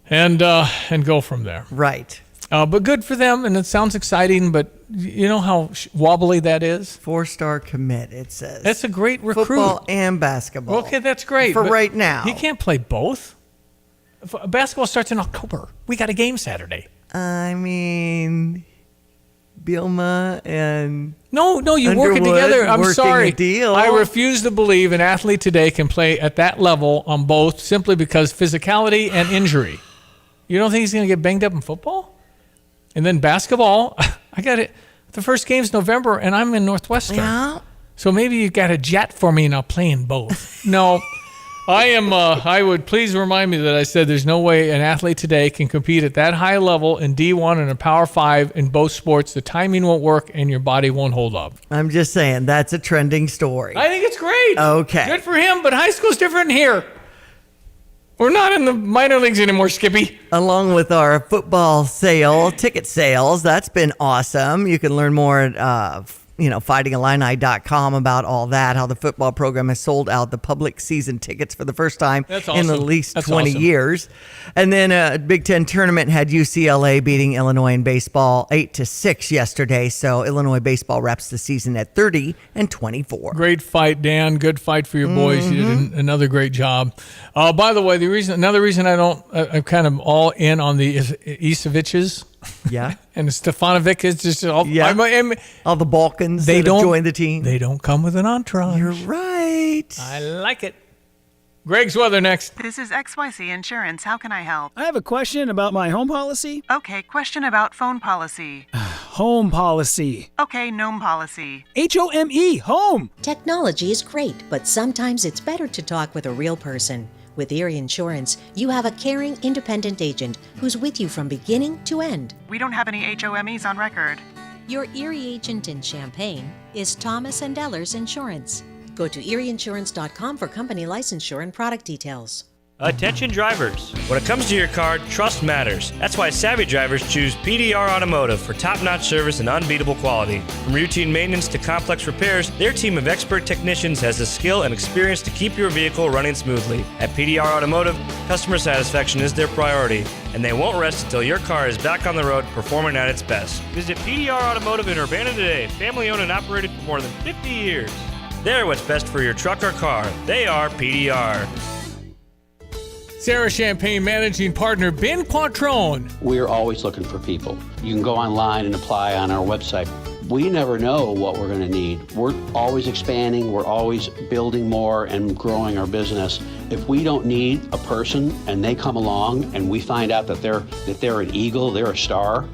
and go from there. Right. But good for them, and it sounds exciting, but you know how wobbly that is? 4-star commit, it says. That's a great recruit. Football and basketball. Okay, that's great. For right now. He can't play both. Basketball starts in October. We got a game Saturday. I mean, Bielma and No, you work it together. I'm sorry. I refuse to believe an athlete today can play at that level on both simply because physicality and injury. You don't think he's going to get banged up in football? And then basketball, I got it. The first game's November, and I'm in Northwestern. Yeah. So maybe you got a jet for me, and I'll play in both. No, I am. I would please remind me that I said there's no way an athlete today can compete at that high level in D1 and a Power 5 in both sports. The timing won't work, and your body won't hold up. I'm just saying, that's a trending story. I think it's great. Okay. Good for him, but high school's different here. We're not in the minor leagues anymore, Skippy. Along with our football ticket sales, that's been awesome. You can learn more at fightingillini.com about all that, how the football program has sold out the public season tickets for the first time in at least 20 years. And then Big Ten tournament had UCLA beating Illinois in baseball 8-6 yesterday. So Illinois baseball wraps the season at 30-24. Great fight, Dan. Good fight for your boys. You did another great job. By the way, another reason I'm kind of all in on the Isaviches. Yeah. And Stefanovic is just all the Balkans that have joined the team. They don't come with an entourage. You're right. I like it. Greg's weather next. This is XYZ Insurance. How can I help? I have a question about my home policy. Okay, question about phone policy. Home policy. Okay, gnome policy. HOME, home. Technology is great, but sometimes it's better to talk with a real person. With Erie Insurance, you have a caring, independent agent who's with you from beginning to end. We don't have any HOMEs on record. Your Erie agent in Champaign is Thomas & Ellers Insurance. Go to erieinsurance.com for company licensure and product details. Attention drivers. When it comes to your car, trust matters. That's why savvy drivers choose PDR Automotive for top-notch service and unbeatable quality. From routine maintenance to complex repairs, their team of expert technicians has the skill and experience to keep your vehicle running smoothly. At PDR Automotive, customer satisfaction is their priority, and they won't rest until your car is back on the road performing at its best. Visit PDR Automotive in Urbana today, family-owned and operated for more than 50 years. They're what's best for your truck or car. They are PDR. Sarah Champagne managing partner Ben Quattrone. We're always looking for people. You can go online and apply on our website. We never know what we're going to need. We're always expanding. We're always building more and growing our business. If we don't need a person and they come along and we find out that they're an eagle, they're a star,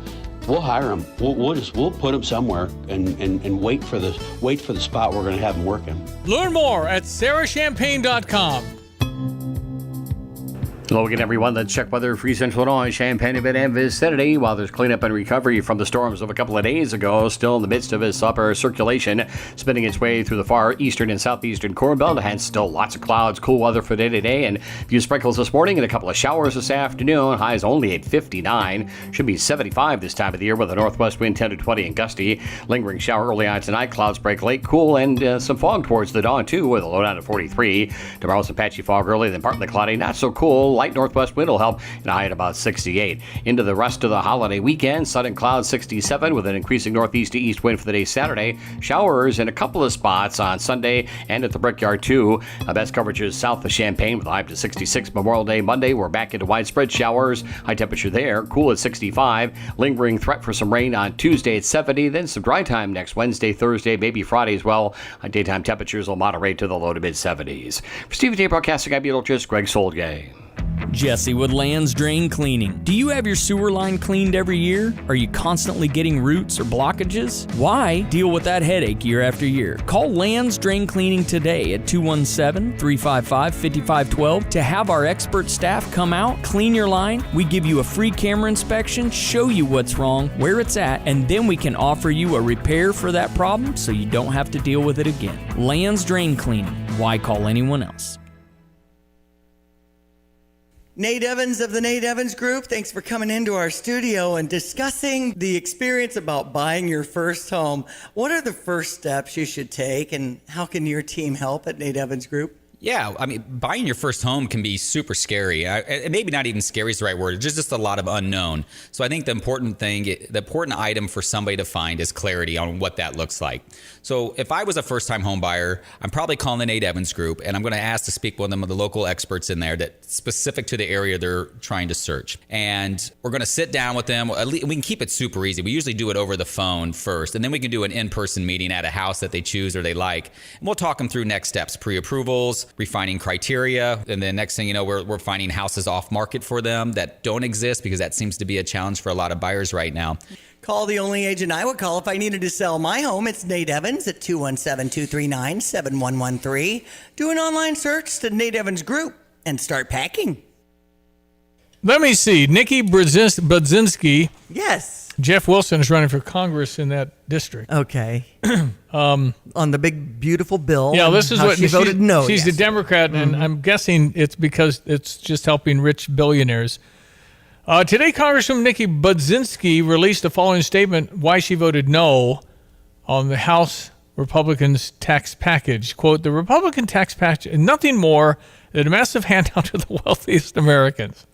we'll hire them. We'll put them somewhere and wait for the spot we're going to have them working. Learn more at sarahchampagne.com. Hello again, everyone. Let's check weather for Central Illinois, Champaign, and vicinity. While there's cleanup and recovery from the storms of a couple of days ago, still in the midst of this upper circulation, spinning its way through the far eastern and southeastern Corn Belt. Hence, still lots of clouds, cool weather for day to day, and a few sprinkles this morning and a couple of showers this afternoon. Highs only at 59. Should be 75 this time of the year with a northwest wind 10 to 20 and gusty. Lingering shower early on tonight. Clouds break late, cool, and some fog towards the dawn, too, with a low down at 43. Tomorrow, some patchy fog early, then partly cloudy. Not so cool. Light northwest wind will help, and a high at about 68. Into the rest of the holiday weekend, sun and clouds 67 with an increasing northeast to east wind for the day Saturday. Showers in a couple of spots on Sunday and at the Brickyard too. Best coverage is south of Champaign with a high up to 66. Memorial Day Monday, we're back into widespread showers. High temperature there, cool at 65. Lingering threat for some rain on Tuesday at 70. Then some dry time next Wednesday, Thursday, maybe Friday as well. Daytime temperatures will moderate to the low to mid 70s. For Stevie Day Broadcasting, I'm meteorologist Greg Soldgay. Jesse with Lands Drain Cleaning. Do you have your sewer line cleaned every year? Are you constantly getting roots or blockages? Why deal with that headache year after year? Call Lands Drain Cleaning today at 217-355-5512 to have our expert staff come out, clean your line. We give you a free camera inspection, show you what's wrong, where it's at, and then we can offer you a repair for that problem so you don't have to deal with it again. Lands Drain Cleaning. Why call anyone else? Nate Evans of the Nate Evans Group, thanks for coming into our studio and discussing the experience about buying your first home. What are the first steps you should take, and how can your team help at Nate Evans Group? Yeah, I mean, buying your first home can be super scary. Maybe not even scary is the right word. There's just a lot of unknown. So I think the important item for somebody to find is clarity on what that looks like. So if I was a first-time home buyer, I'm probably calling the Nate Evans Group, and I'm going to ask to speak with one of the local experts in there that's specific to the area they're trying to search. And we're going to sit down with them. We can keep it super easy. We usually do it over the phone first, and then we can do an in-person meeting at a house that they choose or they like. And we'll talk them through next steps, pre-approvals, refining criteria, and then next thing you know, we're finding houses off market for them that don't exist, because that seems to be a challenge for a lot of buyers right now. Call the only agent I would call if I needed to sell my home. It's Nate Evans at 217-239-7113. Do an online search to Nate Evans Group and start packing. Let me see. Nikki Budzinski. Yes. Jeff Wilson is running for Congress in that district. Okay. On the big, beautiful bill. Yeah, this is what she voted no. She's a Democrat, and I'm guessing it's because it's just helping rich billionaires. Today, Congresswoman Nikki Budzinski released the following statement why she voted no on the House Republicans' tax package. Quote, the Republican tax package is nothing more than a massive handout to the wealthiest Americans.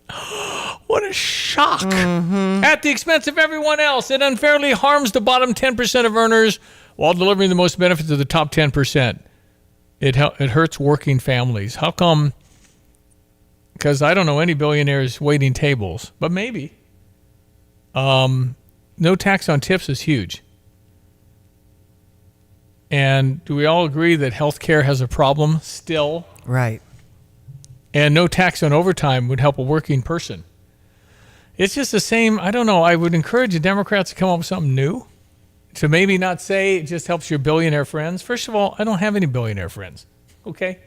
What a shock. Mm-hmm. At the expense of everyone else. It unfairly harms the bottom 10% of earners while delivering the most benefits to the top 10%. It hurts working families. How come? Because I don't know any billionaires waiting tables, but maybe. No tax on tips is huge. And do we all agree that healthcare has a problem still? Right. And no tax on overtime would help a working person. It's just the same. I don't know. I would encourage the Democrats to come up with something new. To maybe not say it just helps your billionaire friends. First of all, I don't have any billionaire friends. Okay?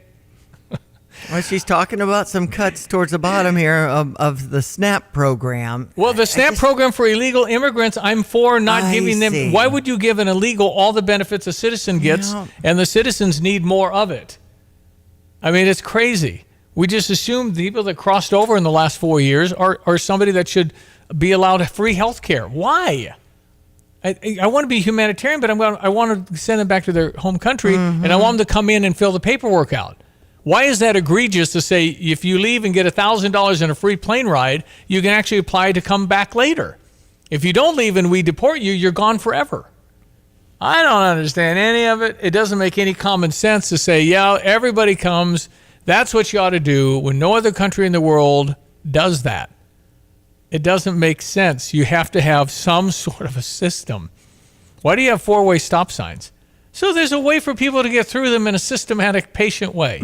Well, she's talking about some cuts towards the bottom here of the SNAP program. Well, the SNAP program for illegal immigrants, I'm for not giving them. see. Why would you give an illegal all the benefits a citizen gets, and the citizens need more of it? I mean, it's crazy. We just assume the people that crossed over in the last 4 years are somebody that should be allowed free health care. Why? I want to be humanitarian, but I want to send them back to their home country, and I want them to come in and fill the paperwork out. Why is that egregious to say if you leave and get $1,000 in a free plane ride, you can actually apply to come back later? If you don't leave and we deport you, you're gone forever. I don't understand any of it. It doesn't make any common sense to say, yeah, everybody comes. That's what you ought to do when no other country in the world does that. It doesn't make sense. You have to have some sort of a system. Why do you have four-way stop signs? So there's a way for people to get through them in a systematic, patient way.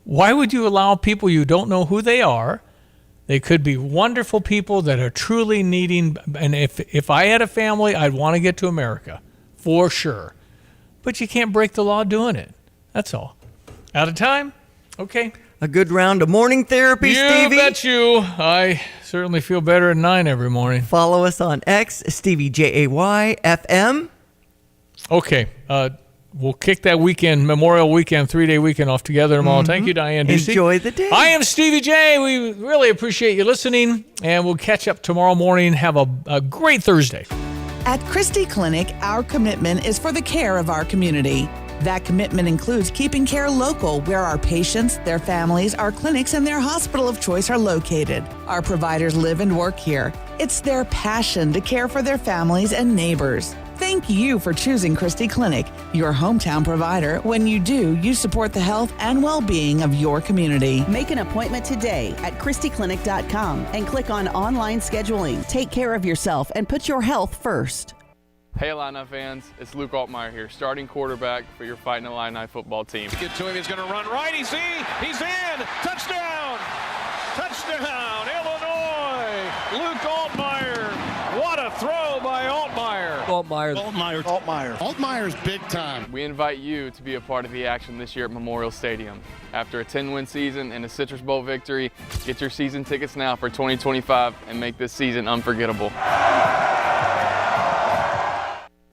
Why would you allow people you don't know who they are? They could be wonderful people that are truly needing, and if I had a family, I'd want to get to America, for sure. But you can't break the law doing it. That's all. Out of time? Okay. A good round of morning therapy, Stevie? You bet you. I certainly feel better at 9 every morning. Follow us on X, Stevie Jay FM. Okay. We'll kick that weekend, Memorial Weekend, 3-day weekend off together tomorrow. Thank you, Diane Ducey. Enjoy the day. I am Stevie J. We really appreciate you listening, and we'll catch up tomorrow morning. Have a great Thursday. At Christie Clinic, our commitment is for the care of our community. That commitment includes keeping care local, where our patients, their families, our clinics, and their hospital of choice are located. Our providers live and work here. It's their passion to care for their families and neighbors. Thank you for choosing Christie Clinic, your hometown provider. When you do, you support the health and well-being of your community. Make an appointment today at ChristieClinic.com and click on online scheduling. Take care of yourself and put your health first. Hey Illini fans, it's Luke Altmaier here, starting quarterback for your Fighting Illini football team. Get to him, he's going to run right, he's in, touchdown, touchdown, Illinois, Luke Altmaier, what a throw by Altmaier. Altmaier's big time. We invite you to be a part of the action this year at Memorial Stadium. After a 10-win season and a Citrus Bowl victory, get your season tickets now for 2025 and make this season unforgettable.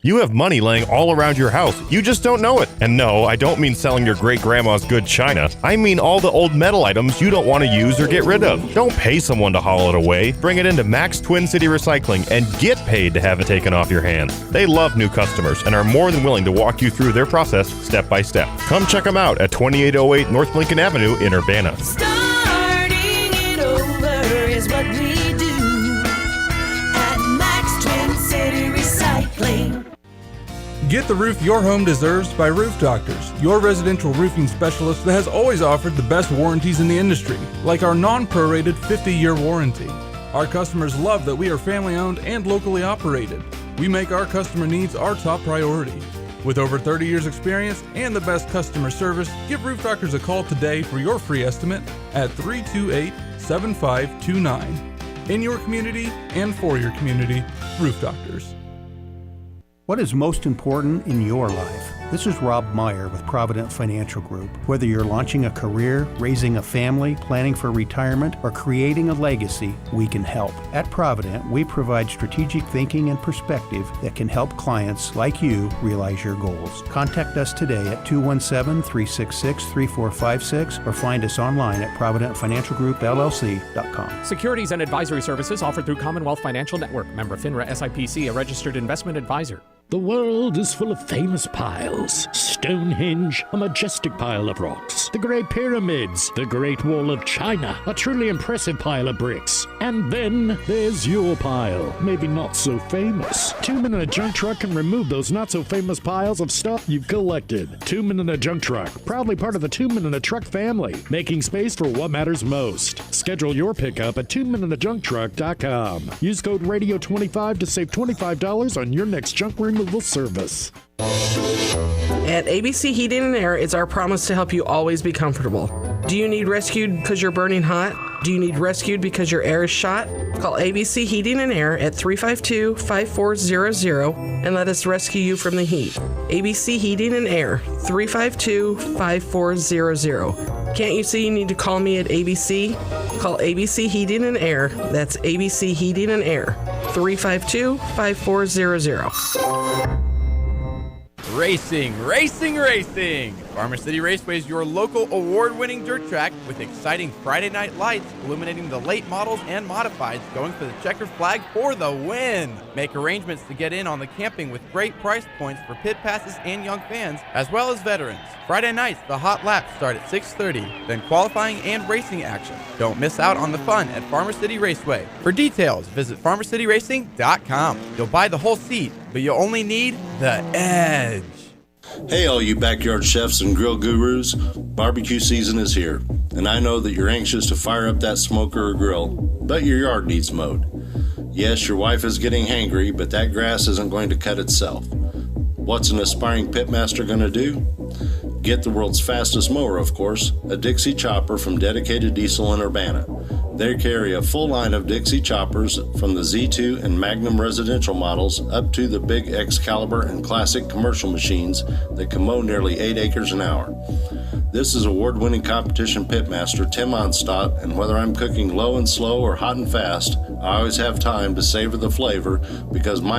You have money laying all around your house. You just don't know it. And no, I don't mean selling your great-grandma's good china. I mean all the old metal items you don't want to use or get rid of. Don't pay someone to haul it away. Bring it into Max Twin City Recycling and get paid to have it taken off your hands. They love new customers and are more than willing to walk you through their process step by step. Come check them out at 2808 North Lincoln Avenue in Urbana. Starting it over is what we do at Max Twin City Recycling. Get the roof your home deserves by Roof Doctors, your residential roofing specialist that has always offered the best warranties in the industry, like our non-prorated 50-year warranty. Our customers love that we are family-owned and locally operated. We make our customer needs our top priority. With over 30 years experience and the best customer service, give Roof Doctors a call today for your free estimate at 328-7529. In your community and for your community, Roof Doctors. What is most important in your life? This is Rob Meyer with Provident Financial Group. Whether you're launching a career, raising a family, planning for retirement, or creating a legacy, we can help. At Provident, we provide strategic thinking and perspective that can help clients like you realize your goals. Contact us today at 217-366-3456 or find us online at providentfinancialgroupllc.com. Securities and advisory services offered through Commonwealth Financial Network. Member FINRA SIPC, a registered investment advisor. The world is full of famous piles. Stonehenge, a majestic pile of rocks. The Great Pyramids, the Great Wall of China, a truly impressive pile of bricks. And then there's your pile, maybe not so famous. 2 Men in a Junk Truck can remove those not so famous piles of stuff you've collected. 2 Men in a Junk Truck, proudly part of the 2 Men in a Truck family, making space for what matters most. Schedule your pickup at 2meninajunktruck.com. Use code RADIO25 to save $25 on your next junk removal service. At ABC Heating and Air, it's our promise to help you always be comfortable. Do you need rescued because you're burning hot? Do you need rescued because your air is shot? Call ABC Heating and Air at 352-5400 and let us rescue you from the heat. ABC Heating and Air, 352-5400. Can't you see you need to call me at ABC? Call ABC Heating and Air. That's ABC Heating and Air, 352-5400. Racing, racing, racing! Farmer City Raceway is your local award-winning dirt track with exciting Friday night lights illuminating the late models and modifieds going for the checkered flag for the win. Make arrangements to get in on the camping with great price points for pit passes and young fans, as well as veterans. Friday nights, the hot laps start at 6:30, then qualifying and racing action. Don't miss out on the fun at Farmer City Raceway. For details, visit farmercityracing.com. You'll buy the whole seat, but you'll only need the edge. Hey, all you backyard chefs and grill gurus, barbecue season is here, and I know that you're anxious to fire up that smoker or grill, but your yard needs mowed. Yes, your wife is getting hangry, but that grass isn't going to cut itself. What's an aspiring pitmaster going to do? Get the world's fastest mower, of course, a Dixie chopper from Dedicated Diesel in Urbana. They carry a full line of Dixie choppers from the Z2 and Magnum residential models up to the big Excalibur and classic commercial machines that can mow nearly 8 acres an hour. This is award-winning competition pitmaster Tim Onstott, and whether I'm cooking low and slow or hot and fast, I always have time to savor the flavor because my